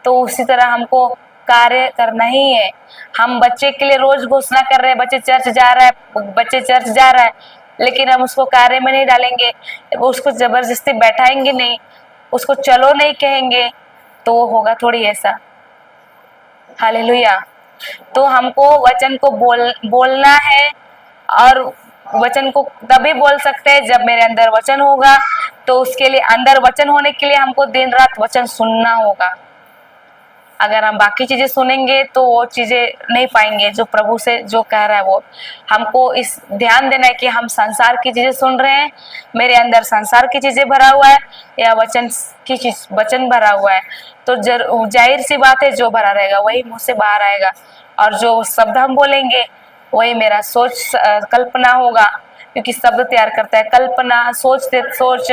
[SPEAKER 1] तो उसी तरह हमको कार्य करना ही है। हम बच्चे के लिए रोज घोषणा कर रहे हैं, बच्चे चर्च जा रहा है, लेकिन हम उसको कार्य में नहीं डालेंगे, उसको जबरदस्ती बैठाएंगे नहीं, उसको चलो नहीं कहेंगे, तो वो होगा थोड़ी ऐसा। हालेलुया। तो हमको वचन को बोलना है, और वचन को तभी बोल सकते हैं जब मेरे अंदर वचन होगा। तो उसके लिए अंदर वचन होने के लिए हमको दिन रात वचन सुनना होगा। अगर हम बाकी चीजें सुनेंगे तो वो चीजें नहीं पाएंगे जो प्रभु से जो कह रहा है। वो हमको इस ध्यान देना है कि हम संसार की चीजें सुन रहे हैं, मेरे अंदर संसार की चीजें भरा हुआ है या वचन भरा हुआ है। तो जाहिर सी बात है, जो भरा रहेगा वही मुंह से बाहर आएगा, और जो शब्द हम बोलेंगे वही मेरा कल्पना होगा, क्योंकि शब्द तैयार करता है कल्पना, सोच,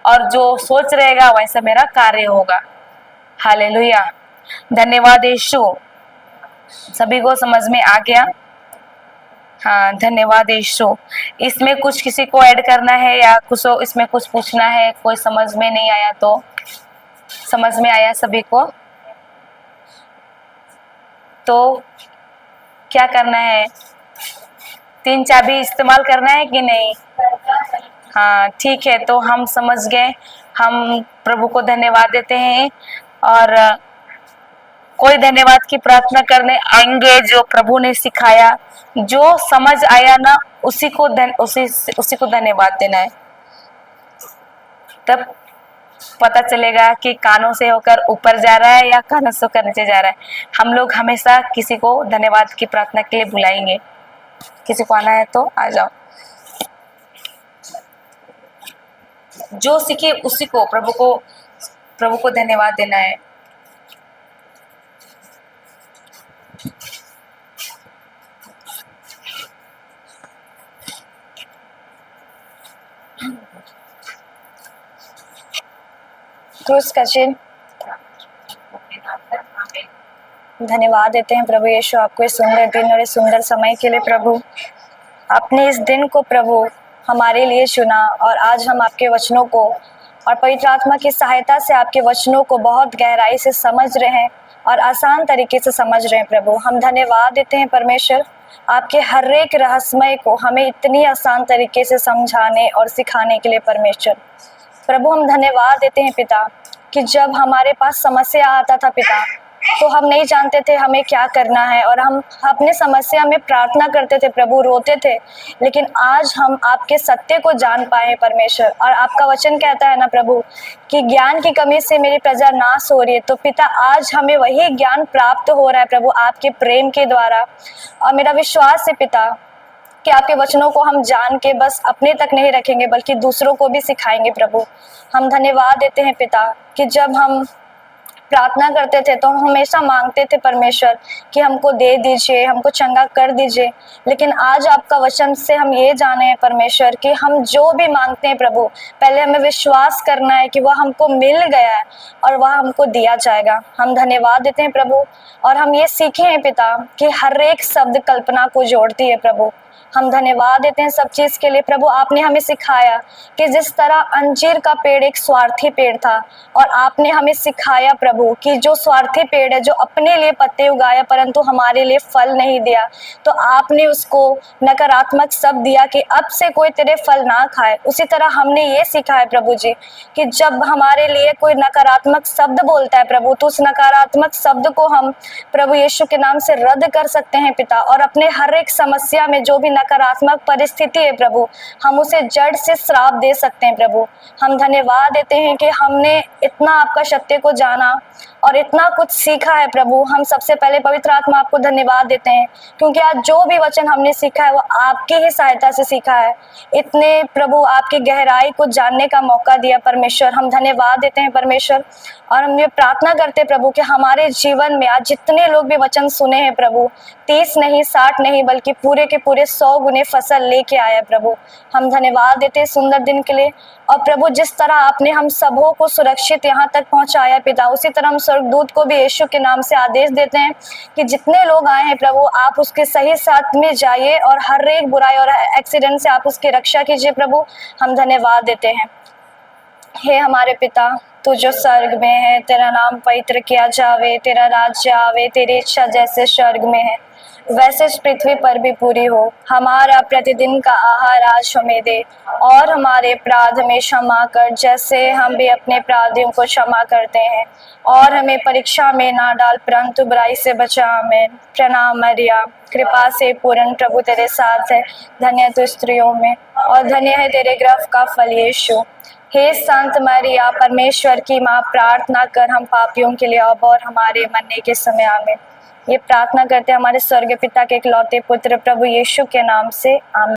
[SPEAKER 1] और जो सोच रहेगा वैसा मेरा कार्य होगा। हालेलुया। धन्यवाद यीशु। सभी को समझ में आ गया? हाँ, धन्यवाद यीशु। इसमें कुछ किसी को ऐड करना है या कुछ इसमें कुछ पूछना है? कोई समझ में नहीं आया तो? समझ में आया सभी को? तो क्या करना है? 3 चाबी इस्तेमाल करना है कि नहीं? हाँ, ठीक है। तो हम समझ गए। हम प्रभु को धन्यवाद देते हैं, और कोई धन्यवाद की प्रार्थना करने आएंगे जो प्रभु ने सिखाया, जो समझ आया ना, उसी को धन्यवाद देना है। तब पता चलेगा कि कानों से होकर ऊपर जा रहा है या कानों से होकर नीचे जा रहा है। हम लोग हमेशा किसी को धन्यवाद की प्रार्थना के लिए बुलाएंगे। किसी को आना है तो आ जाओ। जो सीखे उसी को प्रभु को धन्यवाद देना है।
[SPEAKER 2] क्रूस का चिन्ह। धन्यवाद देते हैं प्रभु यीशु आपको इस सुंदर दिन और इस सुंदर समय के लिए। प्रभु, आपने इस दिन को प्रभु हमारे लिए चुना, और आज हम आपके वचनों को और पवित्र आत्मा की सहायता से आपके वचनों को बहुत गहराई से समझ रहे हैं और आसान तरीके से समझ रहे हैं। प्रभु, हम धन्यवाद देते हैं परमेश्वर, आपके हर एक रहस्यमय को हमें इतनी आसान तरीके से समझाने और सिखाने के लिए। परमेश्वर प्रभु, हम धन्यवाद देते हैं पिता कि जब हमारे पास समस्या आता था पिता, तो हम नहीं जानते थे हमें क्या करना है, और हम अपने समस्या में प्रार्थना करते थे प्रभु, रोते थे। लेकिन आज हम आपके सत्य को जान पाए परमेश्वर, और आपका वचन कहता है ना प्रभु कि ज्ञान की कमी से मेरी प्रजा नाश हो रही है। तो पिता, आज हमें वही ज्ञान प्राप्त हो रहा है प्रभु आपके प्रेम के द्वारा। और मेरा विश्वास है पिता कि आपके वचनों को हम जान के बस अपने तक नहीं रखेंगे बल्कि दूसरों को भी सिखाएंगे। प्रभु, हम धन्यवाद देते हैं पिता कि जब हम प्रार्थना करते थे तो हम हमेशा मांगते थे परमेश्वर कि हमको दे दीजिए, हमको चंगा कर दीजिए। लेकिन आज आपका वचन से हम ये जाने हैं परमेश्वर कि हम जो भी मांगते हैं प्रभु, पहले हमें विश्वास करना है कि वह हमको मिल गया है और वह हमको दिया जाएगा। हम धन्यवाद देते हैं प्रभु, और हम ये सीखे हैं पिता कि हर एक शब्द कल्पना को जोड़ती है। प्रभु, हम धन्यवाद देते हैं सब चीज के लिए। प्रभु, आपने हमें सिखाया कि जिस तरह अंजीर का पेड़ एक स्वार्थी पेड़ था, और आपने हमें सिखाया प्रभु कि जो स्वार्थी पेड़ है, जो अपने लिए पत्ते उगाया परंतु हमारे लिए फल नहीं दिया, तो आपने उसको नकारात्मक शब्द दिया कि अब से कोई तेरे फल ना खाए। उसी तरह हमने ये सीखा है प्रभु जी कि जब हमारे लिए कोई नकारात्मक शब्द बोलता है प्रभु, तो उस नकारात्मक शब्द को हम प्रभु यीशु के नाम से रद्द कर सकते हैं पिता, और अपने हर एक समस्या में जो भी
[SPEAKER 4] नकारात्मक परिस्थिति है प्रभु, हम उसे जड़ से श्राप दे सकते हैं प्रभु। हम धन्यवाद देते हैं कि हमने इतना आपका सत्य को जाना और इतना कुछ सीखा है प्रभु। हम सबसे पहले पवित्र आत्मा आपको धन्यवाद देते हैं, क्योंकि आज जो भी वचन हमने सीखा है वो आपकी ही सहायता से सीखा है। इतने प्रभु आपकी गहराई को जानने का मौका दिया परमेश्वर, हम धन्यवाद देते हैं परमेश्वर। और हम ये प्रार्थना करते हैं प्रभु कि हमारे जीवन में आज जितने लोग भी वचन सुने हैं प्रभु, 30 नहीं 60 नहीं बल्कि पूरे के पूरे 100 गुने फसल लेके आया प्रभु। हम धन्यवाद देते हैं सुंदर दिन के लिए। और प्रभु जिस तरह आपने हम सबों को सुरक्षित यहाँ तक पहुँचाया पिता, उसी तरह हम स्वर्गदूत को भी यीशु के नाम से आदेश देते हैं कि जितने लोग आए हैं प्रभु, आप उसके सही साथ में जाइए और हर एक बुराई और एक्सीडेंट से आप उसकी रक्षा कीजिए प्रभु। हम धन्यवाद देते हैं। हे हमारे पिता, तू जो स्वर्ग में है, तेरा नाम पवित्र किया जावे, तेरा राज्य आवे, तेरी इच्छा जैसे स्वर्ग में है वैसे इस पृथ्वी पर भी पूरी हो। हमारा प्रतिदिन का आहार आज हमें दे, और हमारे अपराध में क्षमा कर जैसे हम भी अपने अपराधियों को क्षमा करते हैं, और हमें परीक्षा में ना डाल परंतु बुराई से बचा। आमीन। प्रणाम मरिया, कृपा से पूर्ण प्रभु तेरे साथ है, धन्य तू स्त्रियों में और धन्य है तेरे गर्भ का फल यीशु। हे संत मरिया, परमेश्वर की माँ, प्रार्थना कर हम पापियों के लिए अब और हमारे मरने के समय। आमीन। ये प्रार्थना करते हैं हमारे स्वर्गीय पिता के इकलौते पुत्र प्रभु यीशु के नाम से। आमीन।